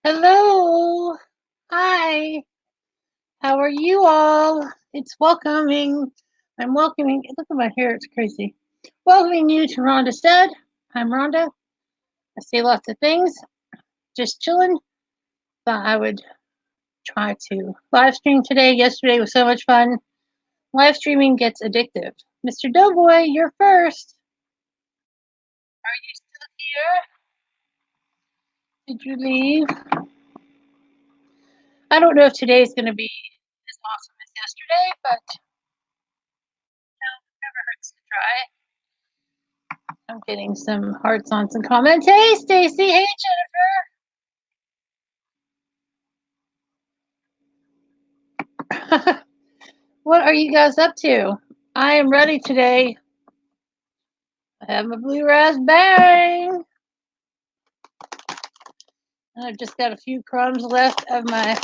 Hello. Hi. How are you all? It's welcoming. I'm welcoming. Look at my hair. It's crazy. Welcoming you to Rhonda Said. I'm Rhonda. I say lots of things. Just chilling. Thought I would try to live stream today. Yesterday was so much fun. Live streaming gets addictive. Mr. Doughboy, you're first. Are you still here? Did you leave? I don't know if today's going to be as awesome as yesterday, but never hurts to try. I'm getting some hearts on some comments. Hey, Stacy. Hey, Jennifer. What are you guys up to? I am ready today. I have my blue raspberry. I've just got a few crumbs left of my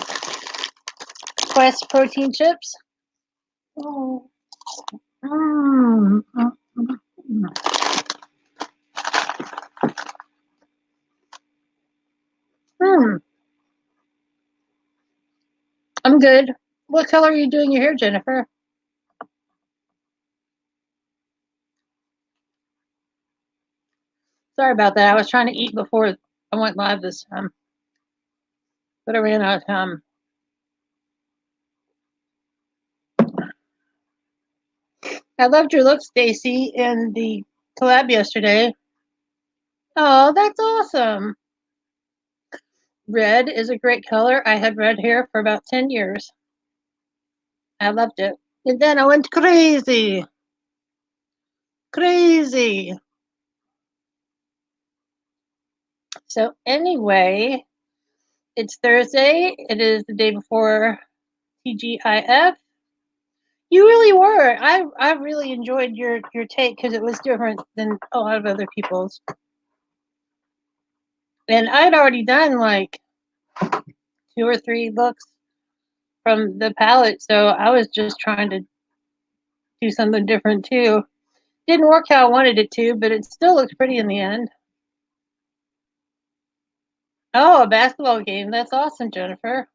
Quest protein chips. Oh. Mm. Mm. I'm good. What color are you doing your hair, Jennifer? Sorry about that. I was trying to eat before I went live this time, but I ran out of time. I loved your look, Stacy, in the collab yesterday. Oh, that's awesome. Red is a great color. I had red hair for about 10 years. I loved it. And then I went crazy. Crazy. So, anyway, it's Thursday. It is the day before TGIF. You really were. I really enjoyed your take because it was different than a lot of other people's. And I'd already done like 2 or 3 looks from the palette, so I was just trying to do something different too. Didn't work how I wanted it to, but it still looks pretty in the end. Oh, a basketball game. That's awesome, Jennifer.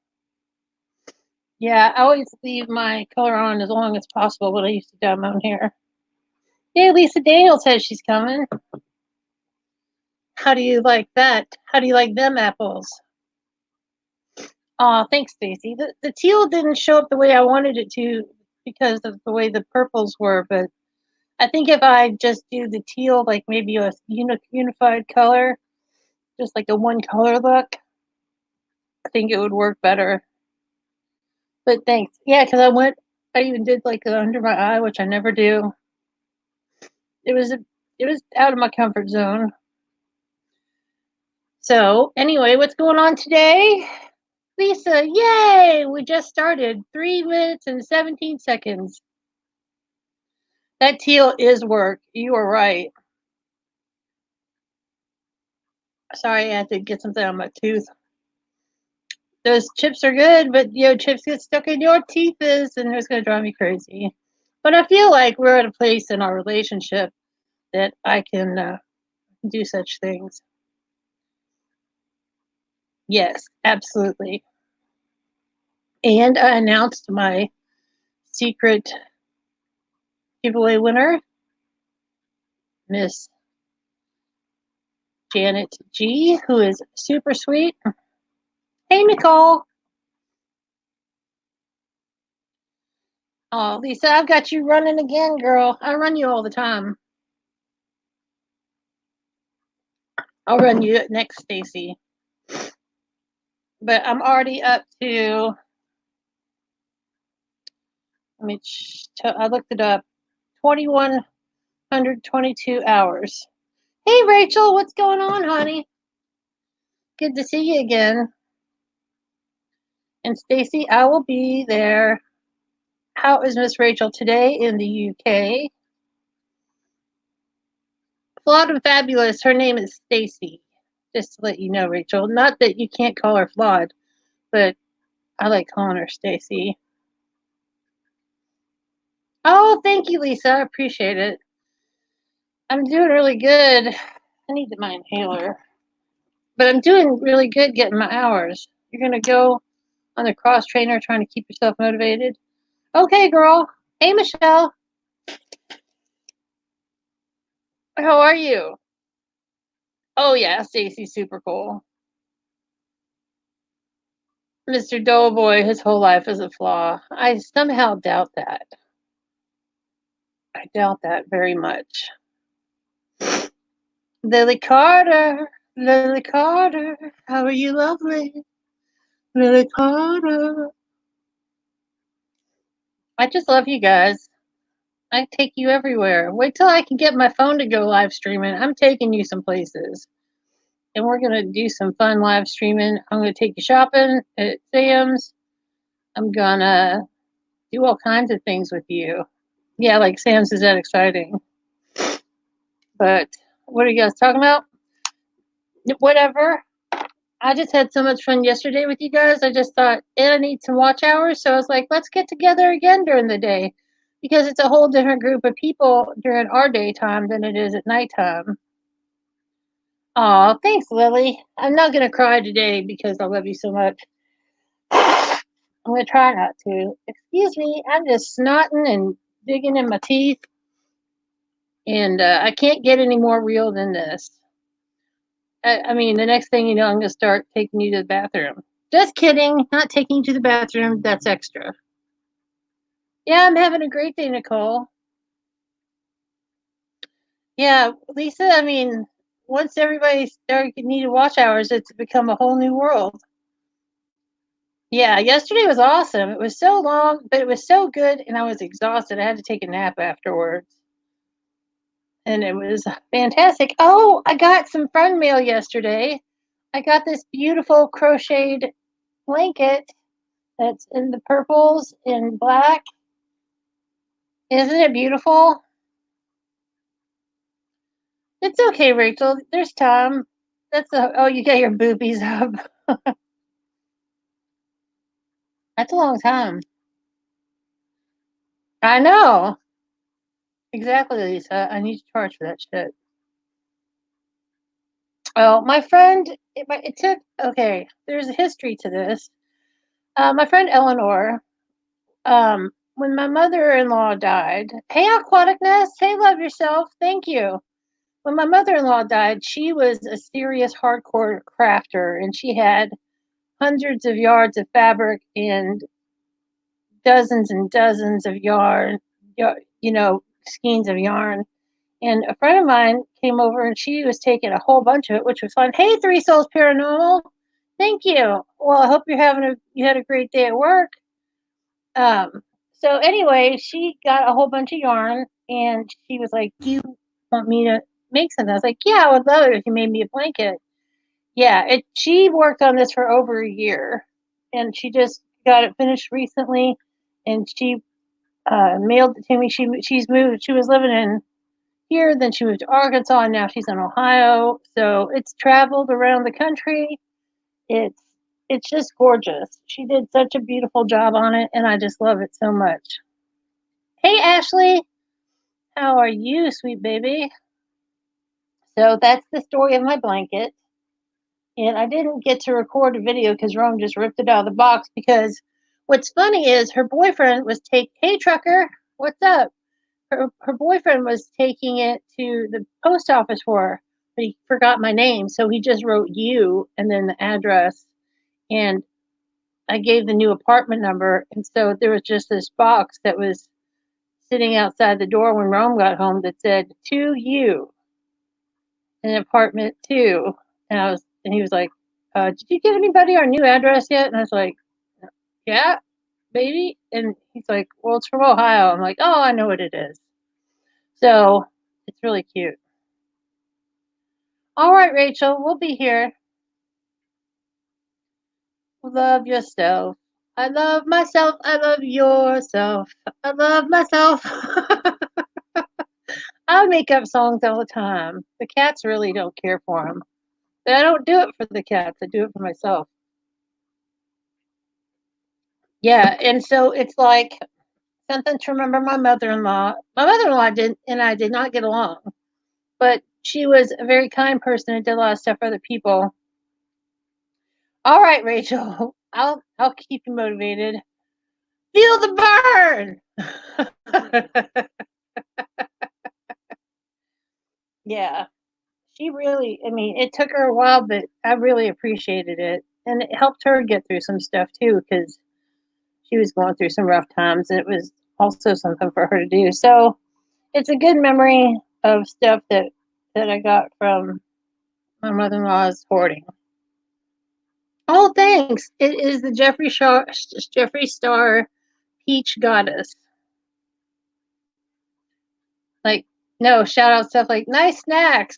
Yeah, I always leave my color on as long as possible when I used to dye my own hair. Hey, Lisa Daniel says she's coming. How do you like that? How do you like them apples? Oh, thanks, Stacy. The teal didn't show up the way I wanted it to because of the way the purples were, but I think if I just do the teal, like maybe a unified color, just like a one color look, I think it would work better. But thanks. Yeah, because I even did like under my eye, which I never do. It was out of my comfort zone. So anyway, what's going on today? Lisa, yay! We just started 3 minutes and 17 seconds. That teal is work. You are right. Sorry, I had to get something on my tooth. Those chips are good, but chips get stuck in your teeth and it's gonna drive me crazy. But I feel like we're at a place in our relationship that I can do such things. Yes, absolutely. And I announced my secret giveaway winner, Miss Janet G, who is super sweet. Hey, Nicole. Oh, Lisa, I've got you running again, girl. I run you all the time. I'll run you next, Stacy. But I'm already up to. I looked it up. 2,122 hours. Hey, Rachel, what's going on, honey? Good to see you again. And Stacy, I will be there. How is Miss Rachel today in the UK? Flawed and fabulous. Her name is Stacy. Just to let you know, Rachel. Not that you can't call her flawed, but I like calling her Stacy. Oh, thank you, Lisa. I appreciate it. I'm doing really good. I need my inhaler. But I'm doing really good getting my hours. You're gonna go on the cross trainer trying to keep yourself motivated. Okay, girl. Hey, Michelle. How are you? Oh yeah, Stacy's super cool. Mr. Doughboy, his whole life is a flaw. I somehow doubt that. I doubt that very much. Lily Carter, Lily Carter, how are you lovely? Lily Carter. I just love you guys. I take you everywhere. Wait till I can get my phone to go live streaming. I'm taking you some places. And we're going to do some fun live streaming. I'm going to take you shopping at Sam's. I'm going to do all kinds of things with you. Yeah, like Sam's is that exciting. But what are you guys talking about? Whatever. I just had so much fun yesterday with you guys. I just thought, and I need some watch hours. So I was like, let's get together again during the day because it's a whole different group of people during our daytime than it is at nighttime. Oh, thanks, Lily. I'm not going to cry today because I love you so much. I'm going to try not to. Excuse me. I'm just snotting and digging in my teeth. And I can't get any more real than this. I mean, the next thing you know, I'm going to start taking you to the bathroom. Just kidding. Not taking you to the bathroom. That's extra. Yeah, I'm having a great day, Nicole. Yeah, Lisa, I mean, once everybody started needed watch hours, it's become a whole new world. Yeah, yesterday was awesome. It was so long, but it was so good, and I was exhausted. I had to take a nap afterwards. And it was fantastic. Oh, I got some friend mail yesterday. I got this beautiful crocheted blanket that's in the purples and black. Isn't it beautiful? It's okay, Rachel. There's time. Oh, you got your boobies up. That's a long time. I know. Exactly, Lisa. I need to charge for that shit. Well, my friend, it took, okay, there's a history to this. My friend Eleanor, when my mother in law died, hey, Aquaticness, hey, love yourself, thank you. When my mother in law died, she was a serious hardcore crafter and she had hundreds of yards of fabric and dozens and dozens of yarn, skeins of yarn. And a friend of mine came over and she was taking a whole bunch of it, which was fun. Hey, Three Souls Paranormal. Thank you. Well, I hope you had a great day at work. Um, so anyway, she got a whole bunch of yarn and she was like, "Do you want me to make something?" I was like, "Yeah, I would love it if you made me a blanket." Yeah, she worked on this for over a year and she just got it finished recently and she mailed it to me. She's moved. She was living in here, then she moved to Arkansas, and now she's in Ohio. So it's traveled around the country. It's it's just gorgeous. She did such a beautiful job on it, and I just love it so much. Hey Ashley, how are you, sweet baby? So that's the story of my blanket. And I didn't get to record a video because Rome just ripped it out of the box because what's funny is her boyfriend was hey trucker, what's up? Her boyfriend was taking it to the post office for her, but he forgot my name, so he just wrote you and then the address. And I gave the new apartment number, and so there was just this box that was sitting outside the door when Rome got home that said to you in apartment 2. And he was like, did you give anybody our new address yet? And I was like, yeah, baby. And he's like, well, it's from Ohio. I'm like, oh, I know what it is. So it's really cute. All right, Rachel, we'll be here. Love yourself. I love myself. I love yourself. I love myself. I make up songs all the time. The cats really don't care for them. But I don't do it for the cats. I do it for myself. Yeah, and so it's like something to remember my mother-in-law. My mother-in-law did not get along, but she was a very kind person and did a lot of stuff for other people. All right, Rachel. I'll keep you motivated. Feel the burn. Yeah, she really. I mean, it took her a while, but I really appreciated it, and it helped her get through some stuff too, because she was going through some rough times, and it was also something for her to do. So it's a good memory of stuff that I got from my mother-in-law's hoarding. Oh, thanks. It is the Jeffree Star Peach Goddess. Like, no, shout out stuff like nice snacks.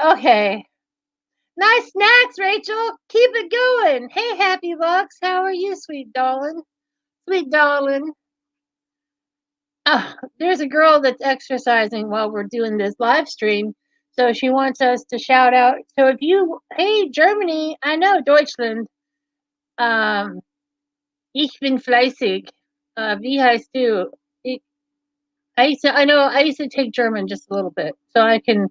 Okay. Nice snacks, Rachel. Keep it going. Hey, Happy Lux. How are you, sweet darling? Sweet darling. There's a girl that's exercising while we're doing this live stream. So she wants us to shout out. So if you, hey, Germany, I know, Deutschland. Um, Ich bin fleißig. Wie heißt du? I used to take German just a little bit. So I can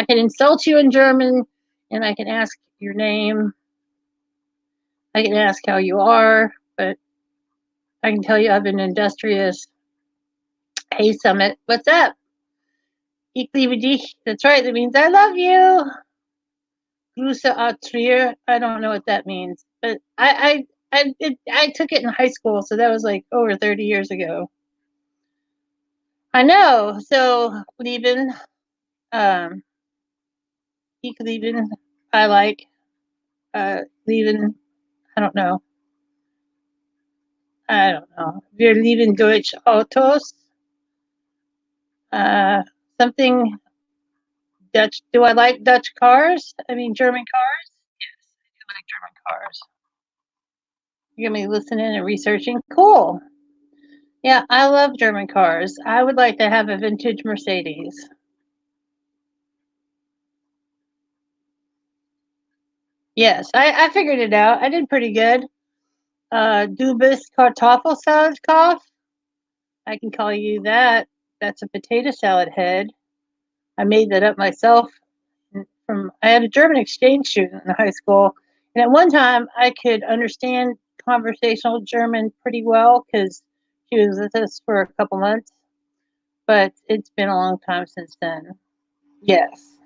insult you in German and I can ask your name. I can ask how you are, but I can tell you I've been industrious. Hey, Summit, what's up? Ich liebe dich. That's right. That means I love you. Grüße a Trier. I don't know what that means, but I took it in high school, so that was like over 30 years ago. I know. So lieben, um, ich lieben, I like, lieben. I don't know. I don't know. Wir lieben Deutsch Autos. Uh, something Dutch. Do I like Dutch cars? I mean, German cars? Yes, I do like German cars. You're going to be listening and researching? Cool. Yeah, I love German cars. I would like to have a vintage Mercedes. Yes, I figured it out. I did pretty good. Du bist Kartoffelsalatkoff. I can call you that. That's a potato salad head. I made that up myself. I had a German exchange student in high school, and at one time I could understand conversational German pretty well because she was with us for a couple months. But it's been a long time since then. Yes,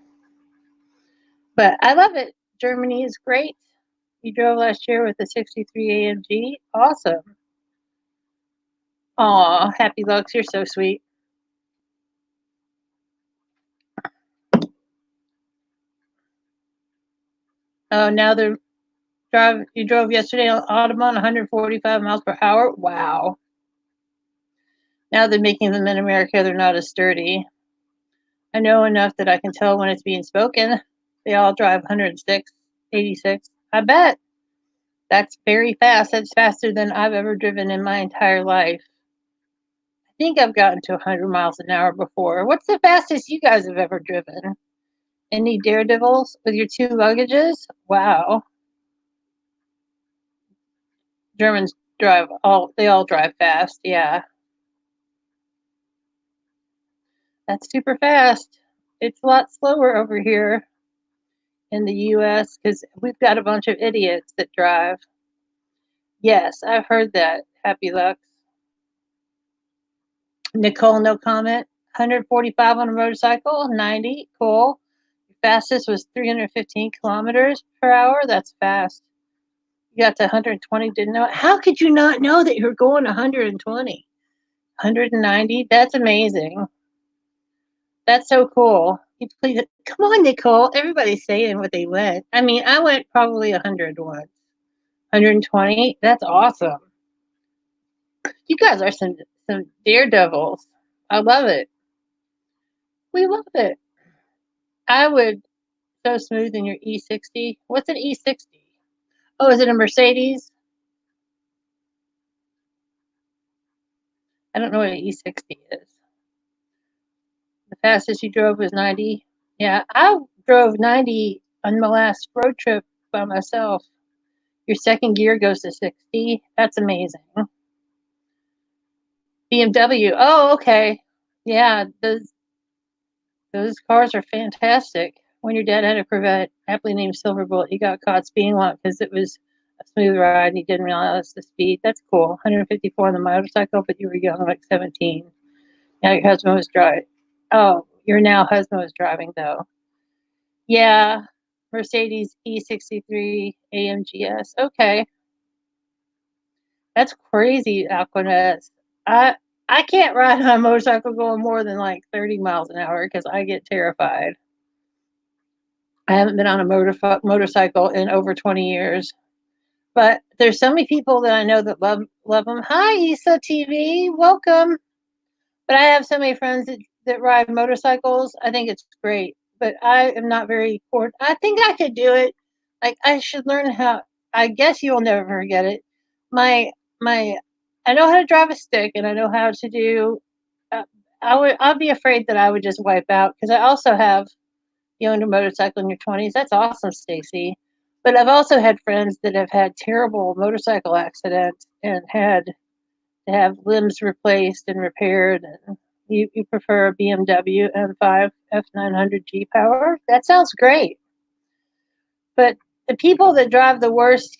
but I love it. Germany is great. You drove last year with a '63 AMG. Awesome. Aw, Happy Lux, you're so sweet. Oh, now they're drive. You drove yesterday on Audubon 145 miles per hour. Wow. Now they're making them in America. They're not as sturdy. I know enough that I can tell when it's being spoken. They all drive 106, 86. I bet. That's very fast. That's faster than I've ever driven in my entire life. I think I've gotten to 100 miles an hour before. What's the fastest you guys have ever driven? Any daredevils with your two luggages? Wow. Germans they all drive fast. Yeah. That's super fast. It's a lot slower over here in the US because we've got a bunch of idiots that drive. Yes, I've heard that. Happy Lux. Nicole, no comment. 145 on a motorcycle, 90. Cool. Your fastest was 315 kilometers per hour. That's fast. You got to 120, didn't know it. How could you not know that you're going 120? 190? That's amazing. That's so cool. You please, come on, Nicole. Everybody's saying what they went. I mean, I went probably 100 once. 120? That's awesome. You guys are some daredevils. I love it. We love it. I would so smooth in your E60. What's an E60? Oh, is it a Mercedes? I don't know what an E60 is. The fastest you drove was 90. Yeah, I drove 90 on my last road trip by myself. Your second gear goes to 60. That's amazing. BMW. Oh, okay. Yeah, Those cars are fantastic. When your dad had a Corvette, aptly named Silver Bullet, he got caught speeding a lot because it was a smooth ride and he didn't realize the speed. That's cool. 154 on the motorcycle, but you were young, like 17. Now your husband was driving. Oh, your now husband was driving, though. Yeah, Mercedes E63 AMGS. Okay, that's crazy, Aquanet. I I can't ride on a motorcycle going more than like 30 miles an hour because I get terrified. I haven't been on a motorcycle in over 20 years. But there's so many people that I know that love them. Hi, Issa TV, welcome. But I have so many friends that ride motorcycles. I think it's great, but I am not very I think I could do it. Like I should learn how. I guess you'll never forget it. My my, I know how to drive a stick, and I know how to do. Uh, I'd be afraid that I would just wipe out because I also have you owned a motorcycle in your 20s. That's awesome, Stacy. But I've also had friends that have had terrible motorcycle accidents and had to have limbs replaced and repaired. And you prefer a BMW M5 F900 G Power? That sounds great. But the people that drive the worst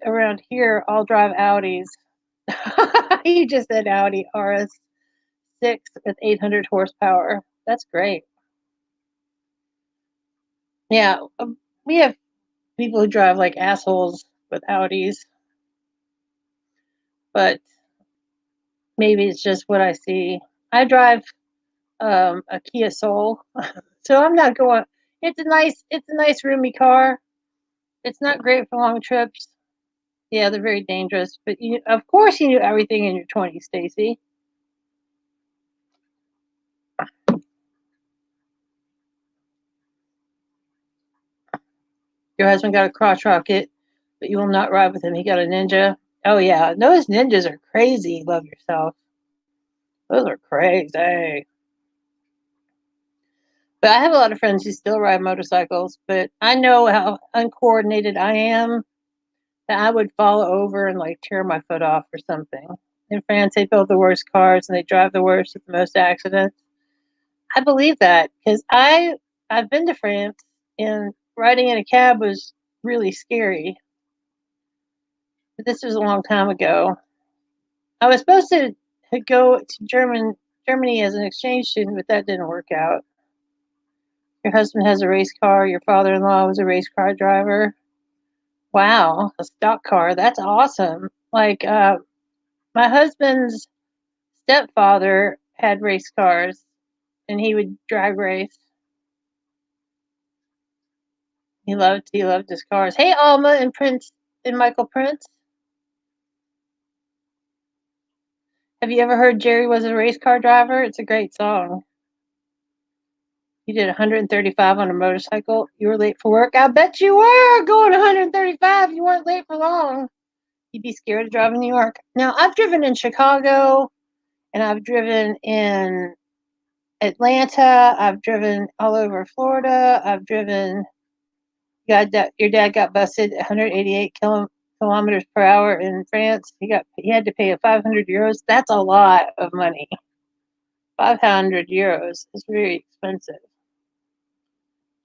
around here all drive Audis. You just said Audi RS6 with 800 horsepower. That's great. Yeah, we have people who drive like assholes with Audis, but maybe it's just what I see. I drive a Kia Soul, so I'm not going. It's a nice roomy car. It's not great for long trips. Yeah, they're very dangerous. But of course, you knew everything in your 20s, Stacy. Your husband got a crotch rocket, but you will not ride with him. He got a Ninja. Oh yeah, those Ninjas are crazy. Love yourself. Those are crazy. But I have a lot of friends who still ride motorcycles, but I know how uncoordinated I am that I would fall over and like tear my foot off or something. In France, they build the worst cars and they drive the worst with the most accidents. I believe that because I've been to France and riding in a cab was really scary. But this was a long time ago. I was supposed to go to Germany as an exchange student, but that didn't work out. Your husband has a race car. Your father-in-law was a race car driver. Wow, a stock car. That's awesome. Like my husband's stepfather had race cars and he would drag race. He loved his cars. Hey Alma and Prince and Michael Prince. Have you ever heard Jerry was a race car driver? It's a great song. You did 135 on a motorcycle. You were late for work. I bet you were going 135. You weren't late for long. You'd be scared to drive in New York. Now, I've driven in Chicago and I've driven in Atlanta. I've driven all over Florida. I've driven. Your dad got busted 188 kilometers per hour in France. He had to pay a 500 euros. That's a lot of money. 500 euros is very expensive.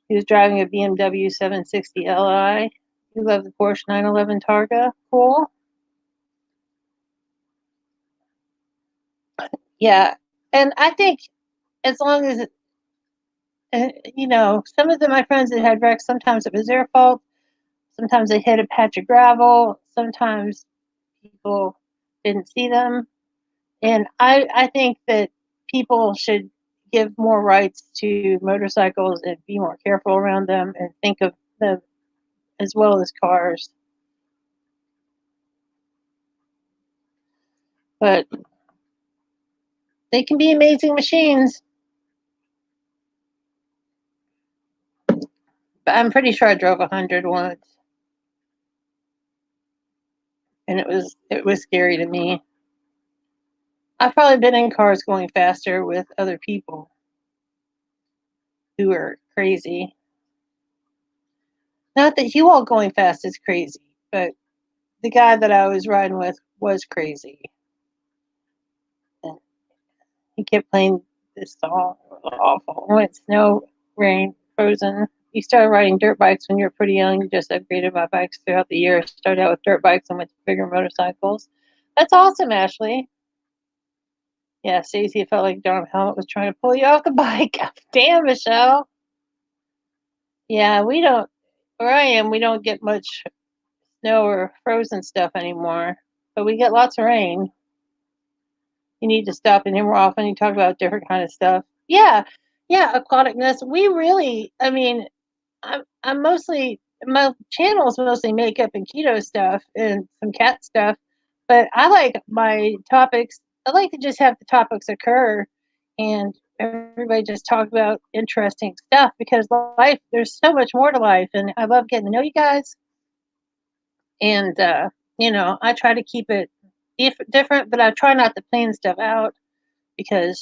He was driving a BMW 760 Li. You love the Porsche 911 Targa. Cool. Yeah, and I think as long as some of my friends that had wrecks, sometimes it was their fault. Sometimes they hit a patch of gravel. Sometimes people didn't see them. And I think that people should give more rights to motorcycles and be more careful around them and think of them as well as cars. But they can be amazing machines. But I'm pretty sure I drove 100 once, and it was scary to me. I've probably been in cars going faster with other people who are crazy. Not that you all going fast is crazy, but the guy that I was riding with was crazy. And he kept playing this song. It was awful. When it's snow, rain, frozen. You started riding dirt bikes when you were pretty young. You just upgraded my bikes throughout the year. Started out with dirt bikes and went to bigger motorcycles. That's awesome, Ashley. Yeah, Stacey, it felt like Darn Helmet was trying to pull you off the bike. Damn, Michelle. Yeah, we don't, where I am, we don't get much snow or frozen stuff anymore, but we get lots of rain. You need to stop in here more often. You talk about different kind of stuff. Yeah, yeah, aquaticness. We really, I mean, I'm mostly my channel is mostly makeup and keto stuff and some cat stuff, but I like my topics. I like to just have the topics occur, and everybody just talk about interesting stuff because life there's so much more to life, and I love getting to know you guys. And I try to keep it different, but I try not to plan stuff out because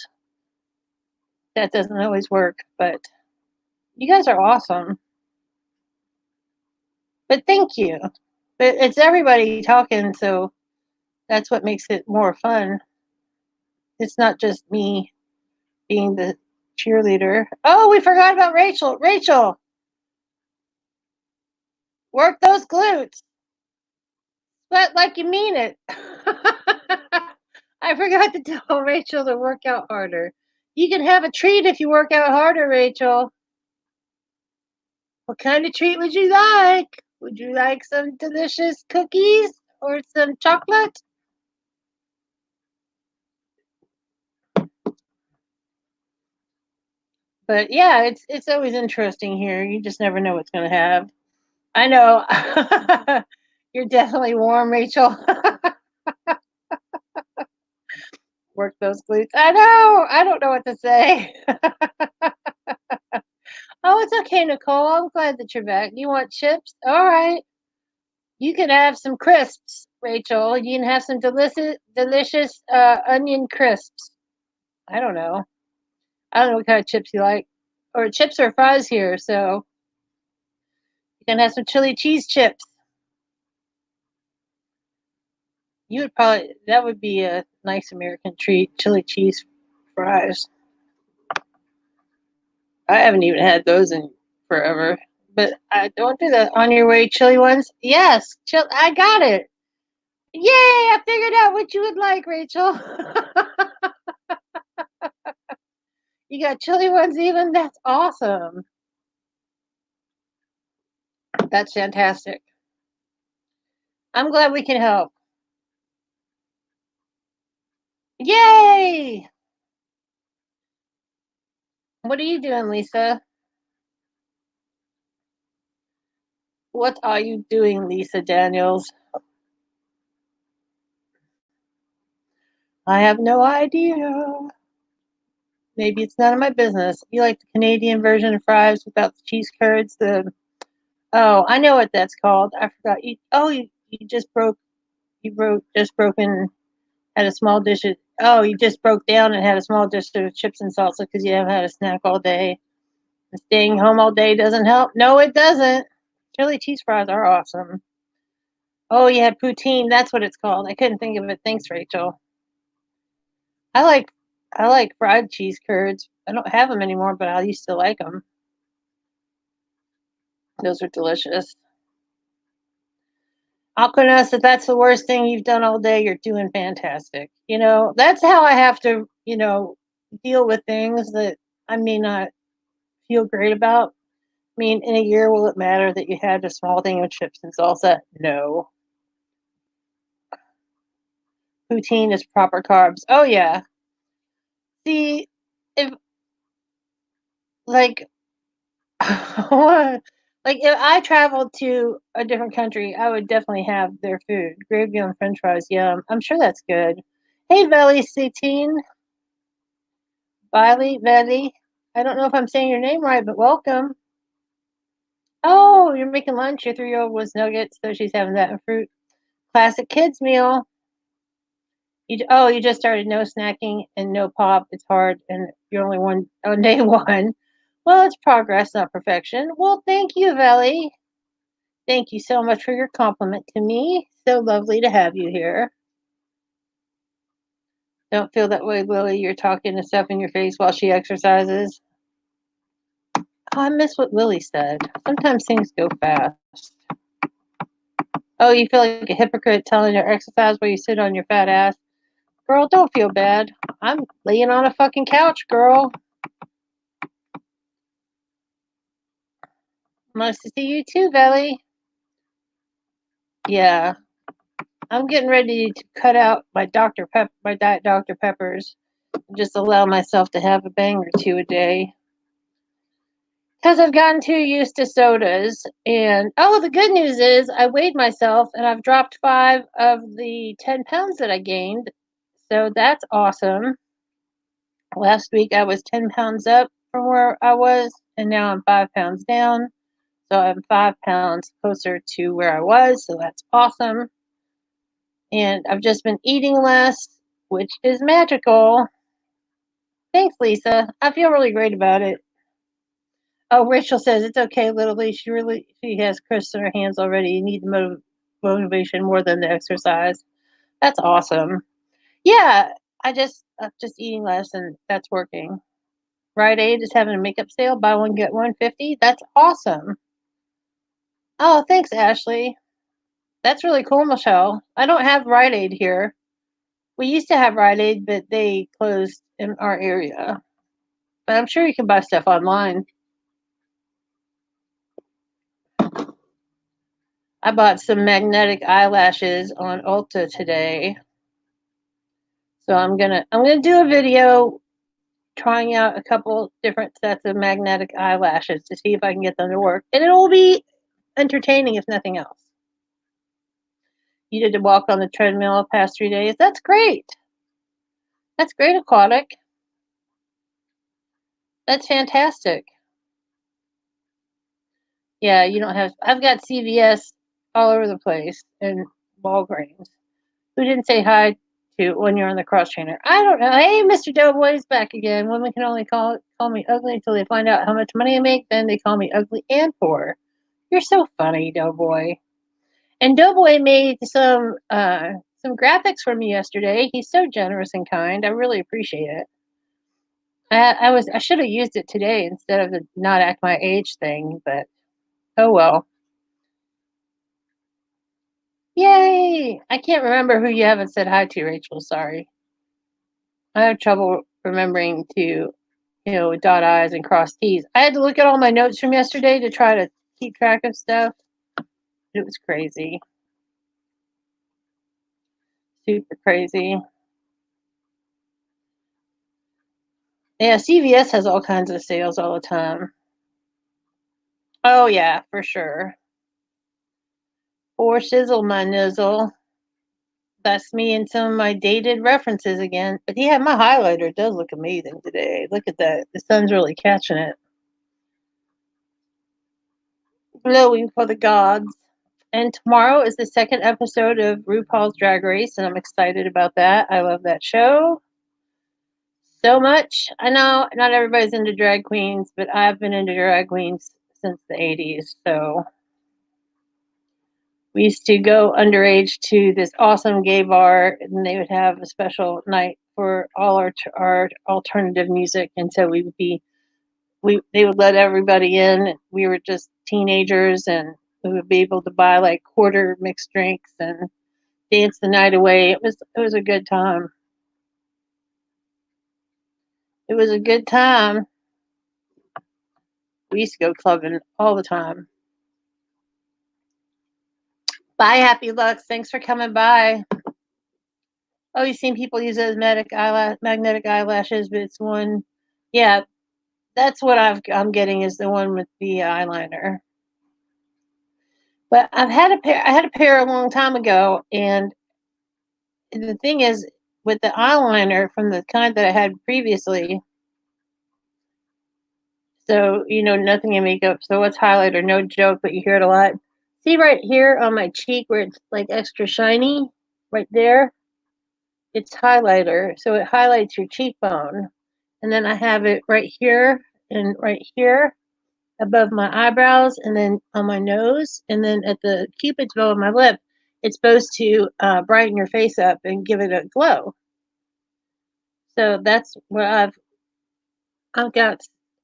that doesn't always work. But you guys are awesome. But thank you. But it's everybody talking, so that's what makes it more fun. It's not just me being the cheerleader. Oh, we forgot about Rachel. Rachel, work those glutes. But like you mean it. I forgot to tell Rachel to work out harder. You can have a treat if you work out harder, Rachel. What kind of treat would you like? Would you like some delicious cookies or some chocolate? But yeah, it's always interesting here. You just never know what's going to have. I know. You're definitely warm, Rachel. Work those glutes. I know. I don't know what to say. Oh, it's okay, Nicole. I'm glad that you're back. You want chips? All right. You can have some crisps, Rachel. You can have some delicious onion crisps. I don't know. I don't know what kind of chips you like, or chips or fries here. So you can have some chili cheese chips. You would probably that would be a nice American treat, chili cheese fries. I haven't even had those in forever. But I don't do the on your way chili ones. Yes, I got it. Yay! I figured out what you would like, Rachel. You got chili ones even? That's awesome. That's fantastic. I'm glad we can help. Yay! What are you doing, Lisa? What are you doing, Lisa Daniels? I have no idea. Maybe it's none of my business. You like the Canadian version of fries without the cheese curds? The I know what that's called. I forgot. You just broke. You broke just broken. Had a small dish of. Oh, you just broke down and had a small dish of chips and salsa because you haven't had a snack all day. And staying home all day doesn't help. No, it doesn't. Chili cheese fries are awesome. Oh, you had poutine. That's what it's called. I couldn't think of it. Thanks, Rachel. I like I like fried cheese curds. I don't have them anymore, but I used to like them. Those are delicious. Alkonos, if that's the worst thing you've done all day, you're doing fantastic. That's how I have to, deal with things that I may not feel great about. I mean, in a year, will it matter that you had a small thing of chips and salsa? No. Poutine is proper carbs. Oh, yeah. See, if, like, like if I traveled to a different country, I would definitely have their food. Gravy on French fries, yum. I'm sure that's good. Hey, Veli 16, Veli. I don't know if I'm saying your name right, but welcome. Oh, you're making lunch. Your 3-year-old was nuggets, so she's having that in fruit. Classic kids meal. You just started no snacking and no pop. It's hard, and you're only one on day one. Well, it's progress, not perfection. Well, thank you, Veli. Thank you so much for your compliment to me. So lovely to have you here. Don't feel that way, Lily. You're talking to stuff in your face while she exercises. Oh, I miss what Lily said. Sometimes things go fast. Oh, you feel like a hypocrite telling her exercise while you sit on your fat ass? Girl, don't feel bad. I'm laying on a fucking couch, girl. Nice to see you too, Belly. Yeah, I'm getting ready to cut out my diet Dr. Peppers, and just allow myself to have a bang or two a day. Because I've gotten too used to sodas. And oh, the good news is I weighed myself and I've dropped 5 of the 10 pounds that I gained. So that's awesome. Last week I was 10 pounds up from where I was, and now I'm 5 pounds down. So I'm 5 pounds closer to where I was. So that's awesome. And I've just been eating less, which is magical. Thanks, Lisa. I feel really great about it. Oh, Rachel says it's okay, Lily. She has Chris in her hands already. You need the motivation more than the exercise. That's awesome. Yeah, I'm just eating less, and that's working. Rite Aid is having a makeup sale. Buy one get one 50. That's awesome. Oh, thanks, Ashley. That's really cool, Michelle. I don't have Rite Aid here. We used to have Rite Aid, but they closed in our area. But I'm sure you can buy stuff online. I bought some magnetic eyelashes on Ulta today. So I'm gonna do a video trying out a couple different sets of magnetic eyelashes to see if I can get them to work. And it will be entertaining if nothing else. You did the walk on the treadmill the past 3 days. That's great. That's great, Aquatic. That's fantastic. Yeah, you don't have. I've got CVS all over the place and Walgreens. Who didn't say hi to when you're on the cross trainer? I don't know. Hey, Mr. Doughboy's back again. Women can only call me ugly until they find out how much money I make. Then they call me ugly and poor. You're so funny, Doughboy. And Doughboy made some graphics for me yesterday. He's so generous and kind. I really appreciate it. I should have used it today instead of the not act my age thing, but oh well. Yay! I can't remember who you haven't said hi to, Rachel. Sorry. I have trouble remembering to, dot I's and cross T's. I had to look at all my notes from yesterday to try to keep track of stuff. It was crazy. Super crazy. Yeah, CVS has all kinds of sales all the time. Oh, yeah, for sure. Or Shizzle my nizzle. That's me and some of my dated references again. But yeah, my highlighter does look amazing today. Look at that. The sun's really catching it. Glowing for the gods. And tomorrow is the second episode of RuPaul's Drag Race, and I'm excited about that. I love that show so much. I know not everybody's into drag queens, but I've been into drag queens since the 80s. So we used to go underage to this awesome gay bar, and they would have a special night for all our alternative music. And so they would let everybody in. We were just teenagers, and we would be able to buy like quarter mixed drinks and dance the night away. It was a good time. It was a good time. We used to go clubbing all the time. Bye, Happy Lux. Thanks for coming by. Oh, you've seen people use those magnetic eyelashes, but it's one. Yeah, that's what I'm getting is the one with the eyeliner. But I've had a pair. I had a pair a long time ago, and the thing is, with the eyeliner from the kind that I had previously, so nothing in makeup. So what's highlighter? No joke, but you hear it a lot. See right here on my cheek where it's like extra shiny, right there. It's highlighter, so it highlights your cheekbone. And then I have it right here and right here above my eyebrows, and then on my nose, and then at the cupid's bow of my lip. It's supposed to brighten your face up and give it a glow. So that's what I've got.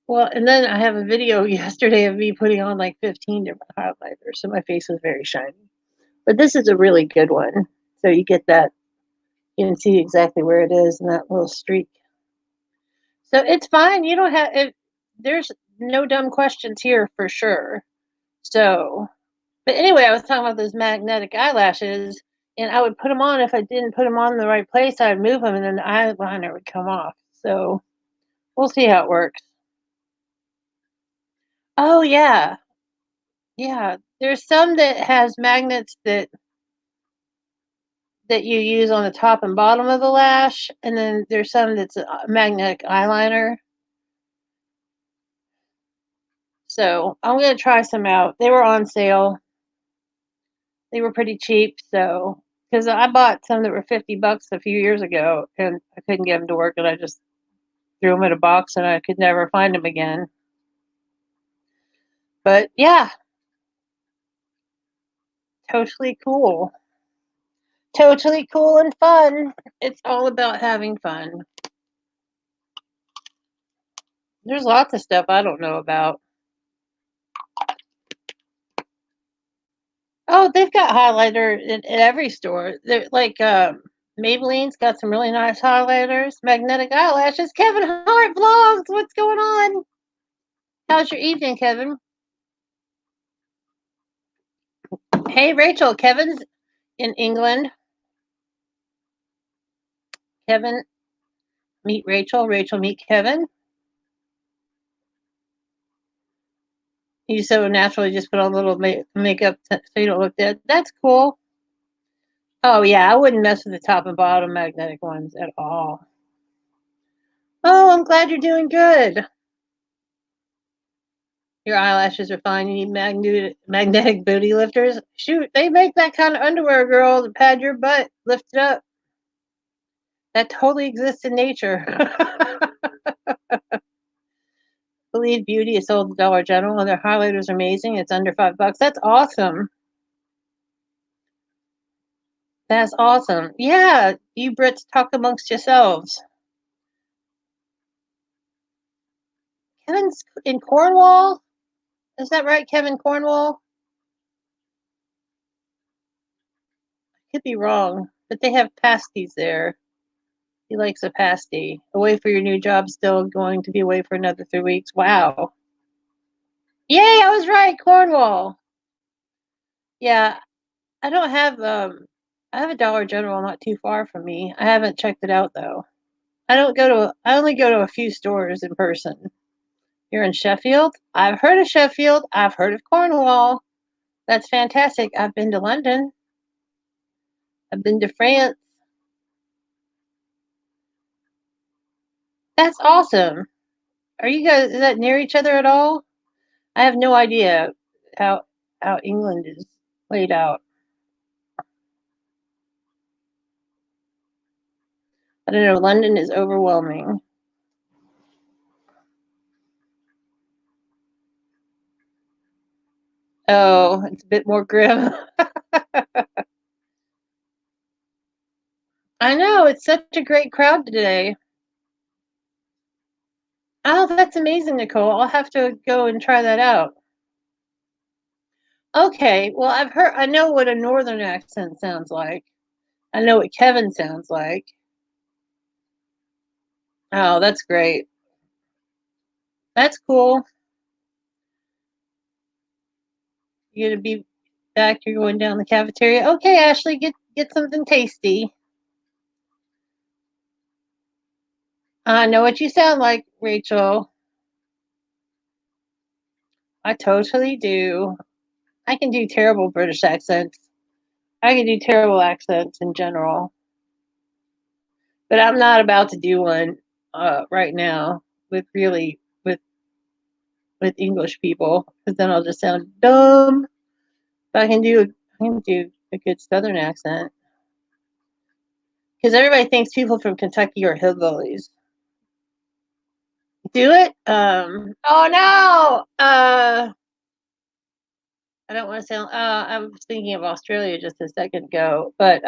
Well, and then I have a video yesterday of me putting on like 15 different highlighters, so my face was very shiny. But this is a really good one. So you get that, you can see exactly where it is and that little streak. So it's fine. You don't have it. There's no dumb questions here for sure. So, but anyway, I was talking about those magnetic eyelashes, and I would put them on. If I didn't put them on in the right place, I'd move them, and then the eyeliner would come off. So we'll see how it works. Oh yeah, yeah. There's some that has magnets that you use on the top and bottom of the lash, and then there's some that's a magnetic eyeliner. So I'm gonna try some out. They were on sale. They were pretty cheap, so because I bought some that were $50 a few years ago, and I couldn't get them to work, and I just threw them in a box, and I could never find them again. But yeah, totally cool. Totally cool and fun. It's all about having fun. There's lots of stuff I don't know about. Oh, they've got highlighter in every store. They're like Maybelline's got some really nice highlighters. Magnetic eyelashes. Kevin Hart vlogs. What's going on? How's your evening, Kevin? Hey, Rachel. Kevin's in England. Kevin, meet Rachel. Rachel, meet Kevin. You so naturally just put on a little makeup so you don't look dead. That's cool. Oh, yeah. I wouldn't mess with the top and bottom magnetic ones at all. Oh, I'm glad you're doing good. Your eyelashes are fine. You need magnetic booty lifters. Shoot, they make that kind of underwear, girl, to pad your butt, lift it up. That totally exists in nature. Believe Beauty is sold at Dollar General, and their highlighter's amazing. It's under $5. That's awesome. That's awesome. Yeah, you Brits talk amongst yourselves. Kevin's in Cornwall. Is that right, Kevin Cornwall? Could be wrong, but they have pasties there. He likes a pasty. Away for your new job, still going to be away for another 3 weeks. Wow. Yay, I was right, Cornwall. Yeah, I don't have I have a Dollar General not too far from me. I haven't checked it out though. I only go to a few stores in person. You're in Sheffield? I've heard of Sheffield. I've heard of Cornwall. That's fantastic. I've been to London. I've been to France. That's awesome. Are you guys is that near each other at all? I have no idea how how England is laid out. I don't know. London is overwhelming. Oh, it's a bit more grim. I know. It's such a great crowd today. Oh, that's amazing, Nicole. I'll have to go and try that out. Okay. Well, I know what a northern accent sounds like. I know what Kevin sounds like. Oh, that's great. That's cool. You're gonna be back. You're going down the cafeteria. Okay, Ashley, get something tasty. I know what you sound like, Rachel. I totally do. I can do terrible British accents. I can do terrible accents in general, but I'm not about to do one right now with really with English people because then I'll just sound dumb. But I can do a good Southern accent because everybody thinks people from Kentucky are hillbillies. Do it. Oh no. I don't want to sound. I was thinking of Australia just a second ago, but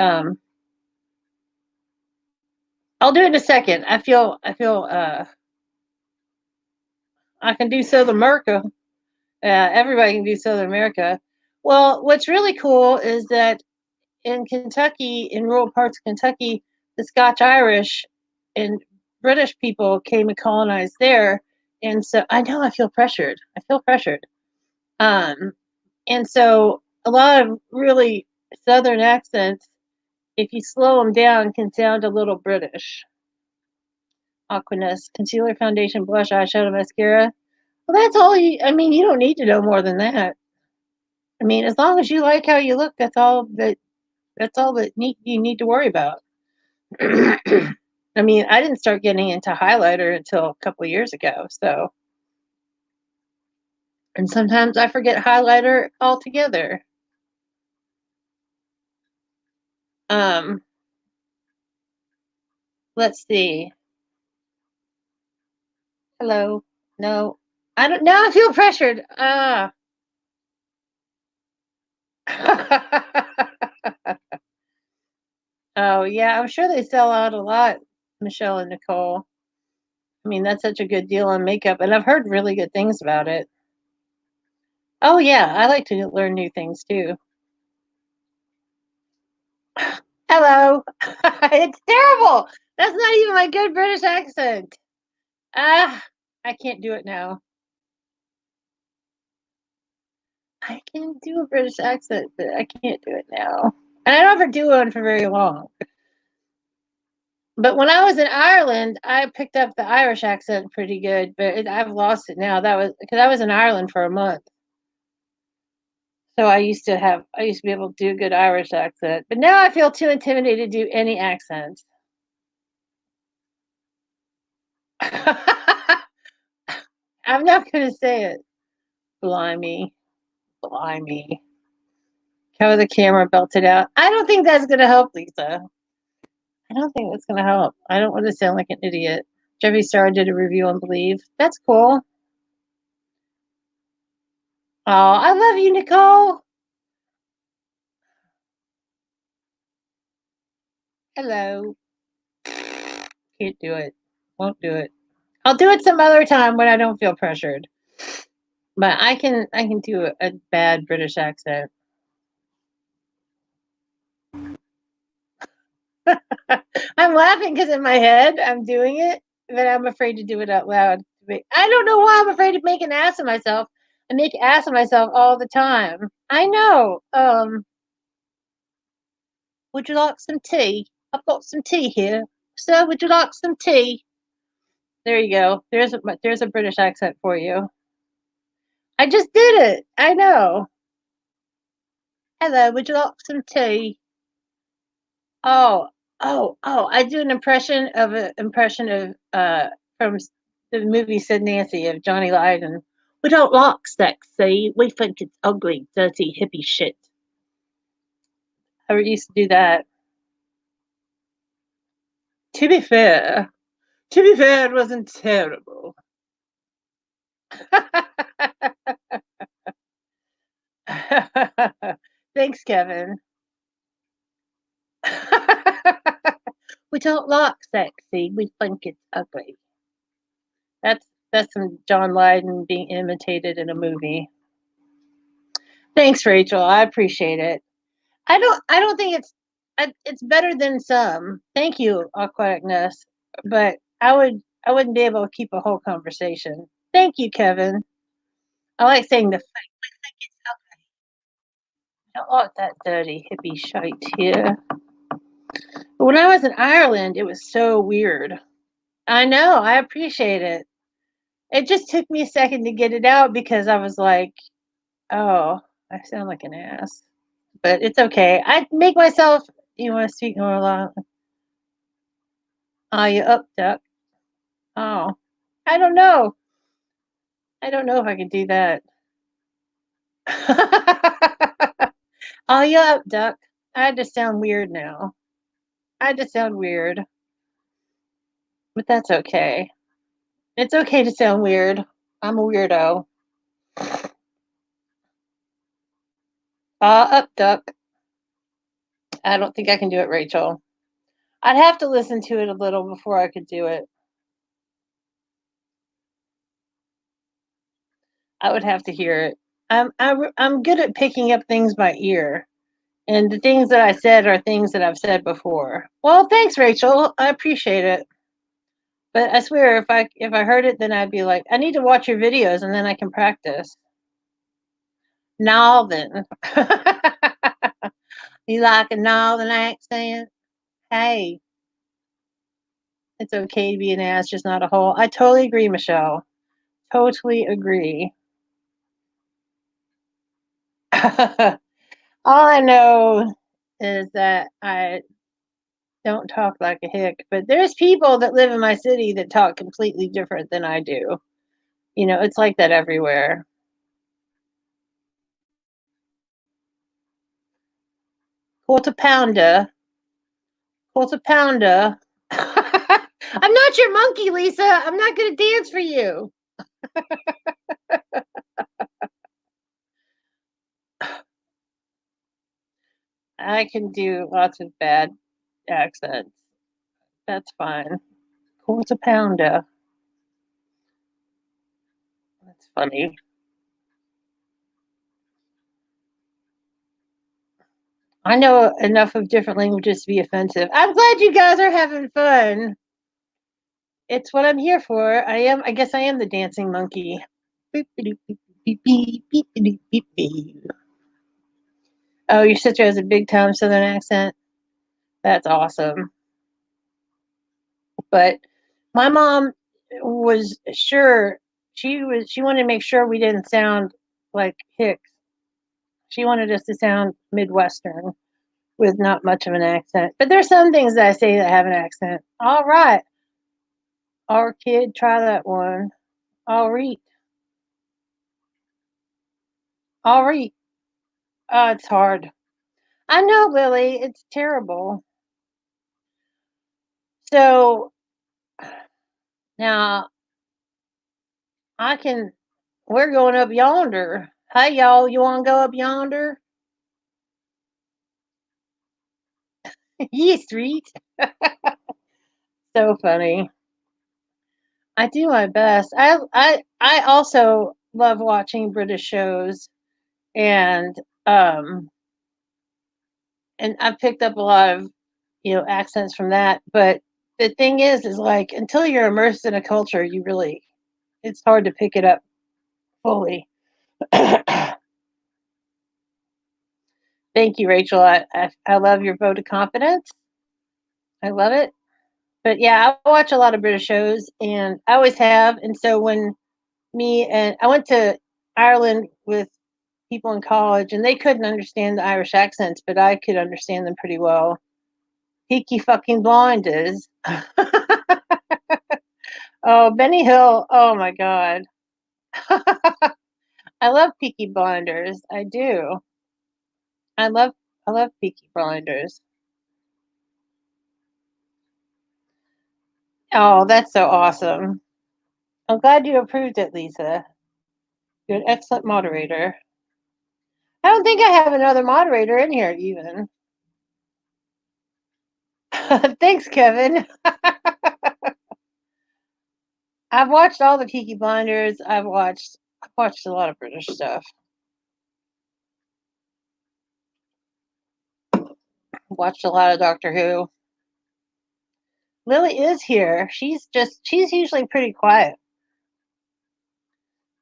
I'll do it in a second. I feel I can do Southern America. Everybody can do Southern America. Well, what's really cool is that in Kentucky, in rural parts of Kentucky, the Scotch Irish and British people came and colonized there. And so I know I feel pressured. I feel pressured. Um, and so a lot of really Southern accents, if you slow them down, can sound a little British. Aquaness, concealer, foundation, blush, eyeshadow, mascara. Well, that's all you. I mean, you don't need to know more than that. I mean, as long as you like how you look, that's all that you need to worry about. I mean, I didn't start getting into highlighter until a couple of years ago. So, and sometimes I forget highlighter altogether. Um, let's see. Hello. No, I don't. Now I feel pressured. Ah. Oh yeah, I'm sure they sell out a lot, Michelle and Nicole. I mean, that's such a good deal on makeup, and I've heard really good things about it. Oh yeah, I like to learn new things too. Hello. It's terrible. That's not even my good British accent. Ah, I can't do it now. I can do a British accent, but I can't do it now. And I don't ever do one for very long. But when I was in Ireland, I picked up the Irish accent pretty good, but I've lost it now. That was because I was in Ireland for a month. So I used to be able to do a good Irish accent. But now I feel too intimidated to do any accent. I'm not going to say it. Blimey. Blimey. Cover the camera, belt it out. I don't think that's going to help, Lisa. I don't think that's going to help. I don't want to sound like an idiot. Jeffree Star did a review on Believe. That's cool. Oh, I love you, Nicole. Hello. Can't do it. Won't do it. I'll do it some other time when I don't feel pressured. But I can do a bad British accent. I'm laughing because in my head I'm doing it, but I'm afraid to do it out loud. I don't know why I'm afraid to make an ass of myself. I make an ass of myself all the time. I know. Would you like some tea? I've got some tea here. Sir, would you like some tea? There you go. There's a British accent for you. I just did it. I know. Hello, would you like some tea? Oh, oh! I do an impression of from the movie Sid Nancy of Johnny Lydon. We don't like sex, see? We think it's ugly, dirty, hippie shit. I used to do that. To be fair, it wasn't terrible. Thanks, Kevin. We don't like sexy. We think it's ugly. That's some John Lydon being imitated in a movie. Thanks, Rachel. I appreciate it. I don't think it's better than some. Thank you, Aquaticness. But I wouldn't be able to keep a whole conversation. Thank you, Kevin. I like saying the I don't like that dirty hippie shite here. But when I was in Ireland, it was so weird. I know, I appreciate it. It just took me a second to get it out because I was like, oh, I sound like an ass. But it's okay. I make myself. You want to speak more loud? Oh, you up, duck? Oh, I don't know. I don't know if I could do that. Oh, you up, duck? I just sound weird now. I just sound weird, but that's okay. It's okay to sound weird. I'm a weirdo. Up, duck. I don't think I can do it, Rachel. I'd have to listen to it a little before I could do it. I would have to hear it. I'm good at picking up things by ear, and the things that I said are things that I've said before. Well, thanks, Rachel. I appreciate it. But I swear, if I heard it, then I'd be like, I need to watch your videos, and then I can practice. Northern. You like a northern accent? Hey, it's okay to be an ass, just not a hole. I totally agree, Michelle. Totally agree. All I know is that I don't talk like a hick, but there's people that live in my city that talk completely different than I do. It's like that everywhere. Quarter pounder, quarter pounder. I'm not your monkey, Lisa. I'm not going to dance for you. I can do lots of bad accents. That's fine. Quarter pounder. That's funny. I know enough of different languages to be offensive. I'm glad you guys are having fun. It's what I'm here for. I guess I am the dancing monkey. Oh, your sister has a big time southern accent. That's awesome. But my mom was sure she wanted to make sure we didn't sound like hicks. She wanted us to sound Midwestern with not much of an accent. But there's some things that I say that have an accent. All right. Our kid, try that one. All right. All right. Oh, it's hard. I know, Lily. It's terrible. So now I can, we're going up yonder. Hey, y'all, you want to go up yonder? Ye street. So funny. I do my best. I also love watching British shows, and um and I've picked up a lot of accents from that. But the thing is like until you're immersed in a culture, it's hard to pick it up fully. Thank you, Rachel. I love your vote of confidence. I love it. But yeah, I watch a lot of British shows, and I always have. And so when me and I went to Ireland with people in college, and they couldn't understand the Irish accents, but I could understand them pretty well. Peaky fucking blinders. Oh, Benny Hill. Oh my god. I love Peaky Blinders. I do. I love I love Peaky Blinders. Oh, that's so awesome. I'm glad you approved it, Lisa. You're an excellent moderator. I don't think I have another moderator in here even. Thanks, Kevin. I've watched all the Peaky Blinders. I've watched a lot of British stuff. Watched a lot of Doctor Who. Lily is here. She's usually pretty quiet,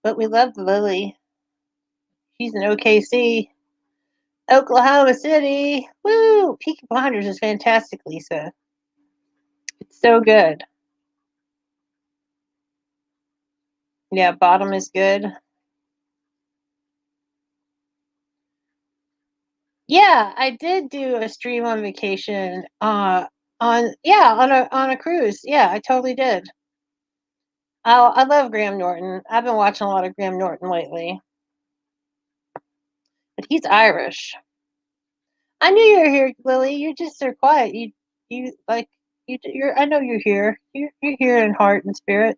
but we love Lily. She's in OKC, Oklahoma City. Woo! Peaky Blinders is fantastic, Lisa. It's so good. Yeah, Bottom is good. Yeah, I did do a stream on vacation. On a cruise. Yeah, I totally did. I love Graham Norton. I've been watching a lot of Graham Norton lately, but he's Irish. I knew you were here, Lily. You're just so quiet. You like you're. I know you're here. You're here in heart and spirit.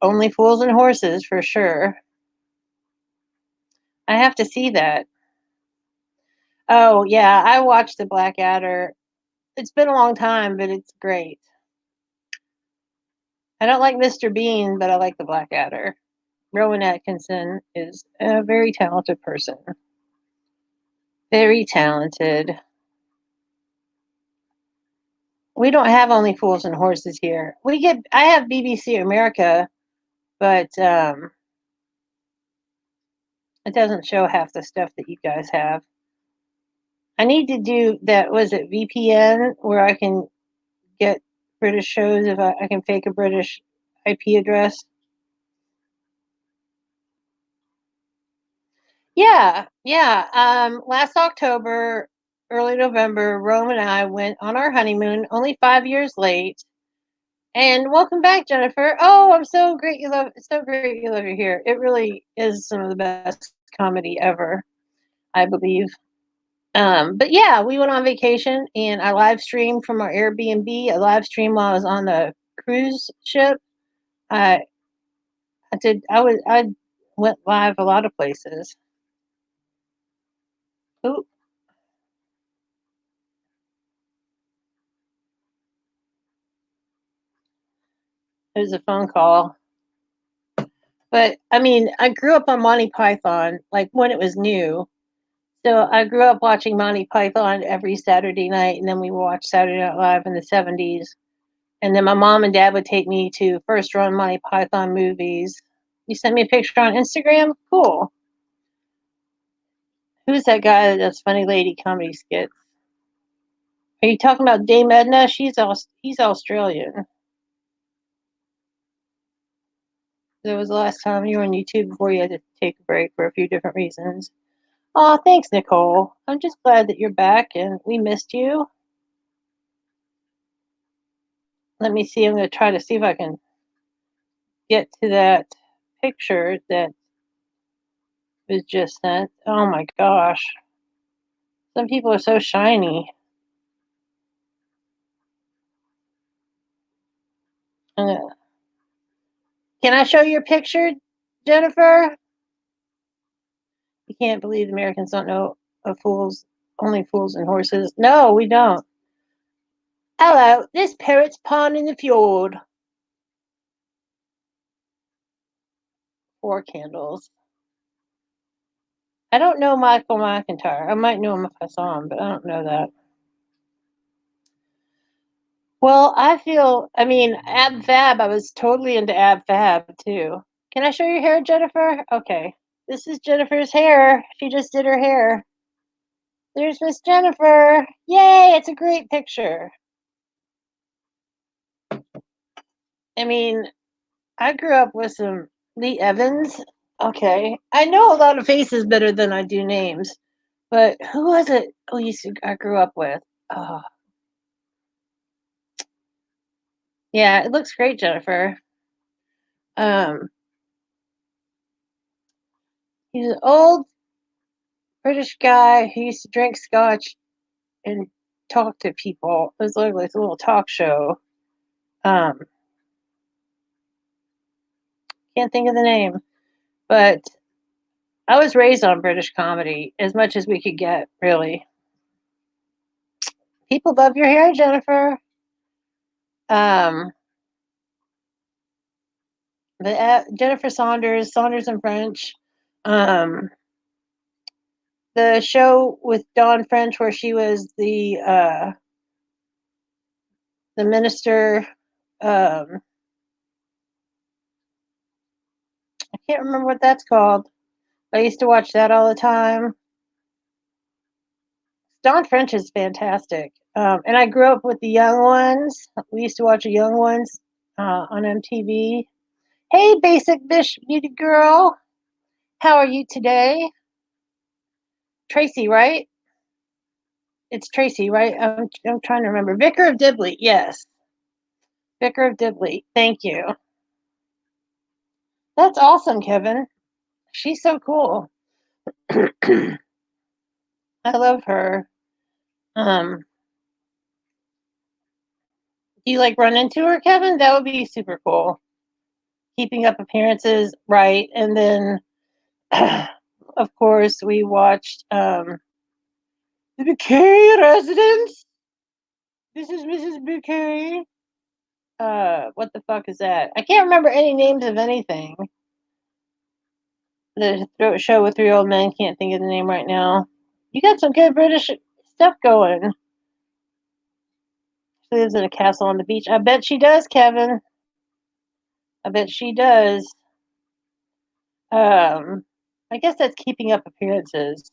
Only fools and horses, for sure. I have to see that. Oh yeah, I watched the Blackadder. It's been a long time, but it's great. I don't like Mr. Bean, but I like the Blackadder. Rowan Atkinson is a very talented person. Very talented. We don't have Only Fools and Horses here. I have BBC America, but it doesn't show half the stuff that you guys have. I need to do that. Was it VPN where I can get British shows if I can fake a British IP address? Yeah, yeah. Last October, early November, Rome and I went on our honeymoon, only 5 years late. And welcome back, Jennifer. Oh, I'm so great you love it's so great you love it here. It really is some of the best comedy ever, I believe. But yeah, we went on vacation and I live streamed from our Airbnb. I live streamed while I was on the cruise ship. I I went live a lot of places. Ooh, there's a phone call. But I mean, I grew up on Monty Python, like when it was new. So I grew up watching Monty Python every Saturday night, and then we watched Saturday Night Live in the 70s. And then my mom and dad would take me to first run Monty Python movies. You sent me a picture on Instagram? Cool. Who's that guy that does funny lady comedy skits? Are you talking about Dame Edna? He's Australian. That was the last time you were on YouTube before you had to take a break for a few different reasons. Oh, thanks, Nicole. I'm just glad that you're back and we missed you. Let me see. I'm going to try to see if I can get to that picture that was just sent. Oh my gosh. Some people are so shiny. Uh, Can I show your picture, Jennifer? You can't believe Americans don't know of fools, only fools and horses. No, we don't. Hello, this parrot's pond in the fjord. 4 candles. I don't know Michael McIntyre. I might know him if I saw him, but I don't know that. Well, I mean, Ab Fab, I was totally into Ab Fab too. Can I show your hair, Jennifer? Okay. This is Jennifer's hair. She just did her hair. There's Miss Jennifer. Yay, it's a great picture. I mean, I grew up with some Lee Evans. Okay. I know a lot of faces better than I do names. But who was it I grew up with? Oh, yeah, it looks great, Jennifer. Um, he's an old British guy who used to drink scotch and talk to people. It was like a little talk show. Um, can't think of the name, but I was raised on British comedy as much as we could get, really. People love your hair, Jennifer. Um, Jennifer Saunders, Saunders in French. Um, the show with Dawn French where she was the minister. Um, I can't remember what that's called. I used to watch that all the time. Dawn French is fantastic. And I grew up with the young ones. We used to watch the young ones on MTV. Hey, basic bish beauty girl. How are you today? Tracy, right? It's Tracy, right? I'm trying to remember. Vicar of Dibley. Yes. Vicar of Dibley. Thank you. That's awesome, Kevin. She's so cool. I love her. Um, do you like run into her, Kevin? That would be super cool. Keeping up appearances, right? And then, of course, we watched the Decay Residence. This is Mrs. Bouquet. What the fuck is that? I can't remember any names of anything. The show with three old men. Can't think of the name right now. You got some good British stuff going. She lives in a castle on the beach. I bet she does, Kevin. I bet she does. Um, I guess that's keeping up appearances.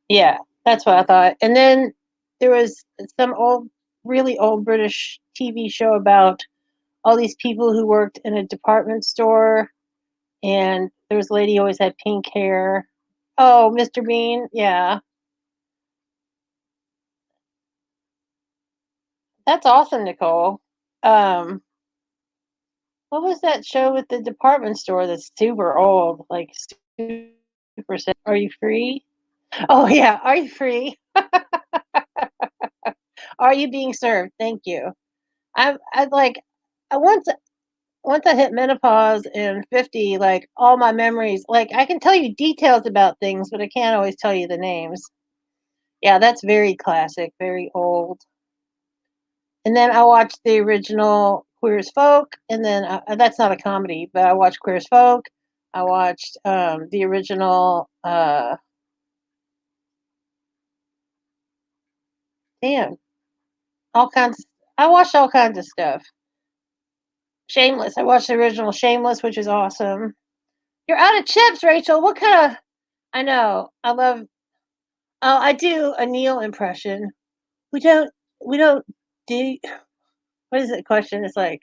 Yeah, that's what I thought. And then there was some really old British TV show about all these people who worked in a department store, and there was a lady who always had pink hair. Oh, Mr. Bean. Yeah, that's awesome, Nicole. Um, what was that show with the department store that's super old, like super? Are you free? Oh yeah, are you free? Are you being served? Thank you. I like I once I hit menopause and 50, like all my memories, like I can tell you details about things, but I can't always tell you the names. Yeah, that's very classic, very old. And then I watched the original Queer as Folk, and then that's not a comedy, but I watched Queer as Folk. I watched the original. Damn, all kinds. I watched all kinds of stuff. Shameless. I watched the original Shameless, which is awesome. You're out of chips, Rachel. What kind of? I know. I love. Oh, I do a Neil impression. We don't. We don't dig. What is it? Question. It's like,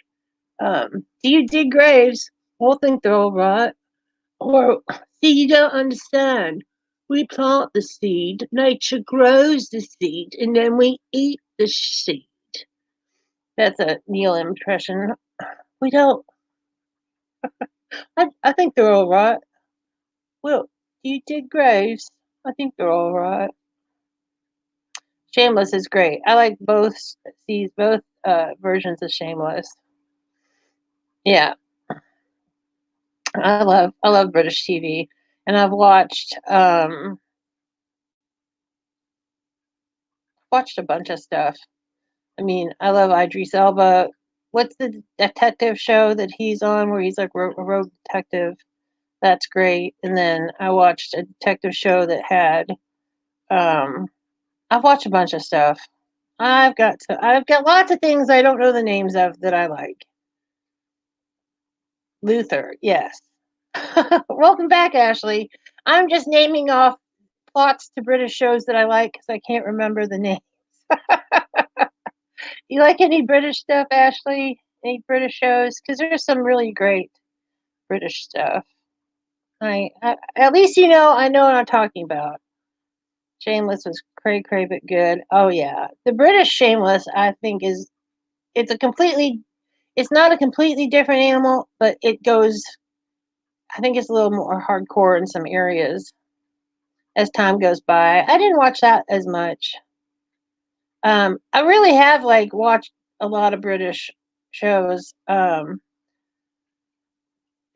do you dig graves? I think they're all right. Or, see, you don't understand. We plant the seed, nature grows the seed, and then we eat the seed. That's a Neil impression. We don't. I think they're all right. Well, do you dig graves? I think they're all right. Shameless is great. I like both versions of Shameless. Yeah, I love British TV, and I've watched a bunch of stuff. I mean, I love Idris Elba. What's the detective show that he's on where he's like a rogue detective? That's great. And then I watched a detective show that had um I've watched a bunch of stuff. I've got lots of things I don't know the names of that I like. Luther, yes. Welcome back, Ashley. I'm just naming off plots to British shows that I like because I can't remember the name. You like any British stuff, Ashley? Any British shows? Because there's some really great British stuff. At least you know I know what I'm talking about. Shameless was cray cray but good. Oh yeah, the British Shameless I think is it's a completely it's not a completely different animal, but it goes. I think it's a little more hardcore in some areas as time goes by. I didn't watch that as much. I really have like watched a lot of British shows. And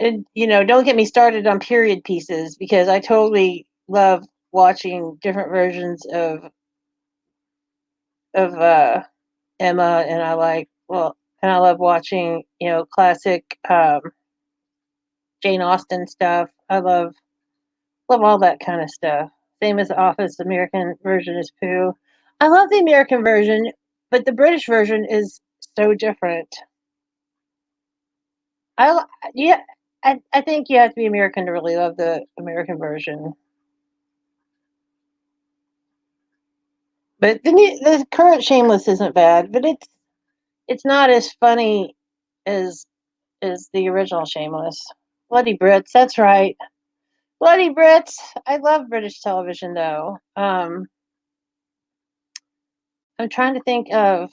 don't get me started on period pieces because I totally love watching different versions of Emma, and I love watching classic Jane Austen stuff. I love all that kind of stuff. Same as the Office. American version is poo. I love the American version, but the British version is so different. I yeah, I think you have to be American to really love the American version. But the current Shameless isn't bad, but it's not as funny as the original Shameless. Bloody Brits, that's right. Bloody Brits. I love British television though. I'm trying to think of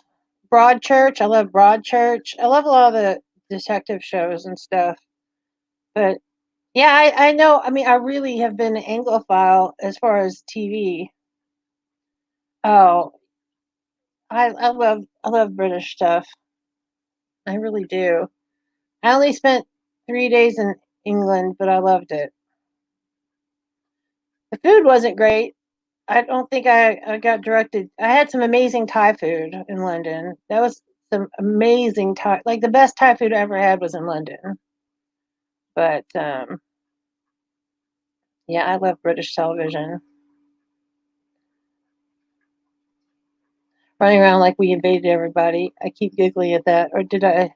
Broadchurch. I love Broadchurch. I love a lot of the detective shows and stuff. But yeah, I know. I mean, I really have been an Anglophile as far as TV. Oh, I love British stuff. I really do. I only spent 3 days in England, but I loved it. The food wasn't great. I don't think I got directed. I had some amazing Thai food in London. That was some amazing Thai, like the best Thai food I ever had was in London. But yeah, I love British television. Running around like we invaded everybody. I keep giggling at that. Or did I?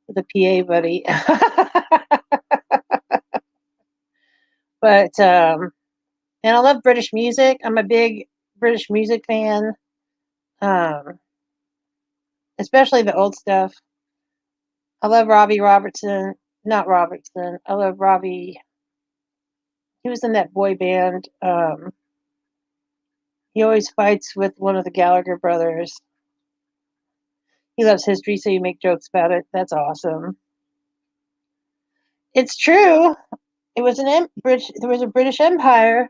The PA buddy. But and I love British music. I'm a big British music fan. Um, especially the old stuff. I love Robbie Robertson. Not Robertson. I love Robbie. He was in that boy band. He always fights with one of the Gallagher brothers. He loves history, so you make jokes about it. That's awesome. It's true. It was British. There was a British Empire.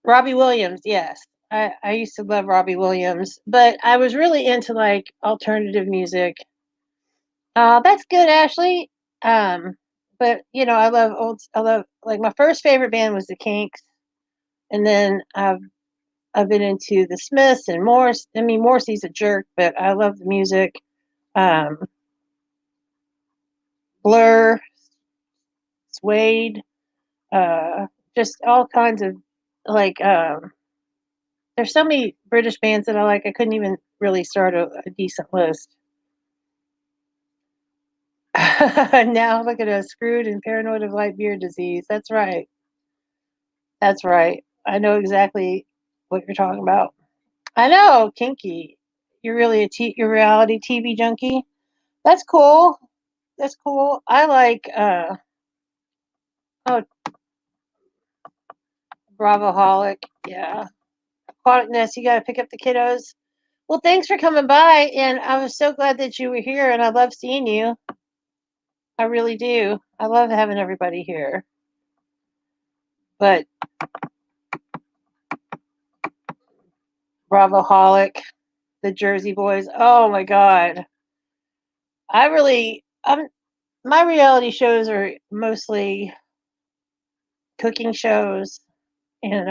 Robbie Williams, yes. I used to love Robbie Williams, but I was really into like alternative music. That's good, Ashley. But you know, I love like my first favorite band was the Kinks, and then I've been into the Smiths and Morse. I mean, Morrissey's a jerk, but I love the music. Um, Blur, Suede, uh, just all kinds of like. There's so many British bands that I like. I couldn't even really start a decent list. Now look at us, screwed and paranoid of light beer disease. That's right. That's right. I know exactly what you're talking about. I know, kinky. You're really you're a reality TV junkie. That's cool. That's cool. I like oh Bravoholic. Yeah. Aquaticness, you gotta pick up the kiddos. Well, thanks for coming by, and I was so glad that you were here, and I love seeing you. I really do. I love having everybody here. But Bravoholic, the Jersey Boys. Oh my God. I'm my reality shows are mostly cooking shows, and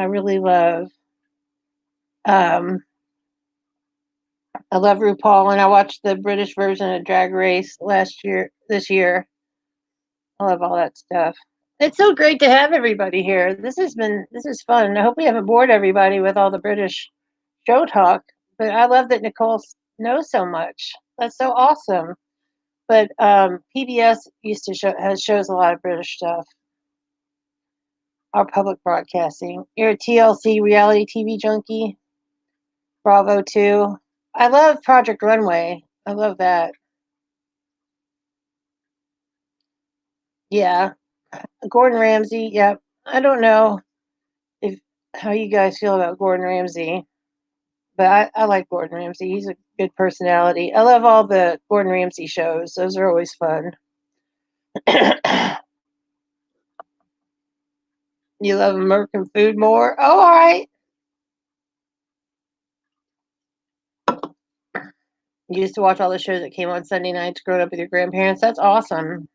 um I love RuPaul, and I watched the British version of Drag Race this year. I love all that stuff. It's so great to have everybody here. This is fun. I hope we haven't bored everybody with all the British show talk, but I love that Nicole knows so much. That's so awesome. But PBS used to shows a lot of British stuff. Our public broadcasting. You're a TLC reality TV junkie. Bravo too. I love Project Runway. I love that. Yeah, Gordon Ramsay. Yep. I don't know if how you guys feel about Gordon Ramsay, but I like Gordon Ramsay. He's a good personality. I love all the Gordon Ramsay shows. Those are always fun. You love American food more? Oh, all right. You used to watch all the shows that came on Sunday nights growing up with your grandparents. That's awesome.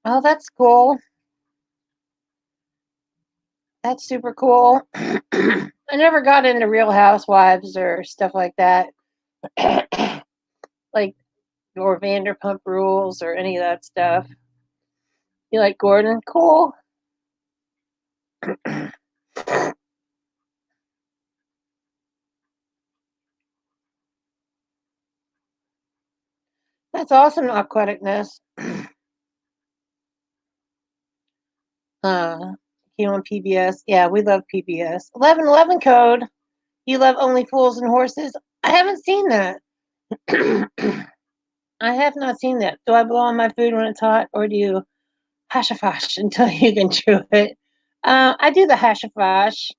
Oh, that's cool. That's super cool. I never got into Real Housewives or stuff like that, like or Vanderpump Rules or any of that stuff. You like Gordon? Cool. That's awesome, aquaticness. Uh, came on PBS. Yeah, we love PBS. 1111 code. You love Only Fools and Horses? I haven't seen that. I have not seen that. Do I blow on my food when it's hot, or do you hashafash until you can chew it? I do the hashafash.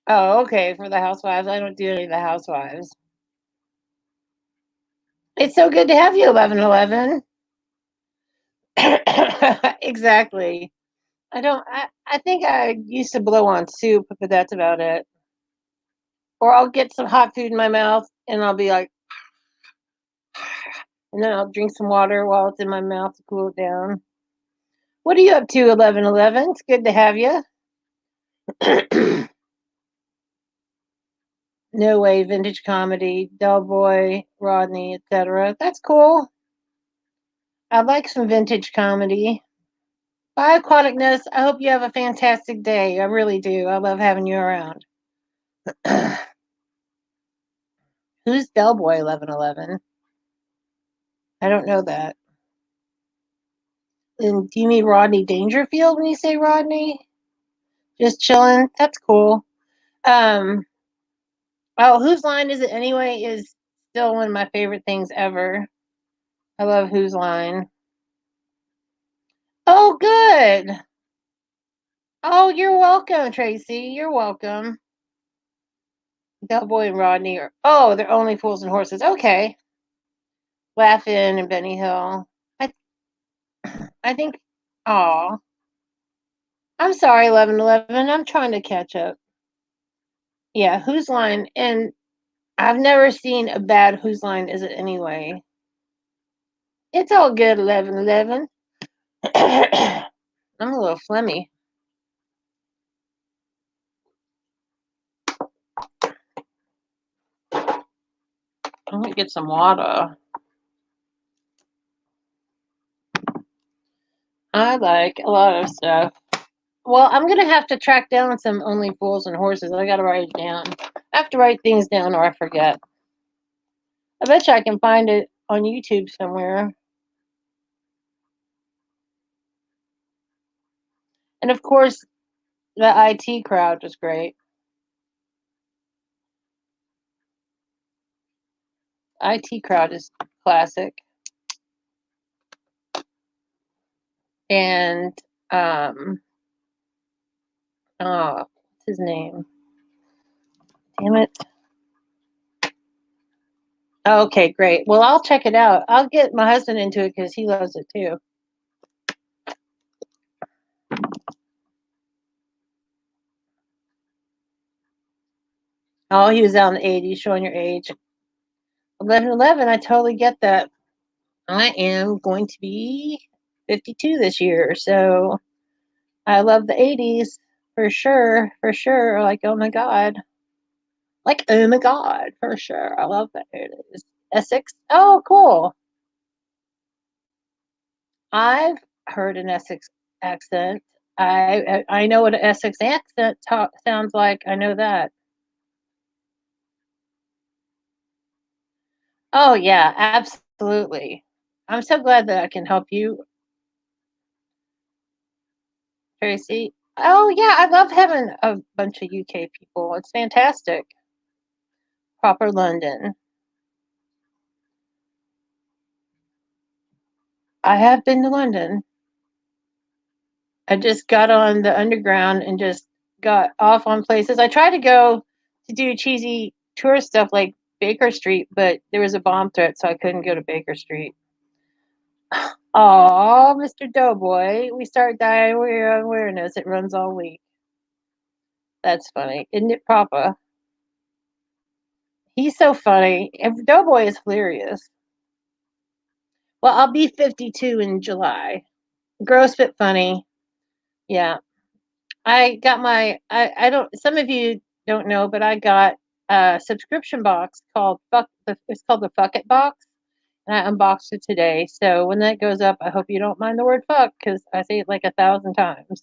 Oh, okay. For the housewives, I don't do any of the housewives. It's so good to have you, 1111. Exactly. I think I used to blow on soup, but that's about it. Or I'll get some hot food in my mouth and I'll be like, And then I'll drink some water while it's in my mouth to cool it down. What are you up to, 1111? It's good to have you. No Way, Vintage Comedy, Del Boy, Rodney, etc. That's cool. I like some vintage comedy. Bye, Aquaticness. I hope you have a fantastic day. I really do. I love having you around. Who's Del Boy 1111? I don't know that. And do you mean Rodney Dangerfield when you say Rodney? Just chilling? That's cool. Um, oh, Whose Line Is It Anyway is still one of my favorite things ever. I love Whose Line. Oh, good. Oh, you're welcome, Tracy. You're welcome. Del Boy and Rodney are, oh, they're only fools and horses. Okay. Laugh-In and Benny Hill. I I think, oh, I'm sorry, 1111. I'm trying to catch up. Yeah, Whose Line? And I've never seen a bad Whose Line Is It Anyway? It's all good, 1111. I'm a little phlegmy. I'm gonna get some water. I like a lot of stuff. Well, I'm gonna have to track down some Only Fools and Horses. I gotta write it down. I have to write things down or I forget. I bet you I can find it on YouTube somewhere. And of course, the IT Crowd was great. IT Crowd is classic. And oh, what's his name? Damn it. Okay, great. Well, I'll check it out. I'll get my husband into it because he loves it too. Oh, he was out in the 80s, showing your age. 1111, I totally get that. I am going to be 52 this year, so I love the 80s for sure, for sure. Like, oh my God. Like, oh my God, for sure. I love the 80s. Essex. Oh, cool. I've heard an Essex accent. I know what an Essex accent sounds like. I know that. Oh yeah, absolutely. I'm so glad that I can help you, Tracy. Oh yeah, I love having a bunch of UK people. It's fantastic. Proper London. I have been to London. I just got on the underground and just got off on places. I tried to go to do cheesy tourist stuff like Baker Street, but there was a bomb threat, so I couldn't go to Baker Street. Oh, Mr. Doughboy, we start diarrhea awareness. It runs all week. That's funny, isn't it, Papa? He's so funny. And Doughboy is hilarious. Well, I'll be 52 in July. Gross but funny. Yeah. I got I don't, some of you don't know, but I got a subscription box called it's called the Fuck It box. And I unboxed it today. So when that goes up, I hope you don't mind the word fuck because I say it like 1,000 times.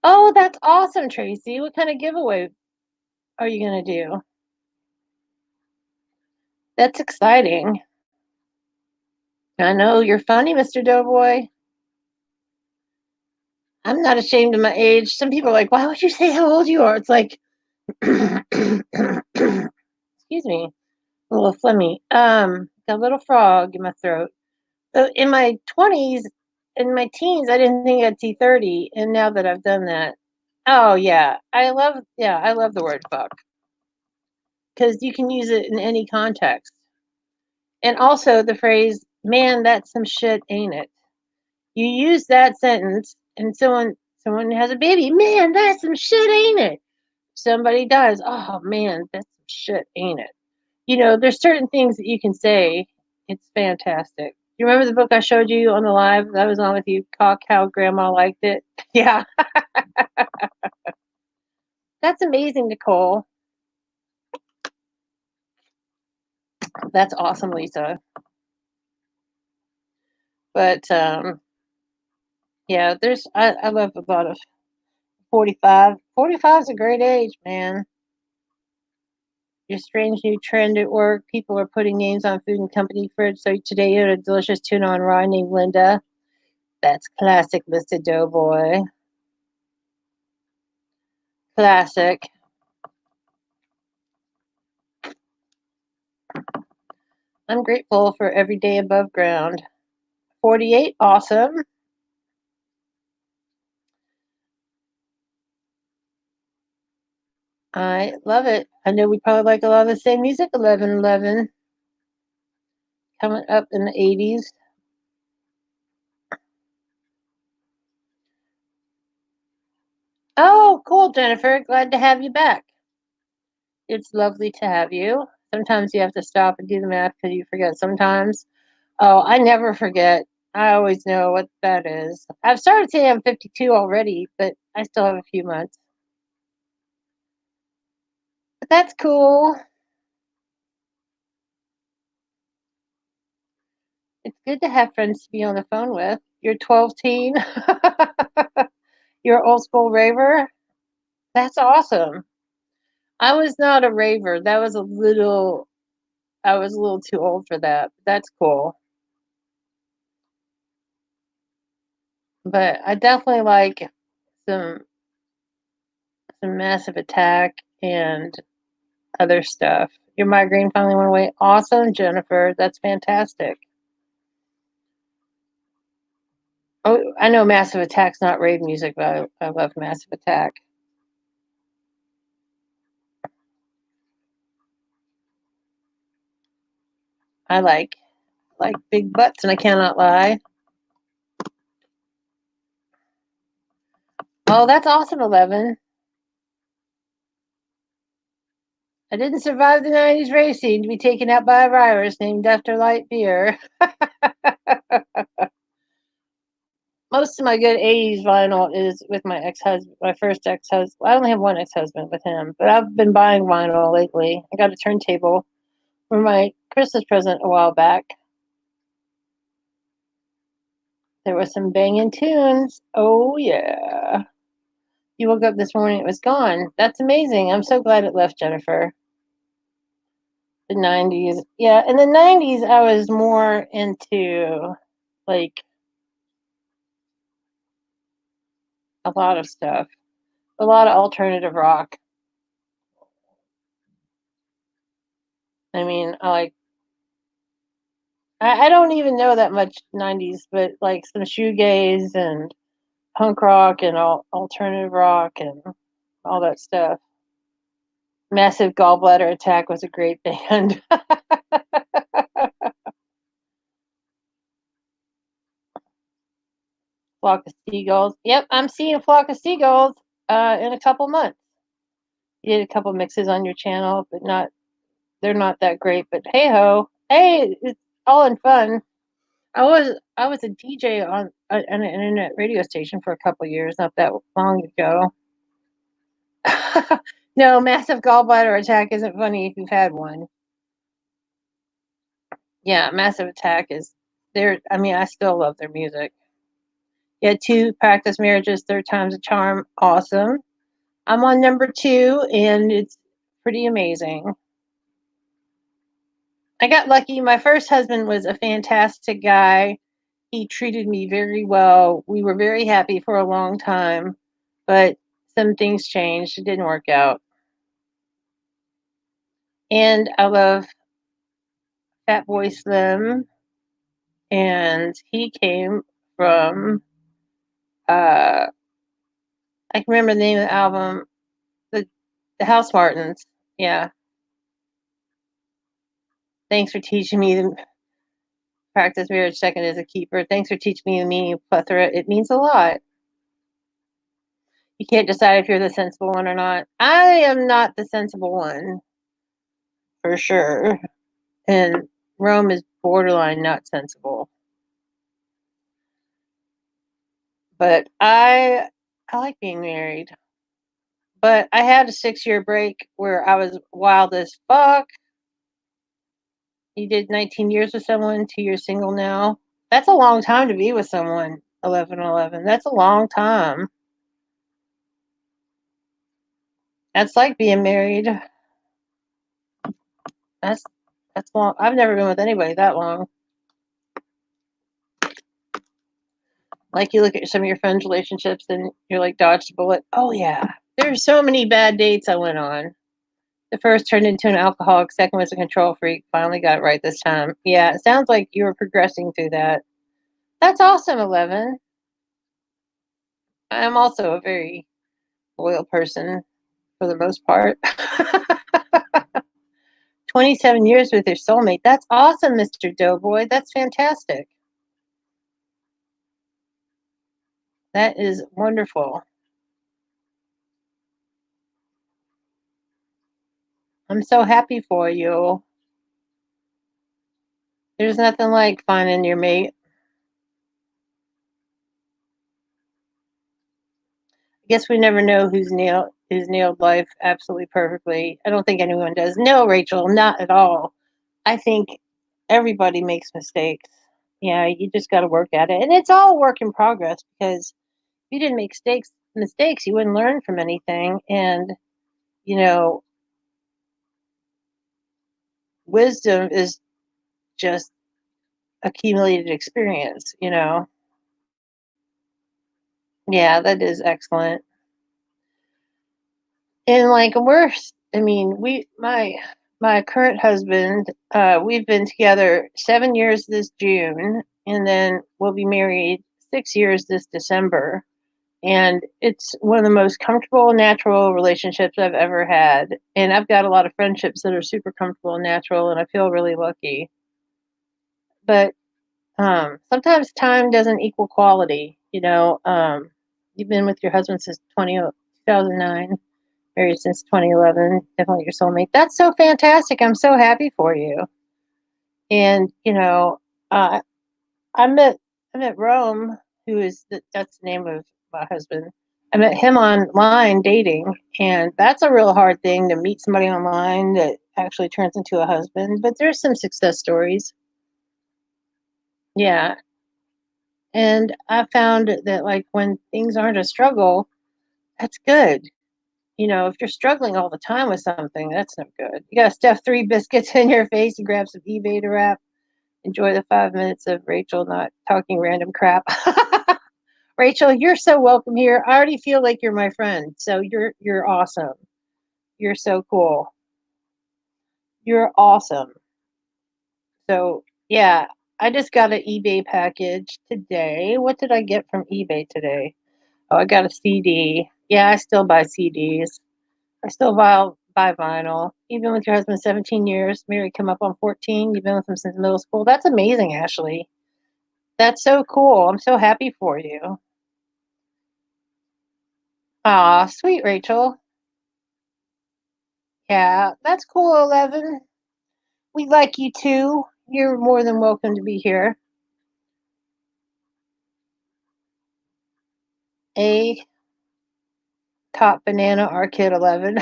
Oh, that's awesome, Tracy. What kind of giveaway are you going to do? That's exciting. I know you're funny, Mr. Doughboy. I'm not ashamed of my age. Some people are like, why would you say how old you are? It's like, excuse me, a little phlegmy. Got a little frog in my throat. So in my 20s, in my teens, I didn't think I'd see 30. And now that I've done that, oh yeah, I love the word fuck because you can use it in any context. And also the phrase, man, that's some shit, ain't it? You use that sentence and someone has a baby, man, that's some shit, ain't it? Somebody dies, oh man, that's some shit, ain't it? There's certain things that you can say. It's fantastic. You remember the book I showed you on the live that I was on with you, Cock, How Grandma Liked It? Yeah, that's amazing, Nicole. That's awesome, Lisa. But yeah, I love a lot of 45. 45 is a great age, man. Your strange new trend at work. People are putting names on food and company fridge. So today you had a delicious tuna on rye named Linda. That's classic, Mr. Doughboy. Classic. I'm grateful for every day above ground. 48, awesome. I love it. I know we probably like a lot of the same music. 1111 coming up in the 80s. Oh, cool, Jennifer. Glad to have you back. It's lovely to have you. Sometimes you have to stop and do the math because you forget sometimes. Oh, I never forget. I always know what that is. I've started saying I'm 52 already, but I still have a few months. But that's cool. It's good to have friends to be on the phone with. You're 12 teen. You're an old school raver. That's awesome. I was not a raver. I was a little too old for that. That's cool. But I definitely like some some massive attack and other stuff. Your migraine finally went away. Awesome, Jennifer. That's fantastic. Oh, I know Massive Attack's not rave music, but I love Massive Attack. I like big butts, and I cannot lie. Oh, that's awesome, 11. I didn't survive the 90s racing to be taken out by a virus named after light beer. Most of my good 80s vinyl is with my ex-husband, my first ex-husband. I only have one ex-husband with him, but I've been buying vinyl lately. I got a turntable for my Christmas present a while back. There were some banging tunes. Oh yeah. You woke up this morning, it was gone. That's amazing. I'm so glad it left, Jennifer. The 90s. Yeah, in the 90s I was more into like a lot of stuff. A lot of alternative rock. I mean, I don't even know that much 90s, but like some shoegaze and punk rock and alternative rock and all that stuff. Massive Gallbladder Attack was a great band. Flock of Seagulls. Yep, I'm seeing a Flock of Seagulls in a couple months. You did a couple mixes on your channel, but not they're not that great. But hey ho, hey, it's all in fun. I was a DJ on an internet radio station for a couple years, not that long ago. No, massive gallbladder attack isn't funny if you've had one. Yeah, massive attack is there. I mean, I still love their music. Yeah, two practice marriages, third time's a charm. Awesome. I'm on number two, and it's pretty amazing. I got lucky. My first husband was a fantastic guy. He treated me very well. We were very happy for a long time, but some things changed. It didn't work out. And I love Fat Boy Slim, and he came from I can remember the name of the album, the the House Martins. Yeah. Thanks for teaching me to practice marriage second as a keeper. Thanks for teaching me the meaning of plethora. It means a lot. You can't decide if you're the sensible one or not. I am not the sensible one. for sure. And Rome is borderline not sensible. But I like being married. But I had a 6-year break where I was wild as fuck. You did 19 years with someone, 2 years single now. That's a long time to be with someone. 11. That's a long time. That's like being married. That's that's long. I've never been with anybody that long. Like you look at some of your friends' relationships and you're like dodged a bullet. Oh yeah. There's so many bad dates I went on. The first turned into an alcoholic, second was a control freak, finally got it right this time. Yeah, it sounds like you were progressing through that. That's awesome, 11. I'm also a very loyal person for the most part. 27 years with your soulmate. That's awesome, Mr. Doughboy. That's fantastic. That is wonderful. I'm so happy for you. There's nothing like finding your mate. I guess we never know who's nailed life absolutely perfectly. I don't think anyone does. No, Rachel, not at all. I think everybody makes mistakes. Yeah, you just got to work at it, and it's all work in progress. Because if you didn't make mistakes, you wouldn't learn from anything. And you know, wisdom is just accumulated experience. Yeah, that is excellent. And like I mean, my current husband, we've been together 7 years this June, and then we'll be married 6 years this December. And it's one of the most comfortable, natural relationships I've ever had. And I've got a lot of friendships that are super comfortable and natural, and I feel really lucky. But sometimes time doesn't equal quality. You've been with your husband since 2009, married since 2011, definitely your soulmate. That's so fantastic. I'm so happy for you. And, uh, I met, I met Rome, that's the name of my husband. I met him online dating, and that's a real hard thing to meet somebody online that actually turns into a husband. But there's some success stories. Yeah. And I found that, like, when things aren't a struggle, that's good. If you're struggling all the time with something, that's no good. You got to stuff 3 biscuits in your face and grab some eBay to wrap. Enjoy the 5 minutes of Rachel not talking random crap. Rachel, you're so welcome here. I already feel like you're my friend, so you're awesome. You're so cool. You're awesome. So yeah, I just got an eBay package today. What did I get from eBay today? Oh, I got a CD. Yeah, I still buy CDs. I still buy vinyl. You've been with your husband 17 years. Married come up on 14. You've been with him since middle school. That's amazing, Ashley. That's so cool. I'm so happy for you. Aw, sweet Rachel. Yeah, that's cool, 11. We like you too. You're more than welcome to be here. A top banana, our kid 11.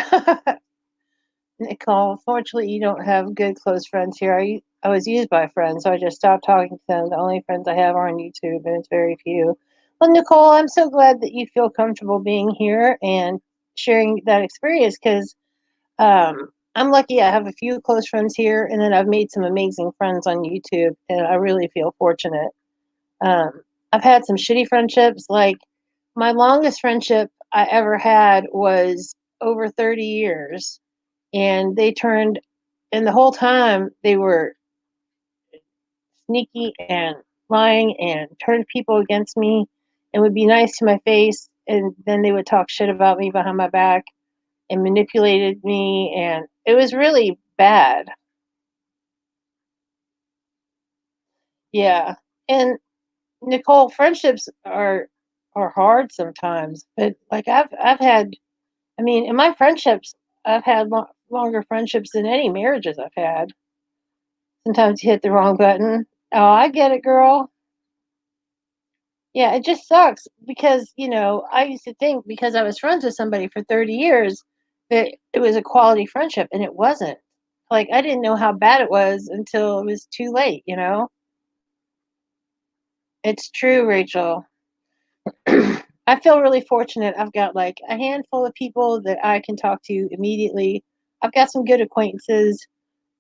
Nicole, fortunately, you don't have good close friends here. I was used by friends, so I just stopped talking to them. The only friends I have are on YouTube, and it's very few. Well, Nicole, I'm so glad that you feel comfortable being here and sharing that experience because I'm lucky I have a few close friends here, and then I've made some amazing friends on YouTube, and I really feel fortunate. I've had some shitty friendships. Like, my longest friendship I ever had was over 30 years, and and the whole time they were sneaky and lying and turned people against me and would be nice to my face, and then they would talk shit about me behind my back and manipulated me, and it was really bad. Yeah. And Nicole, friendships are hard sometimes, but like I've had, I mean, in my friendships, I've had longer friendships than any marriages I've had. Sometimes you hit the wrong button. Oh, I get it, girl. Yeah, it just sucks because, I used to think because I was friends with somebody for 30 years that it was a quality friendship, and it wasn't. Like, I didn't know how bad it was until it was too late. It's true, Rachel. I feel really fortunate. I've got like a handful of people that I can talk to immediately. I've got some good acquaintances,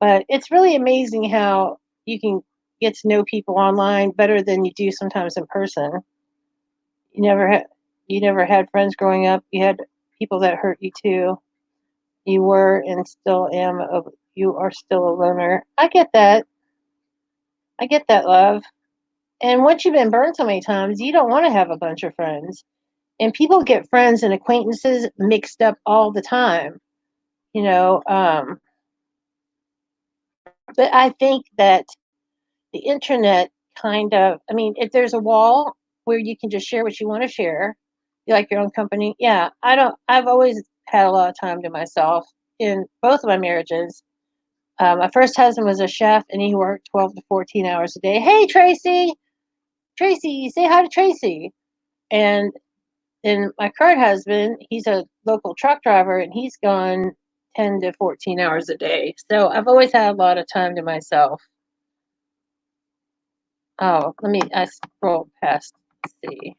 but it's really amazing how you can get to know people online better than you do sometimes in person. You never had you never had friends growing up. You had people that hurt you too. You were and still you are still a loner. I get that. I get that, love. And once you've been burned so many times, you don't want to have a bunch of friends. And people get friends and acquaintances mixed up all the time, you know. But I think that the internet kind of, I mean, if there's a wall where you can just share what you want to share, you like your own company. Yeah, I've always had a lot of time to myself in both of my marriages. My first husband was a chef and he worked 12 to 14 hours a day. Hey, Tracy, Tracy, say hi to Tracy. And then my current husband, he's a local truck driver and he's gone 10 to 14 hours a day. So I've always had a lot of time to myself. Oh, I scroll past. Let's see.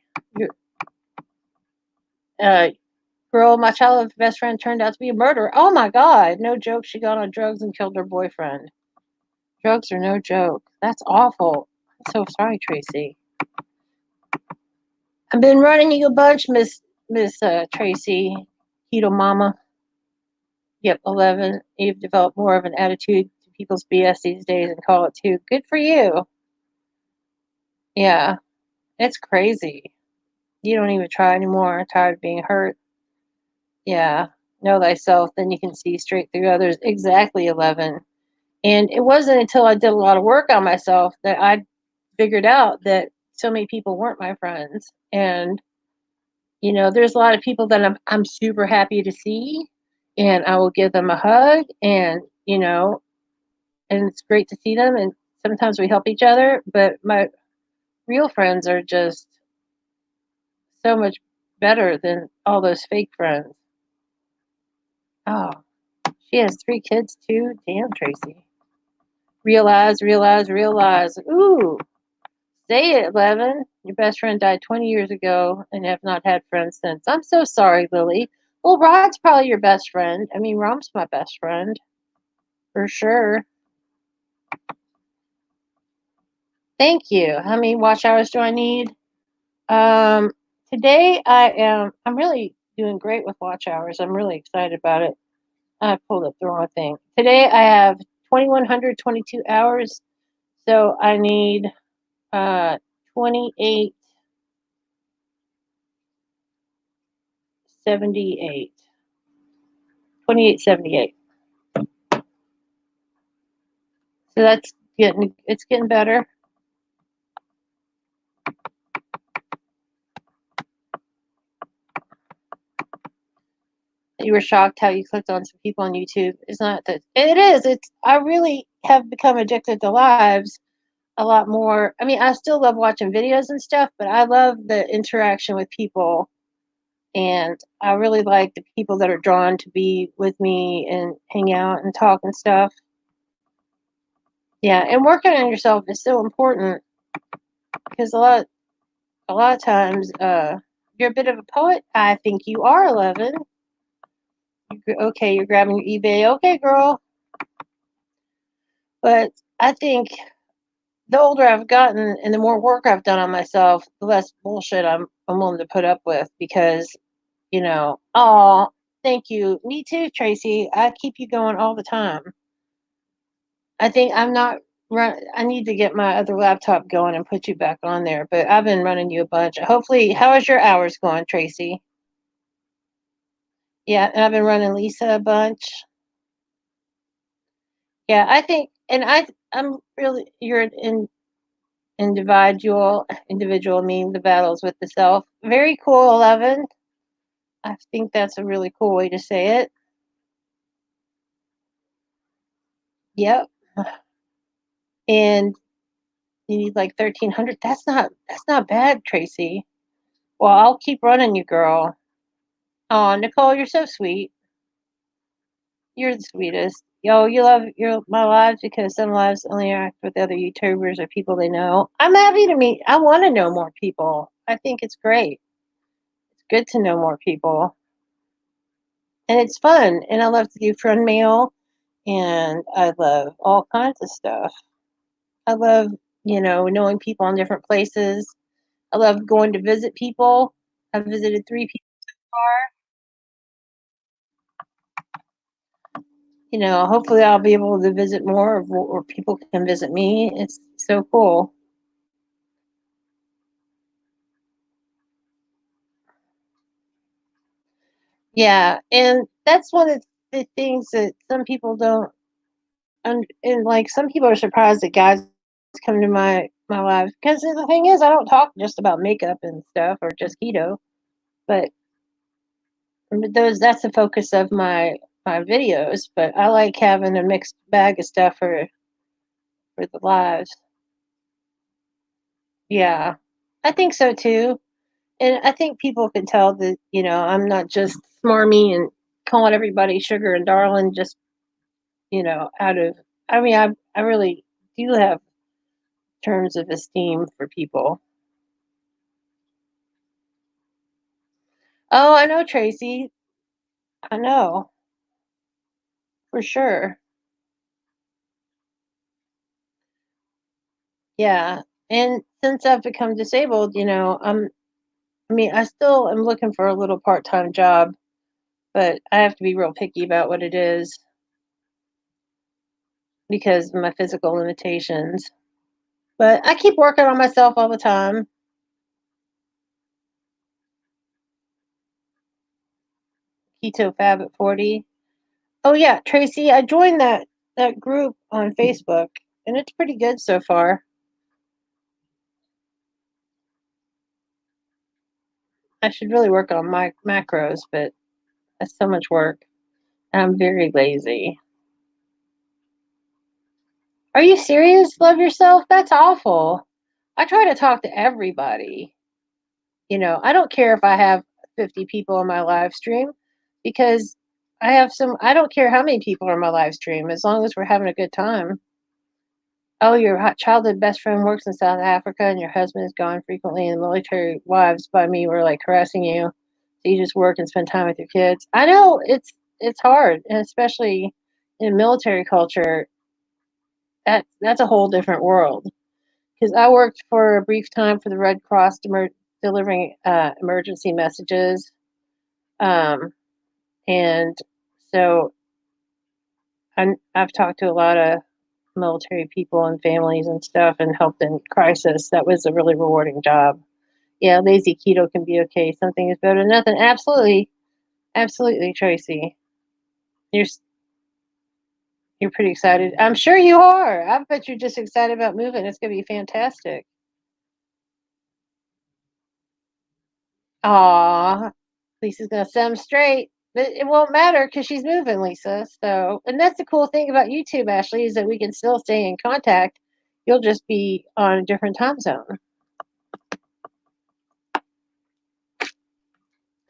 Uh, Girl, my childhood best friend turned out to be a murderer. Oh my God. No joke. She got on drugs and killed her boyfriend. Drugs are no joke. That's awful. I'm so sorry, Tracy. I've been running you a bunch, Miss Tracy. Keto Mama. Yep, 11. You've developed more of an attitude to people's BS these days and call it too. Good for you. Yeah, it's crazy. You don't even try anymore. Tired of being hurt. Yeah, know thyself, then you can see straight through others. Exactly, 11. And it wasn't until I did a lot of work on myself that I figured out that so many people weren't my friends. And, there's a lot of people that I'm super happy to see, and I will give them a hug, and it's great to see them. And sometimes we help each other, but my real friends are just so much better than all those fake friends. Oh, she has 3 kids too. Damn, Tracy. Realize, realize, realize. Ooh, say it, 11. Your best friend died 20 years ago and have not had friends since. I'm so sorry, Lily. Well, Rod's probably your best friend. I mean, Rom's my best friend for sure. Thank you. How many watch hours do I need? Um, Today I'm really doing great with watch hours. I'm really excited about it. I pulled up the wrong thing. Today I have 2,122 hours, so I need 2878. 2878. So it's getting better. You were shocked how you clicked on some people on YouTube. It's not that it is. It's I really have become addicted to lives a lot more. I mean, I still love watching videos and stuff, but I love the interaction with people, and I really like the people that are drawn to be with me and hang out and talk and stuff. Yeah, and working on yourself is so important because a lot of times you're a bit of a poet. I think you are, 11. Okay, you're grabbing your eBay. Okay, girl. But I think the older I've gotten and the more work I've done on myself, the less bullshit I'm willing to put up with because, oh, thank you. Me too, Tracy. I keep you going all the time. I think I'm not I need to get my other laptop going and put you back on there, but I've been running you a bunch. Hopefully, how is your hours going, Tracy? Yeah, and I've been running Lisa a bunch. Yeah, I think, and I'm really, you're an individual, meaning the battles with the self. Very cool, 11. I think that's a really cool way to say it. Yep. And you need like 1,300. That's not bad, Tracy. Well, I'll keep running you, girl. Oh, Nicole, you're so sweet. You're the sweetest. Yo, you love your my lives because some lives only interact with other YouTubers or people they know. I'm happy to meet. I want to know more people. I think it's great. It's good to know more people, and it's fun. And I love to do friend mail, and I love all kinds of stuff. I love knowing people in different places. I love going to visit people. I've visited 3 people so far. Hopefully I'll be able to visit more or people can visit me. It's so cool. Yeah, and that's one of the things that some people don't and like some people are surprised that guys come to my life because the thing is I don't talk just about makeup and stuff or just keto, but those that's the focus of my videos, but I like having a mixed bag of stuff for the lives. Yeah. I think so too. And I think people can tell that, I'm not just smarmy and calling everybody sugar and darling just, out of I mean, I really do have terms of esteem for people. Oh, I know, Tracy. I know, for sure. Yeah. And since I've become disabled, I still am looking for a little part-time job, but I have to be real picky about what it is because of my physical limitations. But I keep working on myself all the time. Keto Fab at 40. Oh yeah, Tracy, I joined that group on Facebook and it's pretty good so far. I should really work on my macros, but that's so much work. I'm very lazy. Are you serious? Love yourself? That's awful. I try to talk to everybody. I don't care if I have 50 people on my live stream because I don't care how many people are on my live stream as long as we're having a good time. Oh, your childhood best friend works in South Africa and your husband is gone frequently and the military wives by me were like harassing you. So you just work and spend time with your kids. I know it's hard, and especially in military culture, that's a whole different world. Because I worked for a brief time for the Red Cross delivering emergency messages, um, and so I've talked to a lot of military people and families and stuff and helped in crisis. That was a really rewarding job. Yeah, lazy keto can be okay. Something is better than nothing. Absolutely, absolutely, Tracy. You're you're pretty excited. I'm sure you are. I bet you're just excited about moving. It's gonna be fantastic. Aw, Lisa's gonna set them straight. But it won't matter because she's moving, Lisa. So, and that's the cool thing about YouTube, Ashley, is that we can still stay in contact. You'll just be on a different time zone.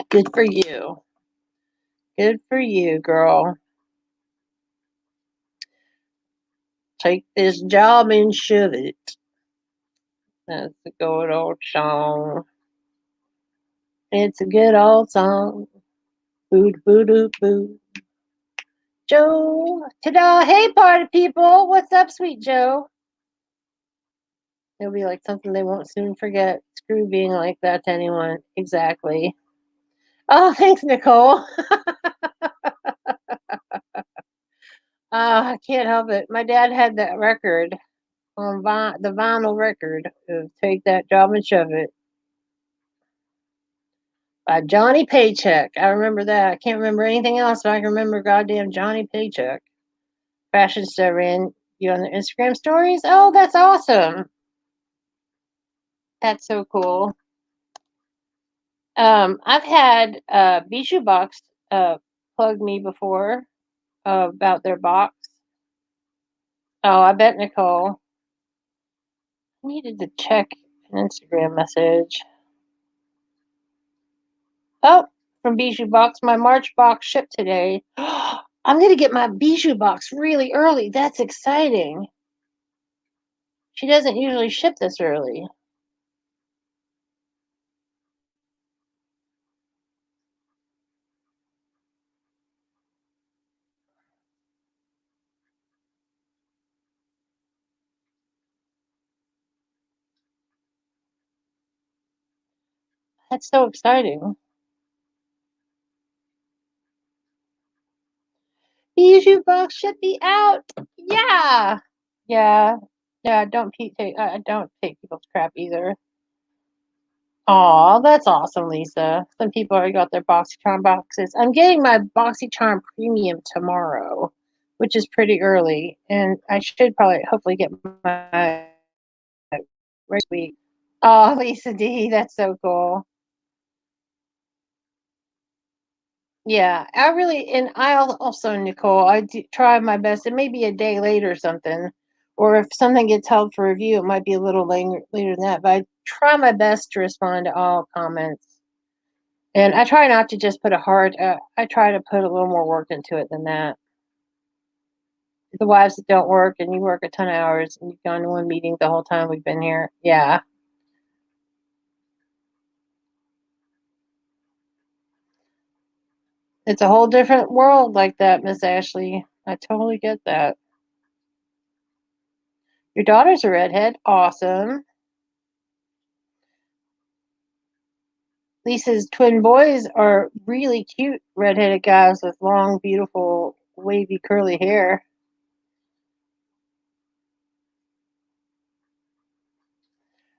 Good for you. Good for you, girl. Take this job and shove it. That's a good old song. It's a good old song. Boo boo doo boo. Joe, ta-da! Hey, party people. What's up, sweet Joe? It'll be like something they won't soon forget. Screw being like that to anyone. Exactly. Oh, thanks, Nicole. I can't help it. My dad had that record on the vinyl record of "Take That Job and Shove It" by Johnny Paycheck. I remember that. I can't remember anything else, but I can remember goddamn Johnny Paycheck. Fashion star ran you on the Instagram stories. Oh, that's awesome. That's so cool. I've had Bijou Box plug me before about their box. Oh, I bet Nicole. I needed to check an Instagram message. Oh, from Bijou Box. My March box shipped today. I'm going to get my Bijou box really early. That's exciting. She doesn't usually ship this early. That's so exciting. Bijou box should be out. Yeah. Yeah. Yeah, don't take people's crap either. Aw, that's awesome, Lisa. Some people already got their BoxyCharm boxes. I'm getting my BoxyCharm Premium tomorrow, which is pretty early, and I should probably hopefully get my next week. Oh, Lisa D, that's so cool. Yeah, I really, and also, Nicole, I do try my best. It may be a day late or something, or if something gets held for review, it might be a little later than that. But I try my best to respond to all comments, and I try not to just put a hard. I try to put a little more work into it than that. The wives that don't work, and you work a ton of hours, and you've gone to one meeting the whole time we've been here. Yeah, it's a whole different world like that, Miss Ashley. I totally get that. Your daughter's a redhead. Awesome. Lisa's twin boys are really cute redheaded guys with long, beautiful, wavy, curly hair.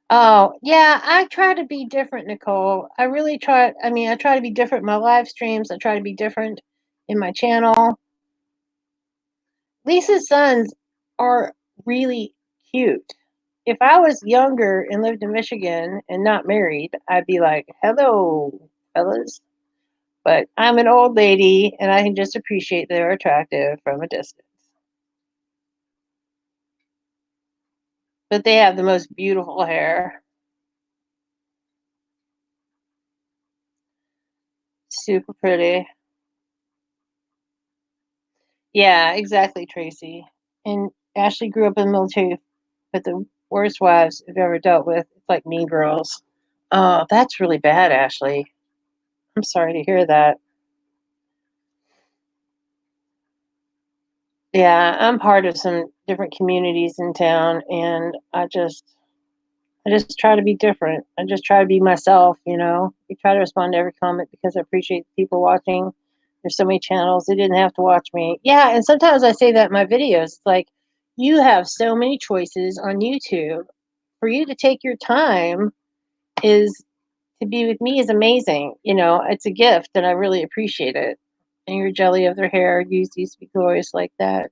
Oh, yeah, I try to be different, Nicole. I really try. I mean, I try to be different in my live streams. I try to be different in my channel. Lisa's sons are really cute. If I was younger and lived in Michigan and not married, I'd be like, hello, fellas. But I'm an old lady and I can just appreciate they're attractive from a distance. But they have the most beautiful hair. Super pretty. Yeah, exactly, Tracy. And Ashley grew up in the military, but the worst wives I've ever dealt with. It's like mean girls. Oh, that's really bad, Ashley. I'm sorry to hear that. Yeah, I'm part of some different communities in town, and I just try to be different. I just try to be myself, you know. I try to respond to every comment because I appreciate the people watching. There's so many channels. They didn't have to watch me. Yeah, and sometimes I say that in my videos. It's like you have so many choices on YouTube. For you to take your time is to be with me is amazing. You know, it's a gift and I really appreciate it. And your jelly of their hair used to be glorious like that.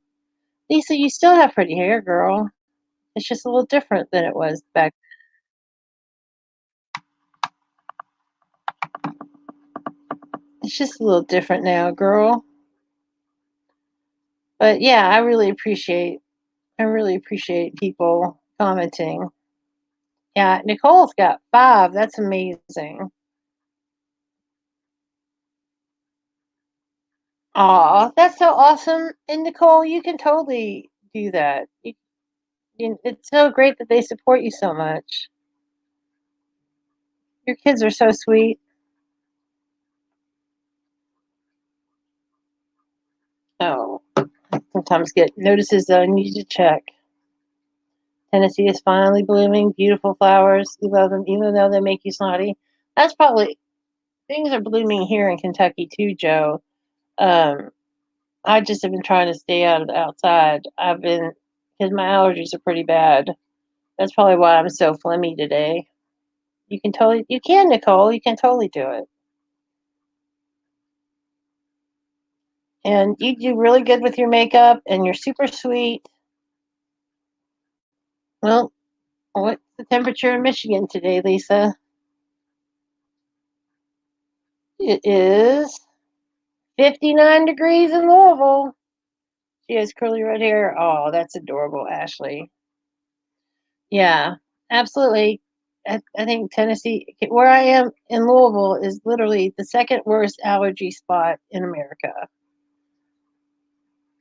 Lisa, you still have pretty hair, girl. It's just a little different than it was back. It's just a little different now, girl. But yeah, I really appreciate people commenting. Yeah, Nicole's got 5. That's amazing. Aw, that's so awesome. And Nicole, you can totally do that. It's so great that they support you so much. Your kids are so sweet. Oh, sometimes get notices that I need to check. Tennessee is finally blooming. Beautiful flowers. You love them, even though they make you snotty. That's probably things are blooming here in Kentucky too, Joe. Um, I just have been trying to stay out of the outside. I've been because my allergies are pretty bad. That's probably why I'm so phlegmy today. You can, Nicole. You can totally do it. And you do really good with your makeup, and you're super sweet. Well, what's the temperature in Michigan today, Lisa? It is 59 degrees in Louisville. She has curly red hair. Oh, that's adorable, Ashley. Yeah, absolutely. I think Tennessee, where I am in Louisville, is literally the second worst allergy spot in America.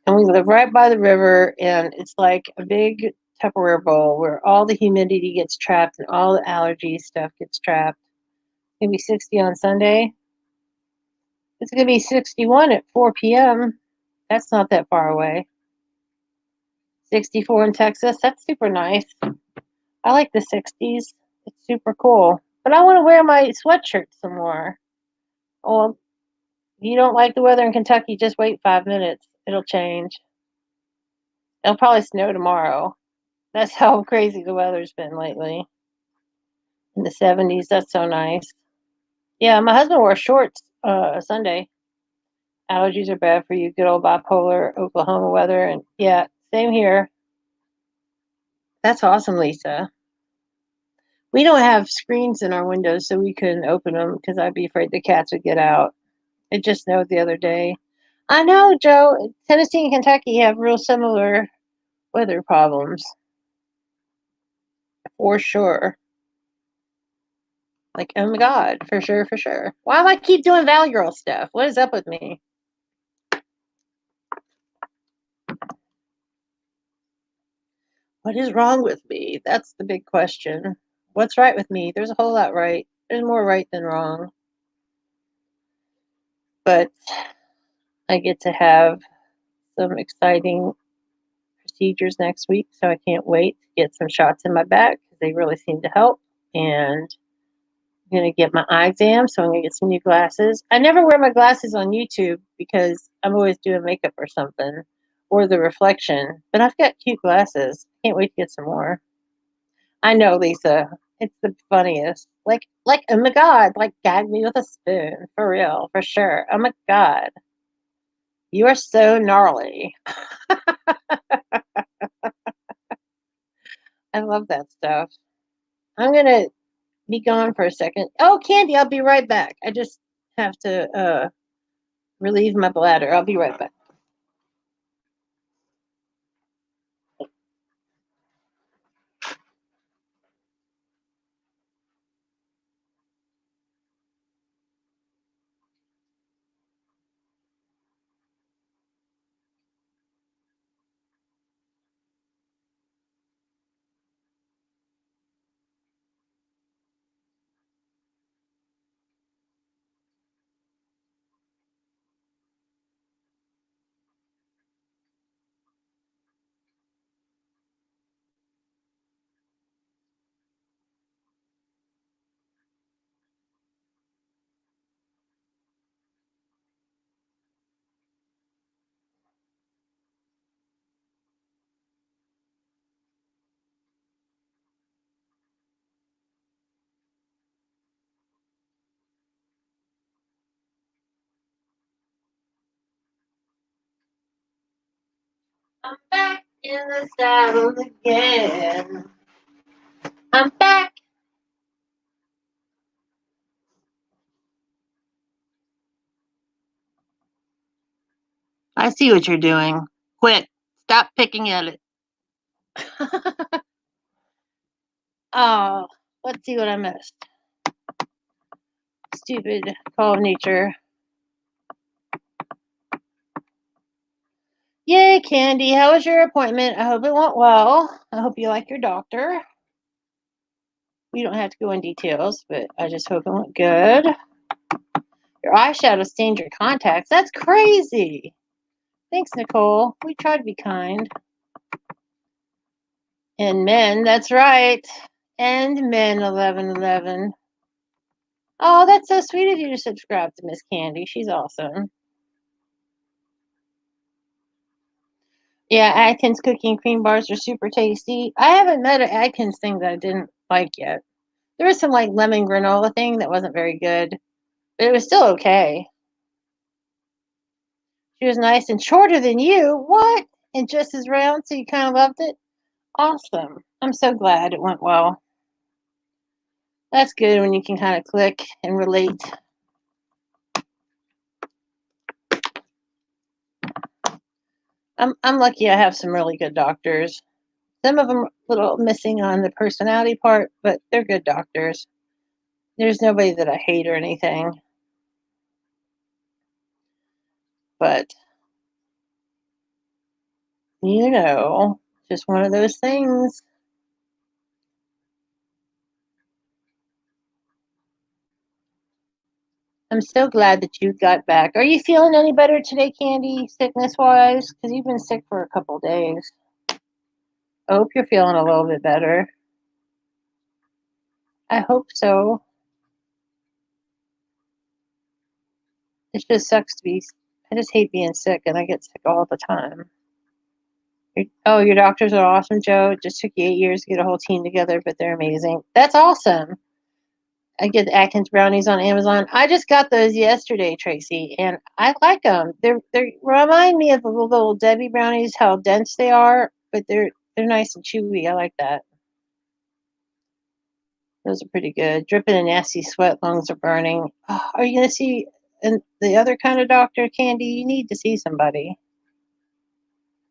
And we live right by the river, and it's like a big Tupperware bowl where all the humidity gets trapped and all the allergy stuff gets trapped. It's gonna be 60 on Sunday. It's gonna be 61 at 4 p.m. That's not that far away. 64 in Texas. That's super nice. I like the 60s. It's super cool. But I want to wear my sweatshirt some more. Well, if you don't like the weather in Kentucky, just wait 5 minutes. It'll change. It'll probably snow tomorrow. That's how crazy the weather's been lately. In the 70s. That's so nice. Yeah, my husband wore shorts Sunday. Allergies are bad for you. Good old bipolar Oklahoma weather. And yeah, same here. That's awesome, Lisa. We don't have screens in our windows, so we couldn't open them because I'd be afraid the cats would get out. It just snowed the other day. I know, Joe. Tennessee and Kentucky have real similar weather problems, for sure. Like, oh my God, for sure, for sure. Why do I keep doing Valley Girl stuff? What is up with me? What is wrong with me? That's the big question. What's right with me? There's a whole lot right. There's more right than wrong. But I get to have some exciting procedures next week, so I can't wait to get some shots in my back because they really seem to help. And I'm going to get my eye exam, so I'm going to get some new glasses. I never wear my glasses on YouTube because I'm always doing makeup or something, or the reflection. But I've got cute glasses. Can't wait to get some more. I know, Lisa. It's the funniest. Oh my God, like gag me with a spoon. For real, for sure. Oh my God. You are so gnarly. I love that stuff. I'm gonna be gone for a second. Oh, Candy, I'll be right back. I just have to relieve my bladder. I'll be right back. I'm back in the saddle again. I'm back. I see what you're doing. Quit. Stop picking at it. Oh, let's see what I missed. Stupid call of nature. Yay, Candy. How was your appointment? I hope it went well. I hope you like your doctor. We don't have to go in details, but I just hope it went good. Your eyeshadow stained your contacts. That's crazy. Thanks, Nicole. We try to be kind. And men, that's right. And men 1111. Oh, that's so sweet of you to subscribe to Miss Candy. She's awesome. Yeah, Atkins cookie and cream bars are super tasty. I haven't met an Atkins thing that I didn't like yet. There was some like lemon granola thing that wasn't very good, but it was still okay. She was nice and shorter than you. What? And just as round, so you kind of loved it? Awesome. I'm so glad it went well. That's good when you can kind of click and relate. I'm lucky I have some really good doctors. Some of them are a little missing on the personality part, but they're good doctors. There's nobody that I hate or anything, but you know, just one of those things. I'm so glad that you got back. Are you feeling any better today, Candy, sickness wise? Because you've been sick for a couple days. I hope you're feeling a little bit better. I hope so. It just sucks to be. I just hate being sick, and I get sick all the time. Oh, your doctors are awesome, Joe. It just took you 8 years to get a whole team together, but they're amazing. That's awesome. I get the Atkins brownies on Amazon. I just got those yesterday, Tracy, and I like them. They remind me of the little Debbie brownies, how dense they are, but they're nice and chewy. I like that. Those are pretty good. Dripping in nasty sweat, lungs are burning. Oh, are you gonna see the other kind of doctor, Candy? You need to see somebody.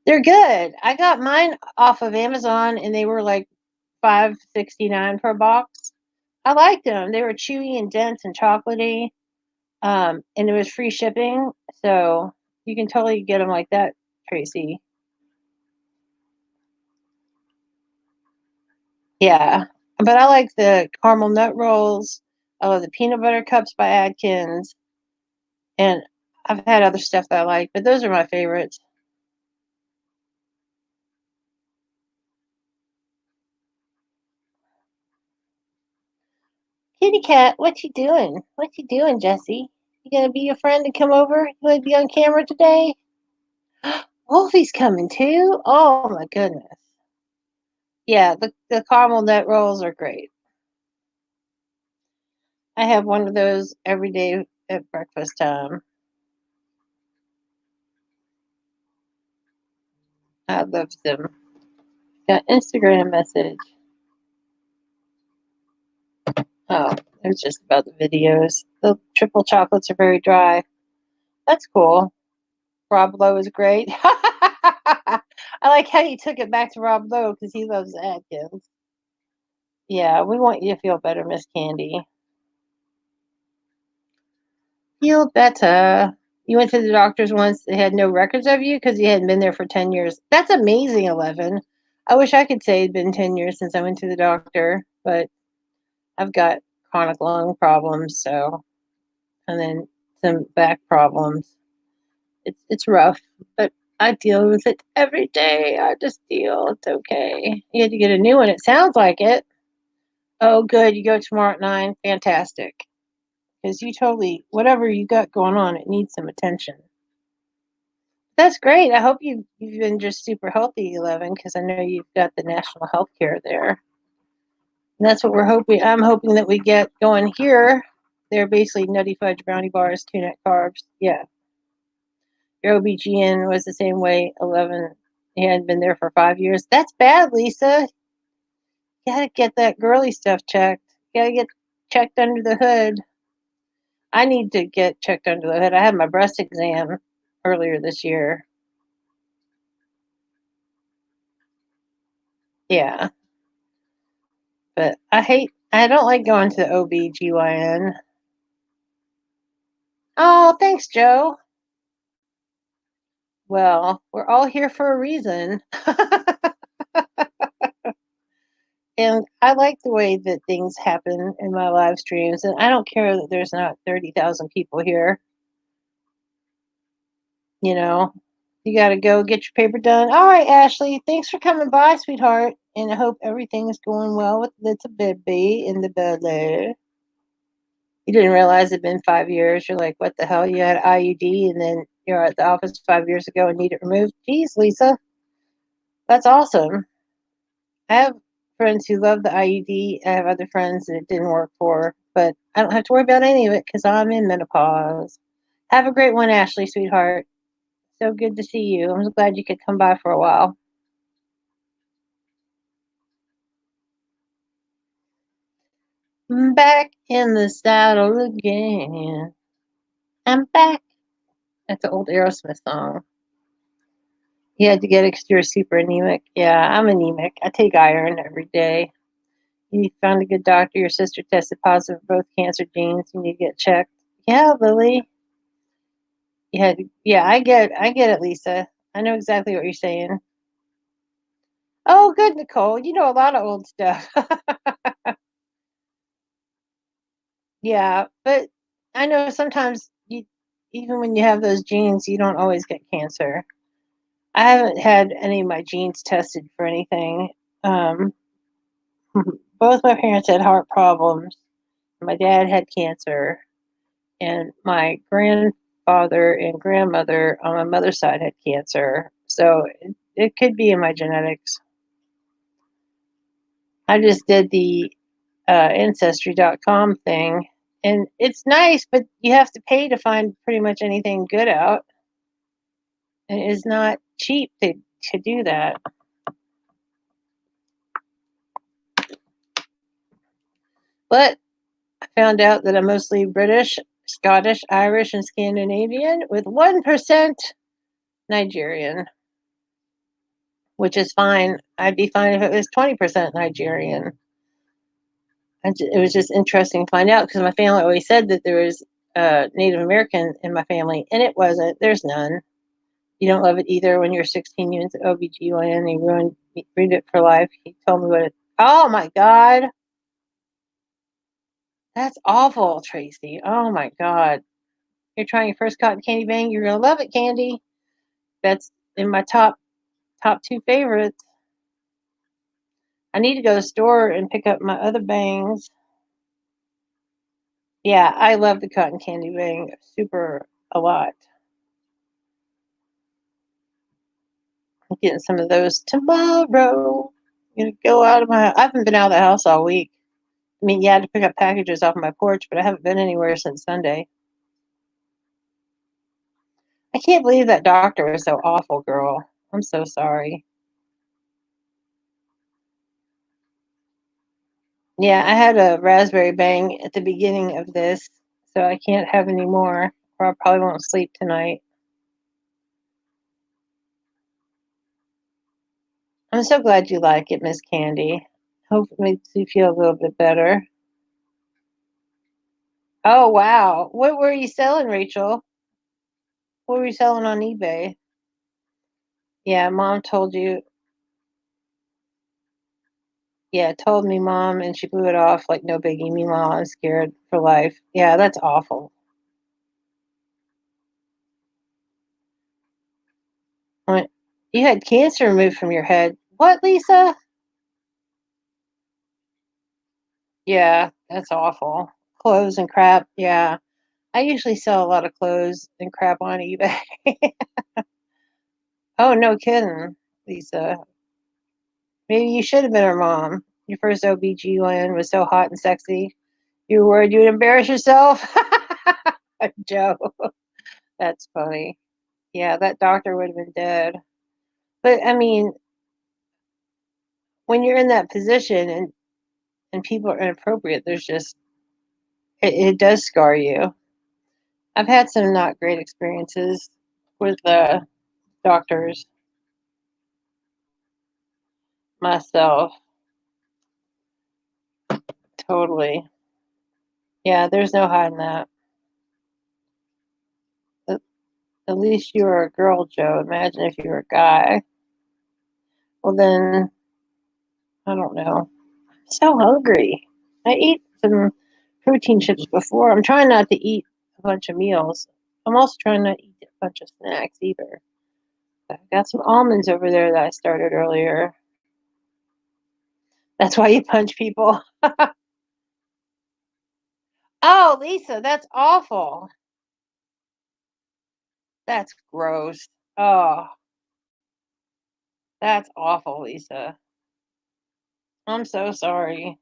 They're good. I got mine off of Amazon, and they were like $5.69 per box. I liked them. They were chewy and dense and chocolatey. And it was free shipping, so you can totally get them like that, Tracy. Yeah, but I like the caramel nut rolls. I love the peanut butter cups by Adkins, and I've had other stuff that I like, but those are my favorites. Kitty cat, what you doing? What you doing, Jesse? You gonna be a friend and come over? You gonna be on camera today? Wolfie's coming too. Oh my goodness. Yeah, the caramel nut rolls are great. I have one of those every day at breakfast time. I love them. Got Instagram message. Oh, it's just about the videos. The triple chocolates are very dry. That's cool. Rob Lowe is great. I like how you took it back to Rob Lowe because he loves Atkins. Yeah, we want you to feel better, Miss Candy. Feel better. You went to the doctors once. They had no records of you because you hadn't been there for 10 years. That's amazing, 11. I wish I could say it'd been 10 years since I went to the doctor, but I've got chronic lung problems, so, and then some back problems. It's rough, but I deal with it every day. I just deal. It's okay. You had to get a new one. It sounds like it. Oh, good. You go tomorrow at 9. Fantastic. Because you totally, whatever you got going on, it needs some attention. That's great. I hope you've been just super healthy, 11, because I know you've got the national health care there. And that's what we're hoping. I'm hoping that we get going here. They're basically nutty fudge brownie bars, 2 net carbs. Yeah. Your OBGN was the same way, 11. He hadn't been there for 5 years. That's bad, Lisa. You gotta get that girly stuff checked. You gotta get checked under the hood. I need to get checked under the hood. I had my breast exam earlier this year. Yeah. But I don't like going to the OBGYN. Oh, thanks, Joe. Well, we're all here for a reason. And I like the way that things happen in my live streams. And I don't care that there's not 30,000 people here. You know, you got to go get your paper done. All right, Ashley, thanks for coming by, sweetheart. And I hope everything's going well with little baby in the belly. You didn't realize it'd been 5 years. You're like, what the hell? You had IUD and then you're at the office 5 years ago and need it removed. Geez, Lisa, that's awesome. I have friends who love the IUD. I have other friends that it didn't work for, but I don't have to worry about any of it because I'm in menopause. Have a great one, Ashley, sweetheart. So good to see you. I'm so glad you could come by for a while. I'm back in the saddle again. I'm back. That's an old Aerosmith song. You had to get it because you're super anemic. Yeah, I'm anemic. I take iron every day. You found a good doctor. Your sister tested positive for both cancer genes. You need to get checked. Yeah, Lily. Yeah, I get it, Lisa. I know exactly what you're saying. Oh, good, Nicole. You know a lot of old stuff. Yeah, but I know sometimes even when you have those genes, you don't always get cancer. I haven't had any of my genes tested for anything. Um, both my parents had heart problems. My dad had cancer, and my grandfather and grandmother on my mother's side had cancer. So it could be in my genetics. I just did the ancestry.com thing, and it's nice, but you have to pay to find pretty much anything good out. And it is not cheap to do that. But I found out that I'm mostly British, Scottish, Irish, and Scandinavian with 1% Nigerian, which is fine. I'd be fine if it was 20% Nigerian. It was just interesting to find out because my family always said that there was Native American in my family, and it wasn't. There's none. You don't love it either when you're 16, you went to OBGYN and he ruined it for life. He told me what it. Oh my God. That's awful, Tracy. Oh my God. You're trying your first cotton candy bang. You're going to love it, Candy. That's in my top two favorites. I need to go to the store and pick up my other bangs. Yeah, I love the cotton candy bang super a lot. I'm getting some of those tomorrow. I'm gonna go out of my. I haven't been out of the house all week. I mean, yeah, to pick up packages off my porch, but I haven't been anywhere since Sunday. I can't believe that doctor was so awful, girl. I'm so sorry. Yeah, I had a raspberry bang at the beginning of this, so I can't have any more, or I probably won't sleep tonight. I'm so glad you like it, Miss Candy. Hope it makes you feel a little bit better. Oh, wow. What were you selling, Rachel? What were you selling on eBay? Yeah, mom told you. Yeah, told me mom, and she blew it off like no biggie. Meanwhile, I'm scared for life. Yeah, that's awful. When you had cancer removed from your head. What, Lisa? Yeah, that's awful. Clothes and crap. Yeah. I usually sell a lot of clothes and crap on eBay. Oh, no kidding, Lisa. Maybe you should have been her mom. Your first OBGYN was so hot and sexy. You were worried you would embarrass yourself? Joe, that's funny. Yeah, that doctor would have been dead. But I mean, when you're in that position and people are inappropriate, there's just, it does scar you. I've had some not great experiences with doctors myself. Totally. Yeah, there's no hiding that. At, at least you were a girl, Joe. Imagine if you were a guy. Well, then, I don't know. I'm so hungry. I ate some protein chips before. I'm trying not to eat a bunch of meals. I'm also trying not to eat a bunch of snacks either. I got some almonds over there that I started earlier. That's why you punch people. Oh, Lisa, that's awful. That's gross. Oh, that's awful, Lisa. I'm so sorry.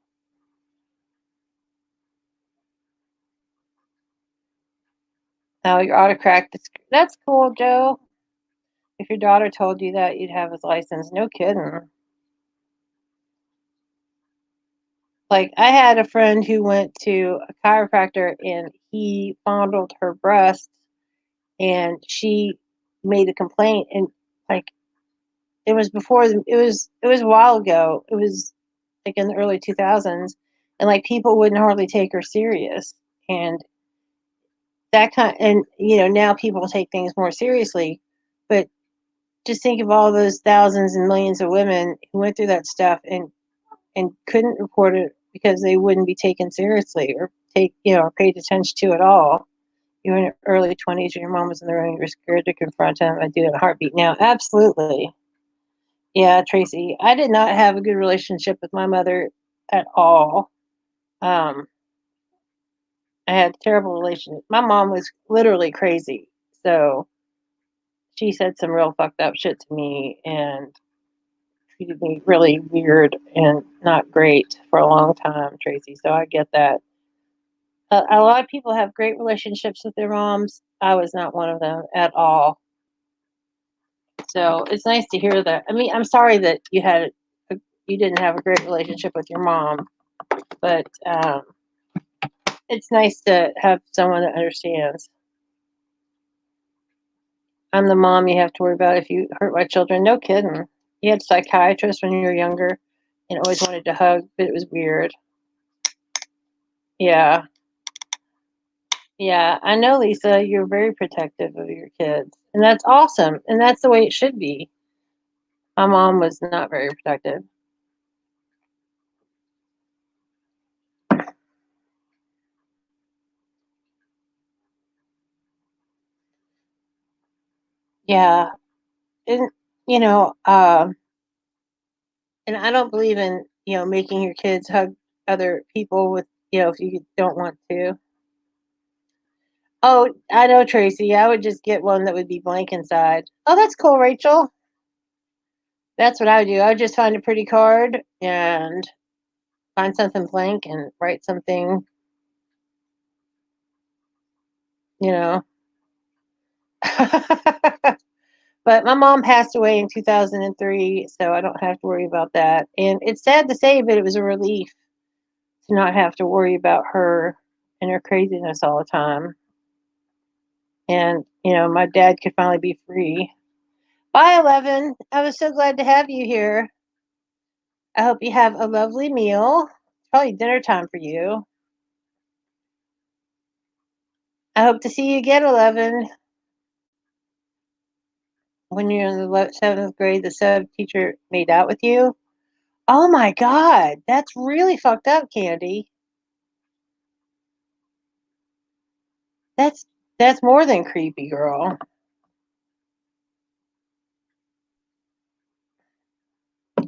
Oh, you're autocracked. That's cool, Joe. If your daughter told you that, you'd have his license. No kidding. Like, I had a friend who went to a chiropractor and he fondled her breast and she made a complaint and, like, It was before it was a while ago. It was like in the early 2000s, and like people wouldn't hardly take her serious, and now people take things more seriously, but just think of all those thousands and millions of women who went through that stuff and couldn't report it because they wouldn't be taken seriously or or paid attention to at all. You're in your early 20s and your mom was in the room, you're scared to confront him. I do it in a heartbeat now. Absolutely. Yeah, Tracy. I did not have a good relationship with my mother at all. Um, I had a terrible relationship. My mom was literally crazy. So she said some real fucked up shit to me and treated me really weird and not great for a long time, Tracy. So I get that. A lot of people have great relationships with their moms. I was not one of them at all. So it's nice to hear that. I mean, I'm sorry that you didn't have a great relationship with your mom, but it's nice to have someone that understands. I'm the mom you have to worry about if you hurt my children. No kidding. You had a psychiatrist when you were younger and always wanted to hug, but it was weird. Yeah. Yeah. I know, Lisa, you're very protective of your kids. And that's awesome. And that's the way it should be. My mom was not very protective. Yeah. And, you know, and I don't believe in, making your kids hug other people if you don't want to. Oh, I know, Tracy. I would just get one that would be blank inside. Oh, that's cool, Rachel. That's what I would do. I would just find a pretty card and find something blank and write something, you know. But my mom passed away in 2003, so I don't have to worry about that. And it's sad to say, but it was a relief to not have to worry about her and her craziness all the time. And, my dad could finally be free. Bye, 11. I was so glad to have you here. I hope you have a lovely meal. It's probably dinner time for you. I hope to see you again, 11. When you're in the seventh grade, the sub teacher made out with you. Oh my God, that's really fucked up, Candy. That's that's more than creepy, girl.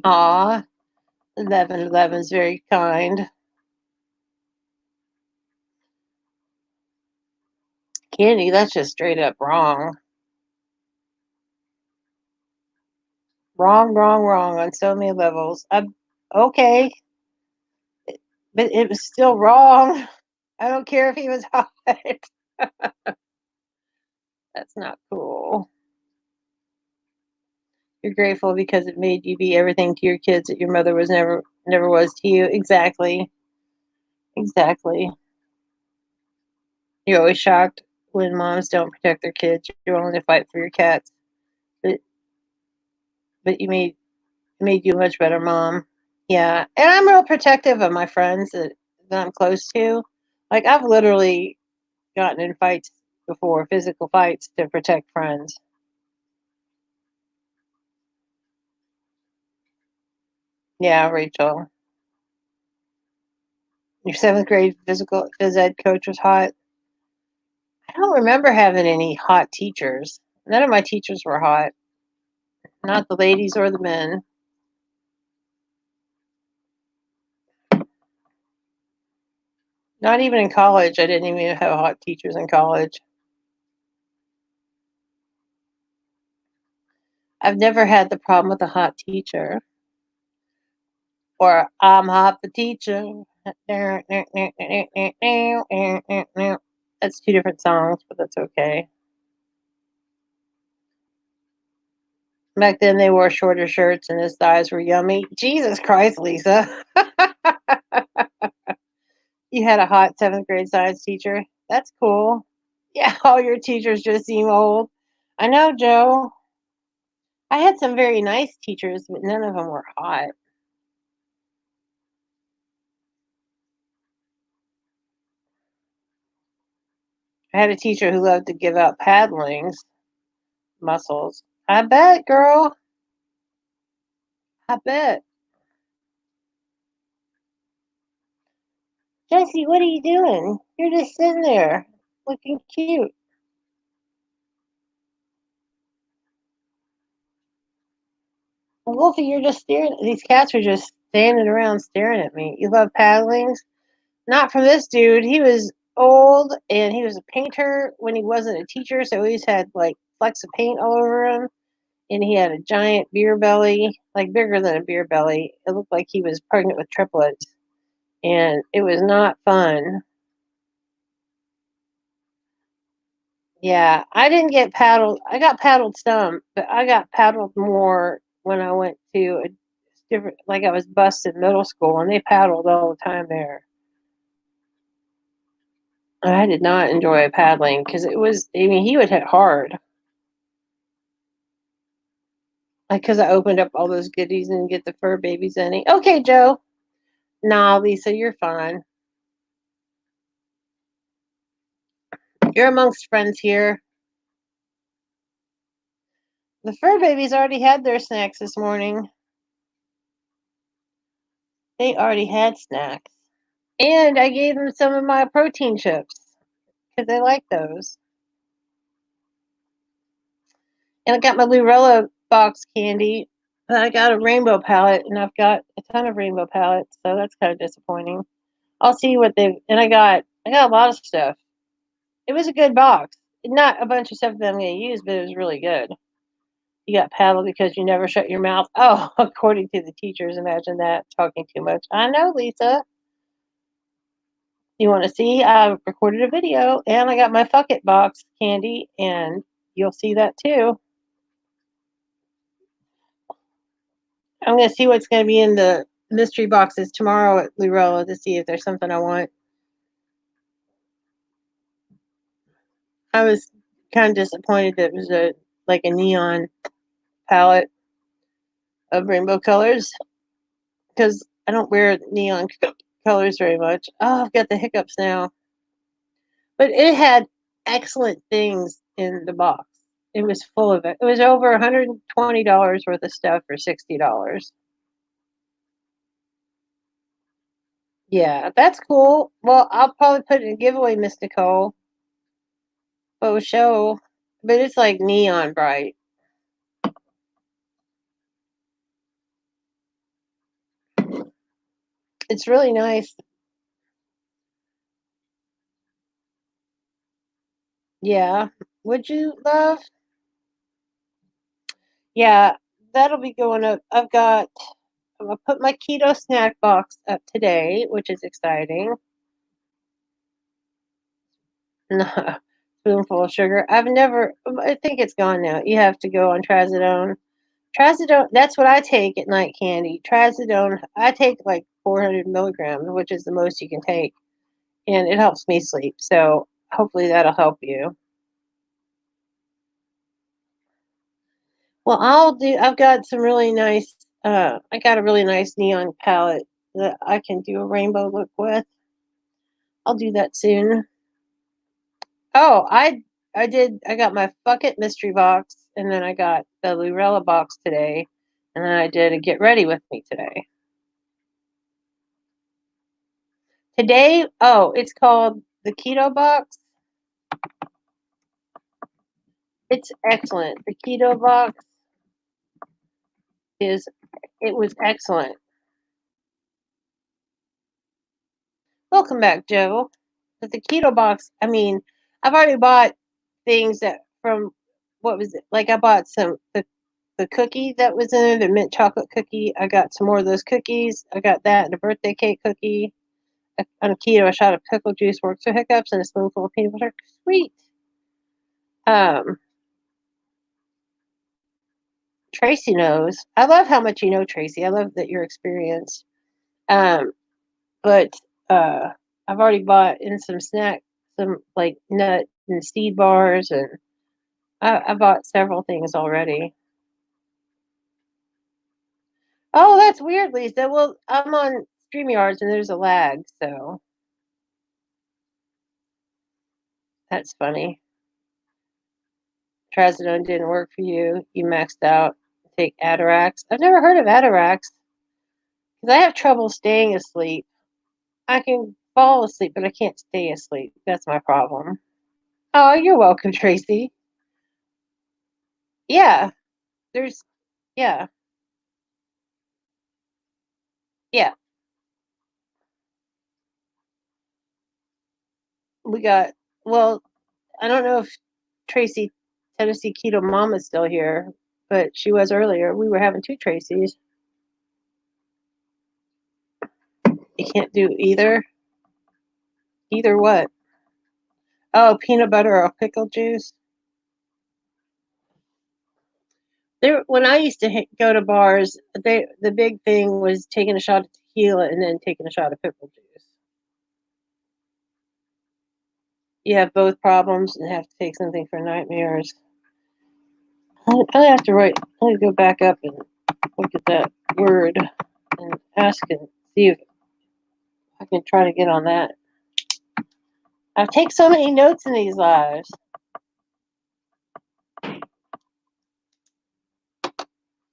Aw, 1111's very kind. Candy, that's just straight up wrong. Wrong, wrong, wrong on so many levels. Okay, but it was still wrong. I don't care if he was hot. That's not cool. You're grateful because it made you be everything to your kids that your mother was never was to you. Exactly. Exactly. You're always shocked when moms don't protect their kids. You're only to fight for your cats. But but you made you a much better mom. Yeah. And I'm real protective of my friends that I'm close to. Like I've literally gotten in fights before, physical fights to protect friends. Yeah, Rachel. Your seventh grade physical phys ed coach was hot. I don't remember having any hot teachers. None of my teachers were hot, not the ladies or the men. Not even in college. I didn't even have hot teachers in college. I've never had the problem with a hot teacher or I'm hot the teacher. That's two different songs, but that's okay. Back then they wore shorter shirts and his thighs were yummy. Jesus Christ, Lisa. You had a hot seventh grade science teacher. That's cool. Yeah, all your teachers just seem old. I know, Joe. I had some very nice teachers, but none of them were hot. I had a teacher who loved to give out paddlings, muscles. I bet, girl. I bet. Jessie, what are you doing? You're just sitting there looking cute. Wolfie, you're just staring. These cats are just standing around staring at me. You love paddlings? Not from this dude. He was old and he was a painter when he wasn't a teacher, so he always had like flecks of paint all over him. And he had a giant beer belly, like bigger than a beer belly. It looked like he was pregnant with triplets. And it was not fun. Yeah, I didn't get paddled. I got paddled some, but I got paddled more when I went to a different, like I was bused in middle school, and they paddled all the time there. I did not enjoy paddling because it was, I mean, he would hit hard. Like, because I opened up all those goodies and get the fur babies any. Okay, Joe. Nah, Lisa, you're fine. You're amongst friends here. The fur babies already had their snacks this morning. They already had snacks. And I gave them some of my protein chips because they like those. And I got my Lurella box candy. And I got a rainbow palette, and I've got a ton of rainbow palettes, so that's kind of disappointing. I'll see what they've. And I got a lot of stuff. It was a good box. Not a bunch of stuff that I'm going to use, but it was really good. You got paddle because you never shut your mouth. Oh, according to the teachers, imagine that talking too much. I know, Lisa. You want to see? I recorded a video, and I got my fuck it box candy, and you'll see that too. I'm gonna see what's gonna be in the mystery boxes tomorrow at Lurella to see if there's something I want. I was kind of disappointed that it was a like a neon palette of rainbow colors because I don't wear neon colors very much. Oh, I've got the hiccups now. But it had excellent things in the box. It was full of it. It was over $120 worth of stuff for $60. Yeah, that's cool. Well, I'll probably put it in a giveaway, Miss Nicole. Faux show. But it's like neon bright. It's really nice. Yeah. Would you love? Yeah, that'll be going up. I'm gonna put my keto snack box up today, which is exciting. Spoonful of sugar. I think it's gone now. You have to go on trazodone. Trazodone, that's what I take at night candy. Trazodone, I take like 400 milligrams, which is the most you can take, and it helps me sleep. So hopefully that'll help you. Well, I've got some really nice, I got a really nice neon palette that I can do a rainbow look with. I'll do that soon. Oh, I got my Fuck It mystery box, and then I got the Lurella box today, and then I did a Get Ready With Me today. Today, oh, it's called the Keto Box. It's excellent. The Keto Box is, it was excellent. Welcome back, Joe. But the Keto Box, I mean, I've already bought things that from, what was it? Like I bought the cookie that was in there, the mint chocolate cookie. I got some more of those cookies. I got that and a birthday cake cookie. On keto, a shot of pickle juice works for hiccups and a spoonful of peanut butter. Sweet. Um, Tracy knows. I love how much you know, Tracy. I love that you're experienced. Um, but I've already bought in some like nut and seed bars, and I bought several things already. Oh, that's weird, Lisa. Well, I'm on StreamYards and there's a lag, so that's funny. Trazodone didn't work for you. You maxed out. Take Atarax. I've never heard of Atarax because I have trouble staying asleep. I can fall asleep, but I can't stay asleep. That's my problem. Oh, you're welcome, Tracy. Yeah, there's, yeah, yeah. We got, well, I don't know if Tracy, Tennessee Keto Mom is still here, but she was earlier. We were having two Tracys. You can't do either. Either what? Oh, peanut butter or pickle juice. There, when I used to go to bars, the big thing was taking a shot of tequila and then taking a shot of pickle juice. You have both problems and have to take something for nightmares. I have to write. I need to go back up and look at that word and ask and see if I can try to get on that. I take so many notes in these lives.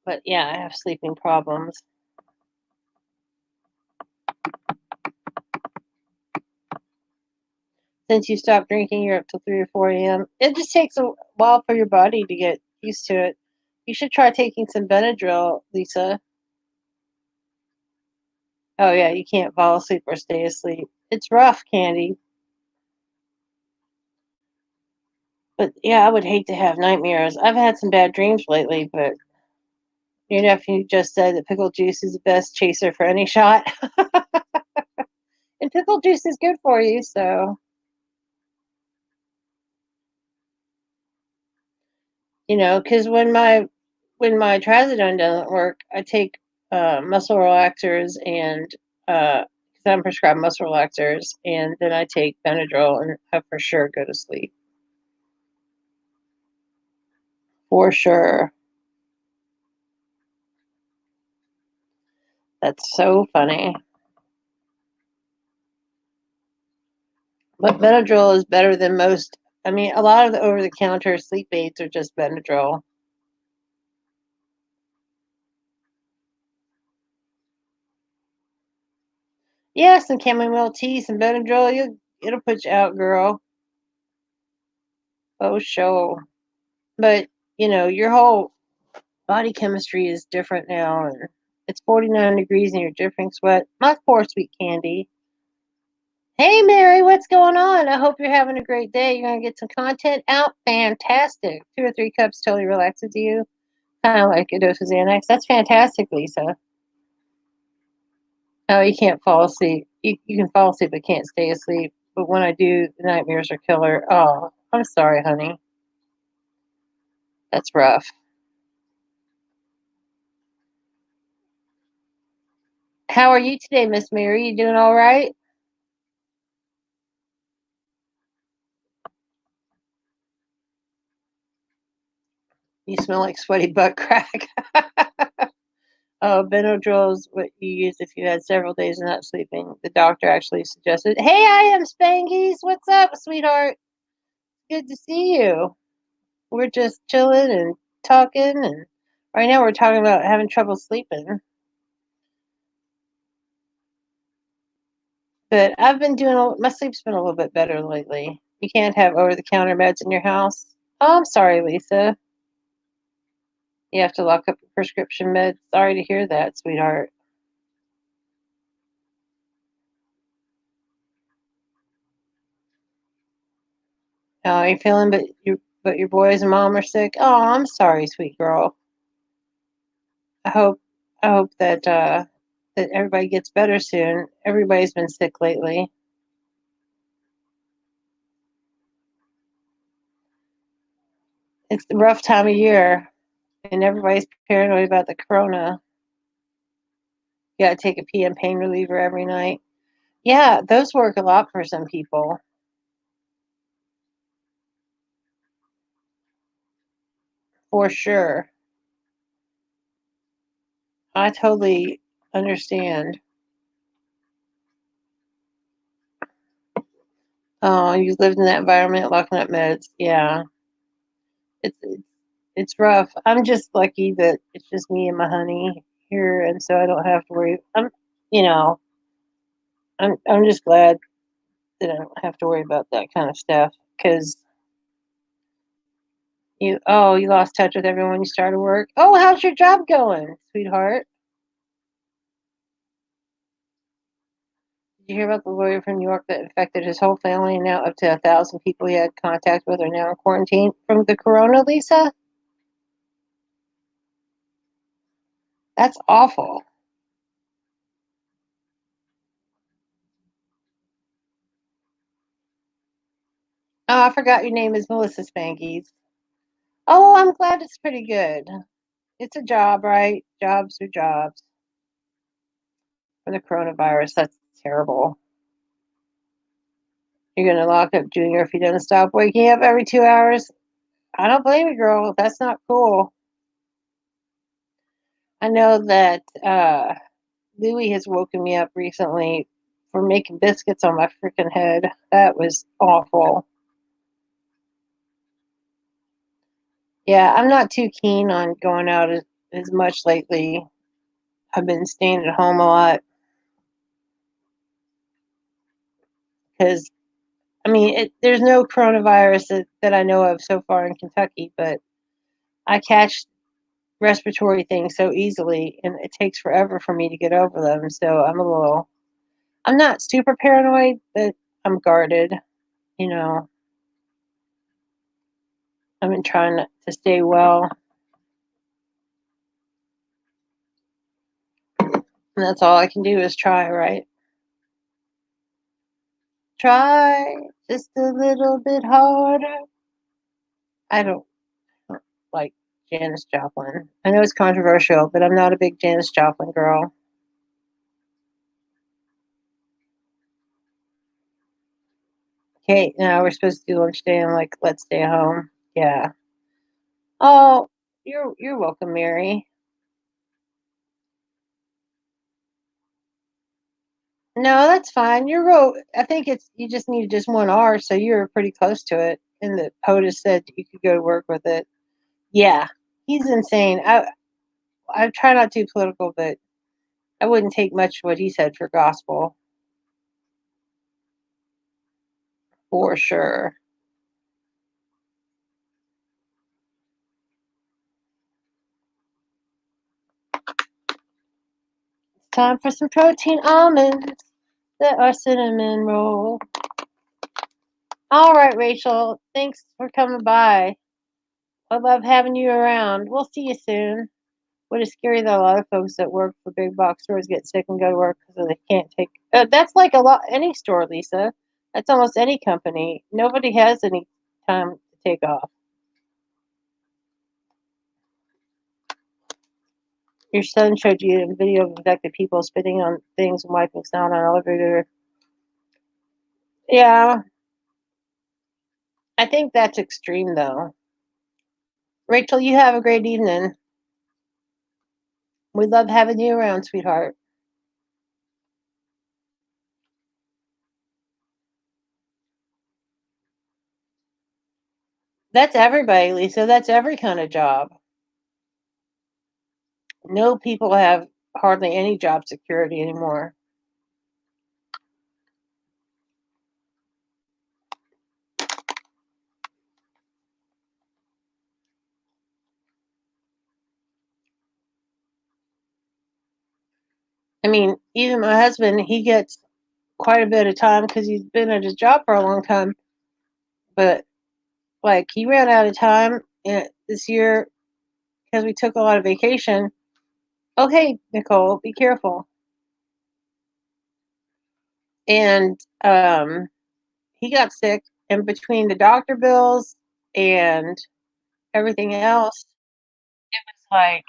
But yeah, I have sleeping problems. Since you stopped drinking, you're up till 3 or 4 a.m. It just takes a while for your body to get used to it. You should try taking some Benadryl, Lisa. Oh, yeah, you can't fall asleep or stay asleep. It's rough, Candy. But yeah, I would hate to have nightmares. I've had some bad dreams lately, but your nephew just said that pickle juice is the best chaser for any shot. And pickle juice is good for you, so because when my trazodone doesn't work, I take muscle relaxers and because I'm prescribed muscle relaxers, and then I take Benadryl, and I for sure go to sleep. For sure. That's so funny. But Benadryl is better than most. I mean, a lot of the over the counter sleep aids are just Benadryl. Yeah, some chamomile tea, some Benadryl, it'll put you out, girl. Oh, sure. But, your whole body chemistry is different now, and it's 49 degrees and you're dripping sweat. My poor sweet Candy. Hey, Mary, what's going on? I hope you're having a great day. You're going to get some content out. Fantastic. 2 or 3 cups totally relaxes you. Kind of like a dose of Xanax. That's fantastic, Lisa. Oh, you can't fall asleep. You can fall asleep but can't stay asleep. But when I do, the nightmares are killer. Oh, I'm sorry, honey. That's rough. How are you today, Miss Mary? You doing all right? You smell like sweaty butt crack. Oh, Benadryl is what you use if you had several days of not sleeping. The doctor actually suggested, "Hey, I am Spankies. What's up, sweetheart? Good to see you. We're just chilling and talking, and right now we're talking about having trouble sleeping. But I've been my sleep's been a little bit better lately. You can't have over the counter meds in your house. Oh, I'm sorry, Lisa. You have to lock up your prescription meds. Sorry to hear that, sweetheart. How are you feeling? But your boys and mom are sick. Oh, I'm sorry, sweet girl. I hope I hope that everybody gets better soon. Everybody's been sick lately. It's a rough time of year, and everybody's paranoid about the corona. You got to take a PM pain reliever every night. Yeah, those work a lot for some people, for sure. I totally understand. Oh, you lived in that environment, locking up meds. Yeah, it's it's rough. I'm just lucky that it's just me and my honey here, and so I don't have to worry. You know, I'm just glad that I don't have to worry about that kind of stuff because you lost touch with everyone when you started work. Oh, how's your job going, sweetheart? Did you hear about the lawyer from New York that infected his whole family and now up to 1,000 people he had contact with are now in quarantine from the corona, Lisa? That's awful. Oh, I forgot your name is Melissa Spankies. Oh, I'm glad it's pretty good. It's a job, right? Jobs are jobs. For the coronavirus, that's terrible. You're going to lock up Junior if he doesn't stop waking up every 2 hours? I don't blame you, girl. That's not cool. I know that Louie has woken me up recently for making biscuits on my freaking head. That was awful. Yeah, I'm not too keen on going out as much lately. I've been staying at home a lot because, I mean, there's no coronavirus that I know of so far in Kentucky, but I catch respiratory things so easily, and it takes forever for me to get over them. So I'm not super paranoid, but I'm guarded. You know, I've been trying to stay well, and that's all I can do is try, right? Try just a little bit harder. I don't like Janis Joplin. I know it's controversial, but I'm not a big Janis Joplin girl. Okay, now we're supposed to do lunch day. I'm like, let's stay at home. Yeah. Oh, you're welcome, Mary. No, that's fine. I think it's you just need just 1 hour, so you're pretty close to it. And the POTUS said you could go to work with it. Yeah, he's insane. I try not to be political, but I wouldn't take much of what he said for gospel for sure. It's time for some protein almonds that are cinnamon roll. All right, Rachel. Thanks for coming by. I love having you around. We'll see you soon. What is scary that a lot of folks that work for big box stores get sick and go to work because they can't take. That's like a lot any store, Lisa. That's almost any company. Nobody has any time to take off. Your son showed you a video of infected people spitting on things and wiping snot on an elevator. Yeah, I think that's extreme though. Rachel, you have a great evening. We love having you around, sweetheart. That's everybody, Lisa. That's every kind of job. No people have hardly any job security anymore. I mean, even my husband, he gets quite a bit of time because he's been at his job for a long time. But like, he ran out of time this year because we took a lot of vacation. Okay, Nicole, be careful. And he got sick, and between the doctor bills and everything else, it was like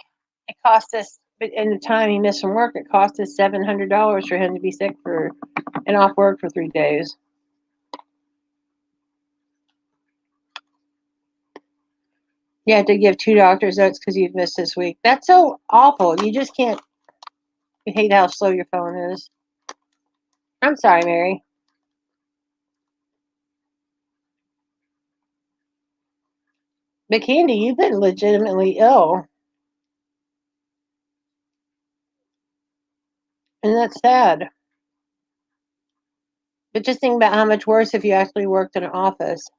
it cost us. But in the time he missed from work, it cost us $700 for him to be sick for and off work for 3 days. You had to give two doctor's notes because you've missed this week. That's so awful. You just can't. You hate how slow your phone is. I'm sorry, Mary. But Candy, you've been legitimately ill. And that's sad. But just think about how much worse if you actually worked in an office.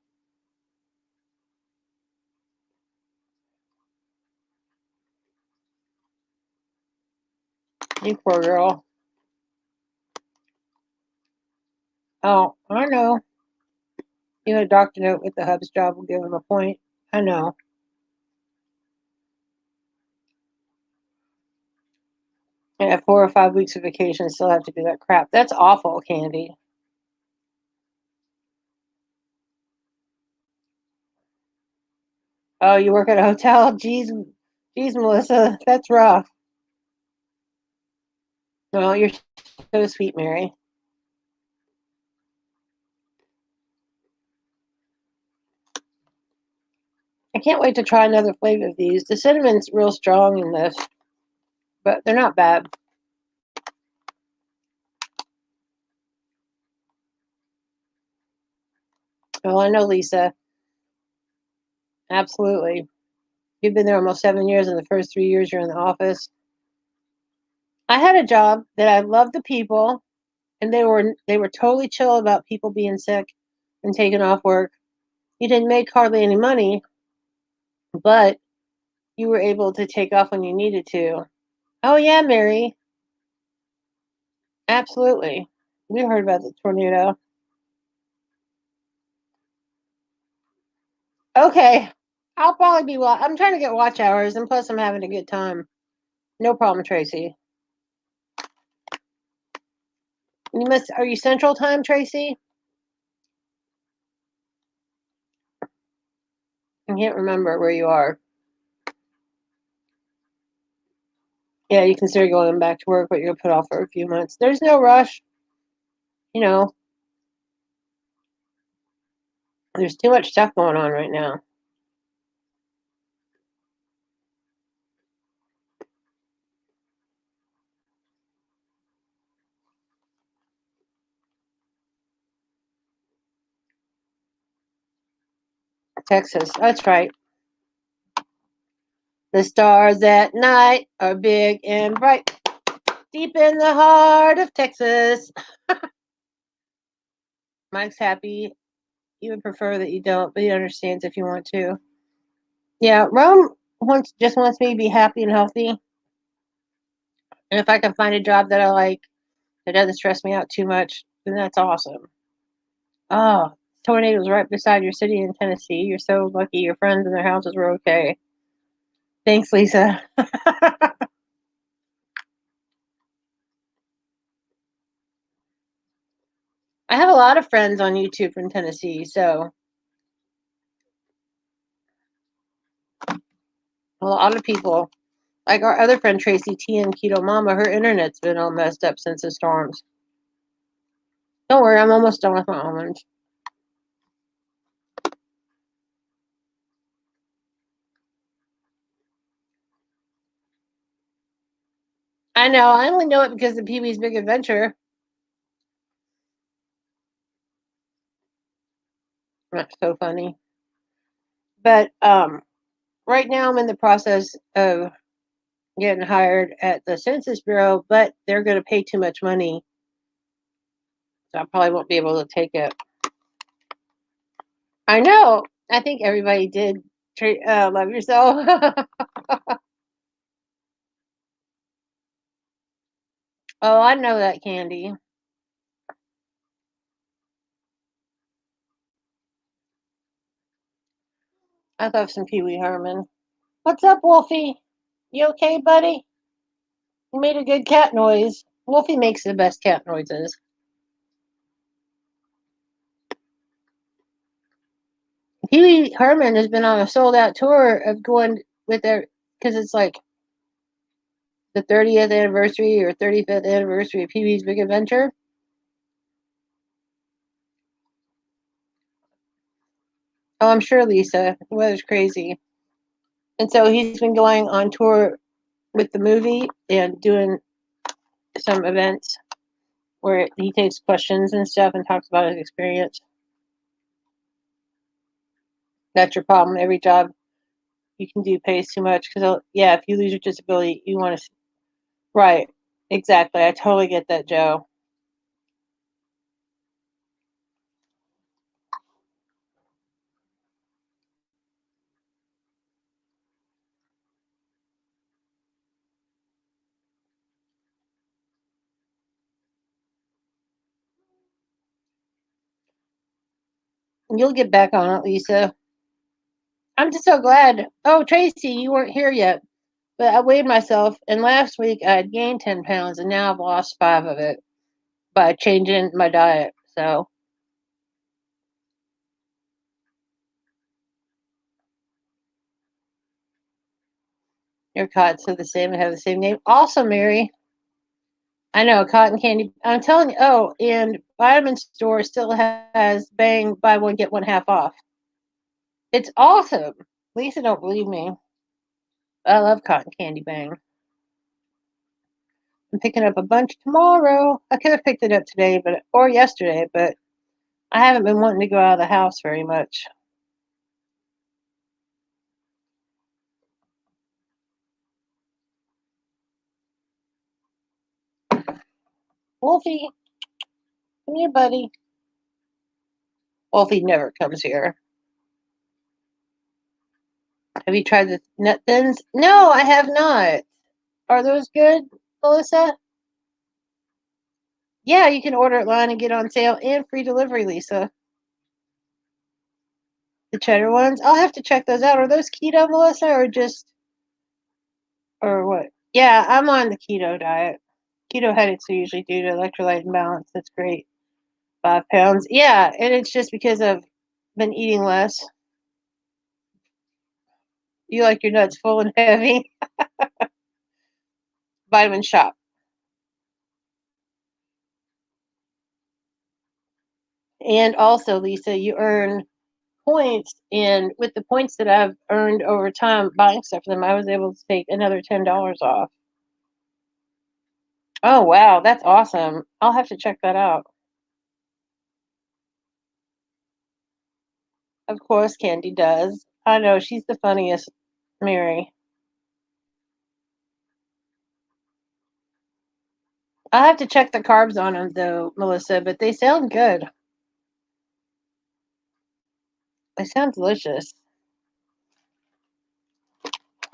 You poor girl. Oh, I know. You know, Dr. Note with the hub's job will give him a point. I know. And at 4 or 5 weeks of vacation, still have to do that crap. That's awful, Candy. Oh, you work at a hotel? Jeez, Melissa, that's rough. No, you're so sweet, Mary. I can't wait to try another flavor of these. The cinnamon's real strong in this, but they're not bad. Well, I know, Lisa. Absolutely. You've been there almost 7 years, and the first 3 years you're in the office. I had a job that I loved the people, and they were totally chill about people being sick and taking off work. You didn't make hardly any money, but you were able to take off when you needed to. Oh yeah, Mary. Absolutely. We heard about the tornado. Okay. I'll probably be I'm trying to get watch hours, and plus I'm having a good time. No problem, Tracy. Are you Central Time, Tracy? I can't remember where you are. Yeah, you consider going back to work, but you're put off for a few months. There's no rush. You know, there's too much stuff going on right now. Texas, that's right. The stars at night are big and bright, deep in the heart of Texas. Mike's happy. He would prefer that you don't, but he understands if you want to. Yeah, Rome just wants me to be happy and healthy. And if I can find a job that I like that doesn't stress me out too much, then that's awesome. Oh, tornadoes right beside your city in Tennessee. You're so lucky your friends and their houses were okay. Thanks, Lisa. I have a lot of friends on YouTube from Tennessee, so a lot of people. Like our other friend Tracy T and Keto Mama, her internet's been all messed up since the storms. Don't worry, I'm almost done with my almonds. I know, I only know it because of Pee Wee's Big Adventure. That's so funny. But right now I'm in the process of getting hired at the Census Bureau, but they're going to pay too much money, so I probably won't be able to take it. I know. I think everybody did. Love yourself. Oh, I know that, Candy. I love some Pee Wee Herman. What's up, Wolfie? You okay, buddy? You made a good cat noise. Wolfie makes the best cat noises. Pee Wee Herman has been on a sold out tour of going with their, because it's like the 30th anniversary or 35th anniversary of Pee Wee's Big Adventure. Oh, I'm sure, Lisa. The weather's crazy. And so he's been going on tour with the movie and doing some events where he takes questions and stuff and talks about his experience. That's your problem. Every job you can do pays too much because, yeah, if you lose your disability, you want to. Right. Exactly. I totally get that, Joe. You'll get back on it, Lisa. I'm just so glad. Oh, Tracy, you weren't here yet. But I weighed myself, and last week I had gained 10 pounds, and now I've lost 5 of it by changing my diet. So, your cots are the same and have the same name. Also, Mary, I know, cotton candy. I'm telling you. Oh, and Vitamin Store still has Bang buy one, get one half off. It's awesome. Lisa don't believe me. I love cotton candy Bang. I'm picking up a bunch tomorrow. I could have picked it up today, or yesterday, but I haven't been wanting to go out of the house very much. Wolfie, come here, buddy. Wolfie never comes here. Have you tried the nut thins? No, I have not. Are those good, Melissa? Yeah, you can order it online and get on sale and free delivery, Lisa. The cheddar ones. I'll have to check those out. Are those keto, Melissa, or what? Yeah, I'm on the keto diet. Keto headaches are usually due to electrolyte imbalance. That's great. 5 pounds. Yeah, and it's just because I've been eating less. You like your nuts full and heavy. Vitamin Shop. And also, Lisa, you earn points, and with the points that I've earned over time buying stuff from them, I was able to take another $10 off. Oh wow, that's awesome. I'll have to check that out. Of course Candy does. I know, she's the funniest, Mary. I'll have to check the carbs on them though, Melissa, but they sound good. They sound delicious.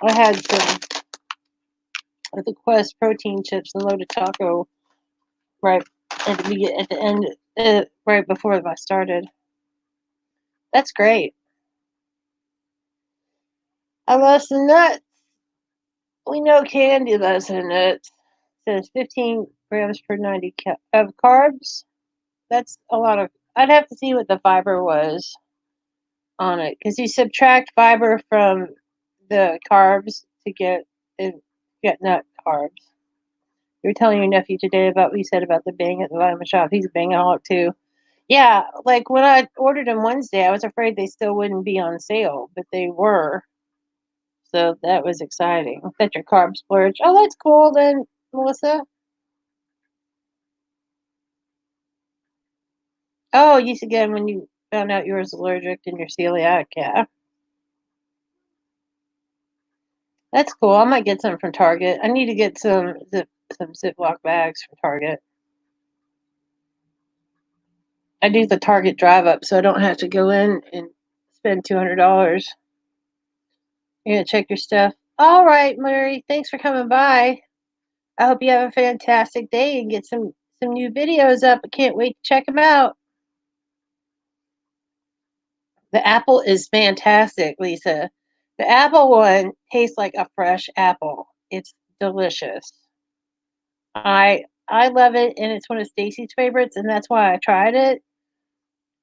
I had some of the Quest protein chips and loaded taco right at the end, right before I started. That's great. I love some nuts. We know Candy loves her nuts. Says 15 grams per 90 of carbs. That's a lot of. I'd have to see what the fiber was on it because you subtract fiber from the carbs to get nut carbs. You were telling your nephew today about what you said about the Bang at the vitamin shop. He's a Bangaholic too. Yeah, like when I ordered them Wednesday, I was afraid they still wouldn't be on sale, but they were. So that was exciting. That's your carb splurge. Oh, that's cool then, Melissa. Oh, you should get them when you found out you were allergic and you're celiac. Yeah, that's cool. I might get some from Target. I need to get some Ziploc bags from Target. I do the Target drive up, so I don't have to go in and spend $200. You're gonna check your stuff. All right, Mary. Thanks for coming by. I hope you have a fantastic day and get some new videos up. I can't wait to check them out. The apple is fantastic, Lisa. The apple one tastes like a fresh apple. It's delicious. I love it, and it's one of Stacy's favorites, and that's why I tried it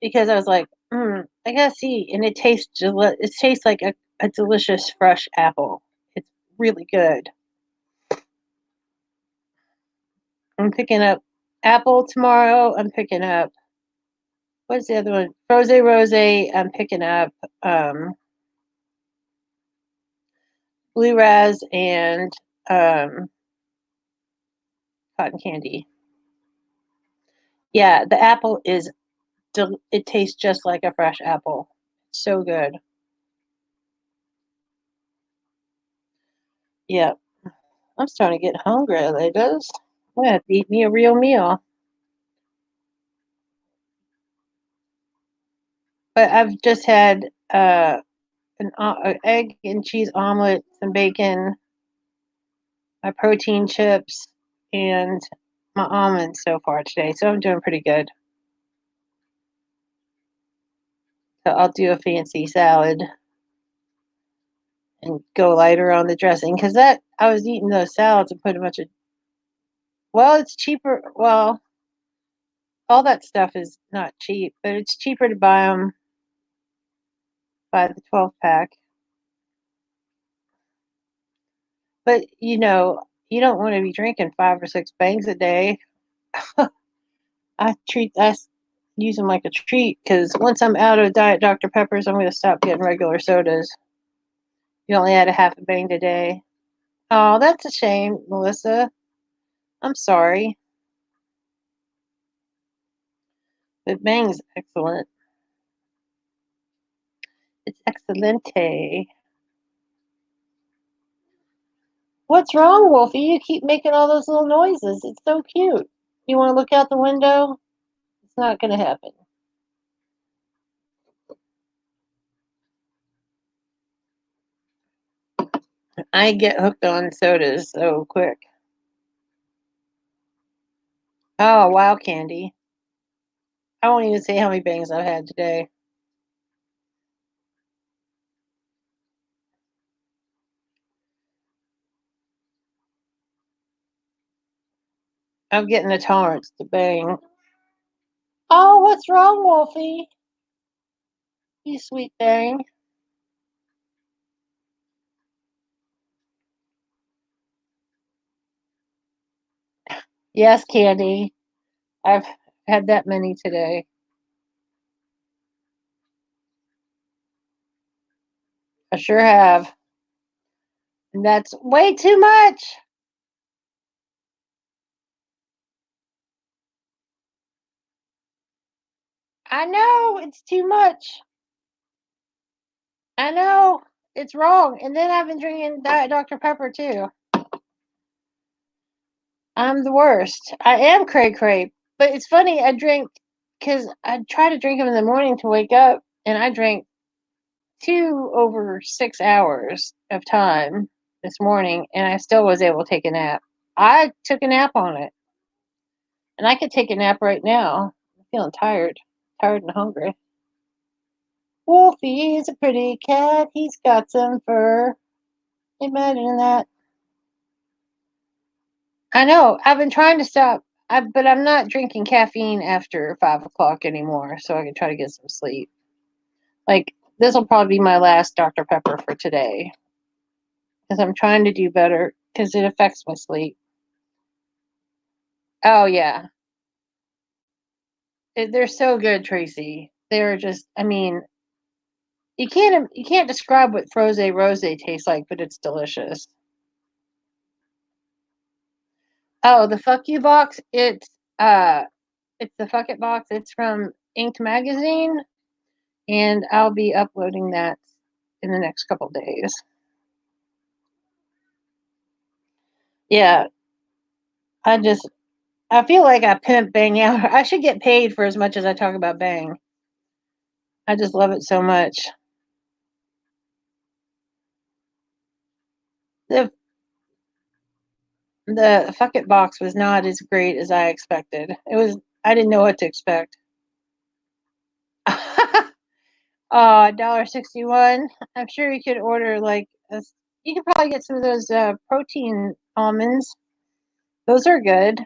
because I was like, I gotta see, and it tastes like a delicious fresh apple. It's really good. I'm picking up apple tomorrow. I'm picking up what's the other one? Rose Rose. I'm picking up blue raz and um cotton candy. Yeah, the apple is it tastes just like a fresh apple. So good. Yeah, I'm starting to get hungry, ladies. I'm gonna have to eat me a real meal. But I've just had an egg and cheese omelet, some bacon, my protein chips, and my almonds so far today. So I'm doing pretty good. So I'll do a fancy salad and go lighter on the dressing because that I was eating those salads and put a bunch of. Well, it's cheaper. Well, all that stuff is not cheap, but it's cheaper to buy them by the 12 pack. But you don't want to be drinking 5 or 6 bangs a day. I use them like a treat because once I'm out of Diet Dr. Peppers, I'm going to stop getting regular sodas. You only add a half a bang a day. Oh, that's a shame, Melissa. I'm sorry. But bang's excellent. It's excelente. What's wrong, Wolfie? You keep making all those little noises. It's so cute. You want to look out the window? It's not going to happen. I get hooked on sodas so quick. Oh, wow, candy. I won't even say how many bangs I've had today. I'm getting a tolerance to bang. Oh, what's wrong, Wolfie? You sweet bang. Yes, Candy. I've had that many today. I sure have. And that's way too much. I know it's too much. I know it's wrong. And then I've been drinking Diet Dr. Pepper too. I'm the worst. I am cray cray. But it's funny, I drink because I try to drink them in the morning to wake up, and I drank 2 over 6 hours of time this morning, and I still was able to take a nap. I took a nap on it, and I could take a nap right now. I'm feeling tired and hungry. Wolfie is a pretty cat. He's got some fur. Imagine that. I know. I've been trying to stop, but I'm not drinking caffeine after 5 o'clock anymore, so I can try to get some sleep. Like this will probably be my last Dr. Pepper for today because I'm trying to do better because it affects my sleep. Oh yeah, they're so good, Tracy. They're just. I mean, you can't describe what Froze Rose tastes like, but it's delicious. Oh, the fuck you box. It's the fuck it box. It's from Inked Magazine, and I'll be uploading that in the next couple days. Yeah, I just I feel like I pimp Bang out. I should get paid for as much as I talk about Bang. I just love it so much. The the fuck it box was not as great as I expected. It was I didn't know what to expect. $1.61. I'm sure you could order you could probably get some of those protein almonds. Those are good.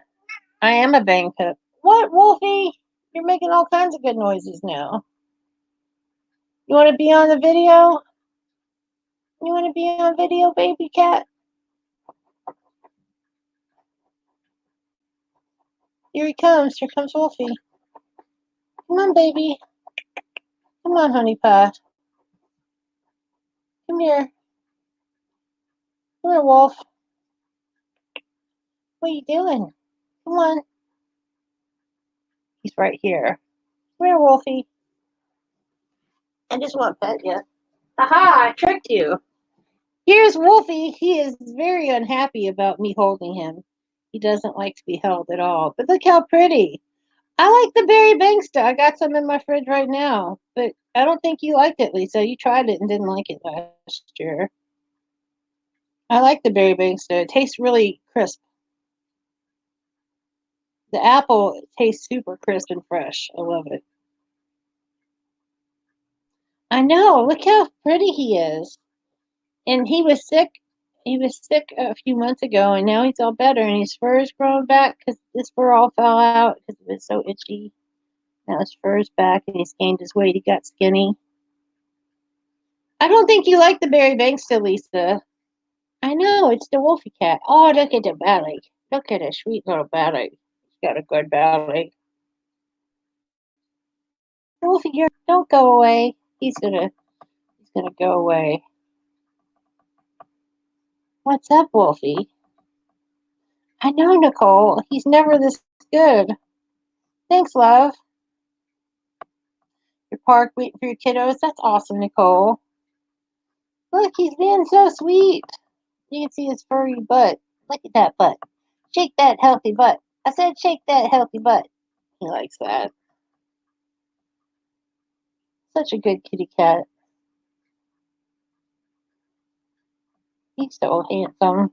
I am a bang pip. What, Wolfie? You're making all kinds of good noises now. You want to be on the video? You want to be on video, baby cat? Here he comes. Here comes Wolfie. Come on, baby. Come on, honey pie. Come here. Come here, Wolf. What are you doing? Come on. He's right here. Come here, Wolfie. I just want to pet you. Aha, I tricked you. Here's Wolfie. He is very unhappy about me holding him. He doesn't like to be held at all. But look how pretty. I like the berry bangsta. I got some in my fridge right now. But I don't think you liked it, Lisa. You tried it and didn't like it last year. I like the berry bangsta. It tastes really crisp. The apple tastes super crisp and fresh. I love it. I know. Look how pretty he is. And he was sick. He was sick a few months ago, and now he's all better. And his fur is growing back because his fur all fell out because it was so itchy. Now his fur is back, and he's gained his weight. He got skinny. I don't think you like the berry bangsta, Lisa. I know it's the Wolfie cat. Oh, look at the belly. Look at his sweet little belly. He's got a good belly. Wolfie, don't go away. He's gonna go away. What's up, Wolfie? I know, Nicole. He's never this good. Thanks, love. Your park waiting for your kiddos. That's awesome, Nicole. Look, he's being so sweet. You can see his furry butt. Look at that butt. Shake that healthy butt. I said shake that healthy butt. He likes that. Such a good kitty cat. He's so handsome.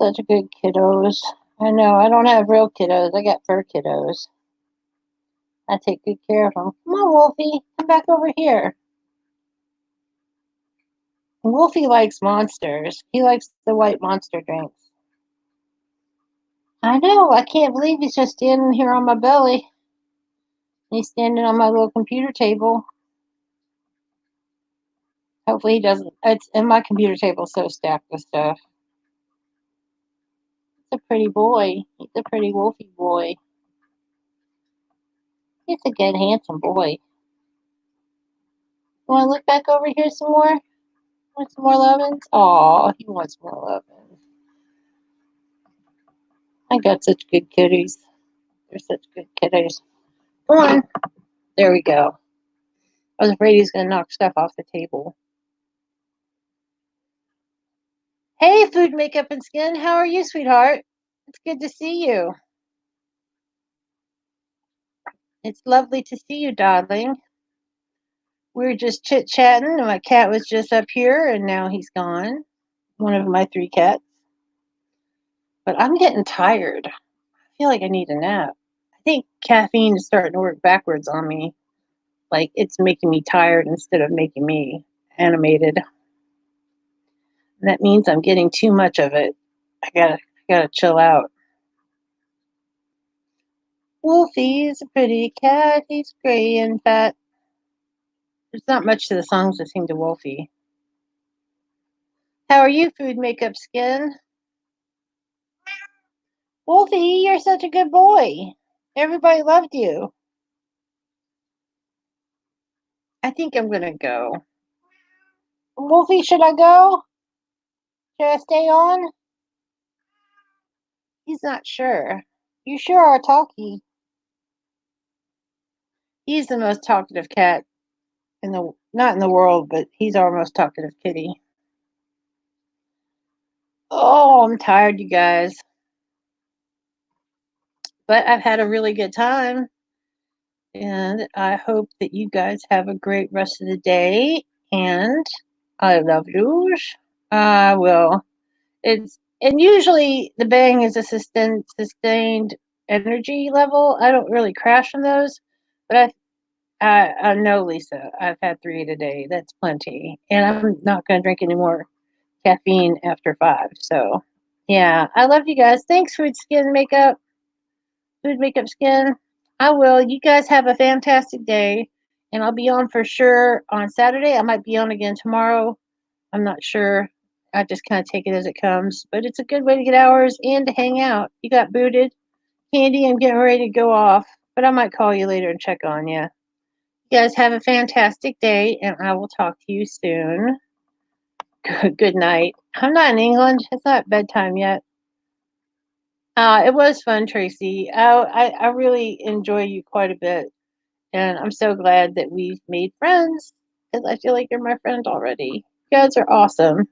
Such a good kiddos. I know, I don't have real kiddos. I got fur kiddos. I take good care of them. Come on, Wolfie. Come back over here. Wolfie likes monsters. He likes the white monster drinks. I know. I can't believe he's just standing here on my belly. He's standing on my little computer table. Hopefully he doesn't. It's and my computer table's so stacked with stuff. It's a pretty boy. He's a pretty Wolfie boy. He's a good, handsome boy. You want to look back over here some more? Want some more lovins? Aw, he wants more lovins. I got such good kitties. They're such good kitties. Come on. There we go. I was afraid he was going to knock stuff off the table. Hey, food, makeup, and skin. How are you, sweetheart? It's good to see you. It's lovely to see you, darling. We were just chit-chatting, and my cat was just up here, and now he's gone. One of my 3 cats. But I'm getting tired. I feel like I need a nap. I think caffeine is starting to work backwards on me. Like, it's making me tired instead of making me animated. And that means I'm getting too much of it. I gotta chill out. Wolfie's a pretty cat. He's gray and fat. There's not much to the songs that sing to Wolfie. How are you, food, makeup, skin? Wolfie, you're such a good boy. Everybody loved you. I think I'm gonna go. Wolfie, should I go? Should I stay on? He's not sure. You sure are talky. He's the most talkative cat in the not in the world, but he's our most talkative kitty. Oh, I'm tired, you guys. But I've had a really good time. And I hope that you guys have a great rest of the day. And I love you. I will. And usually the bang is a sustained energy level. I don't really crash from those, but I know, Lisa. I've had 3 today. That's plenty, and I'm not going to drink any more caffeine after 5. So, yeah, I love you guys. Thanks, food, makeup, skin. I will. You guys have a fantastic day, and I'll be on for sure on Saturday. I might be on again tomorrow. I'm not sure. I just kind of take it as it comes, but it's a good way to get hours and to hang out. You got booted. Candy, I'm getting ready to go off, but I might call you later and check on you. You guys have a fantastic day, and I will talk to you soon. Good night. I'm not in England. It's not bedtime yet. It was fun, Tracy. I really enjoy you quite a bit, and I'm so glad that we've made friends because I feel like you're my friend already. You guys are awesome.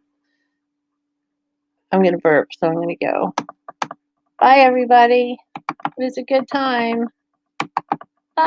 I'm gonna burp, so I'm gonna go. Bye, everybody. It was a good time.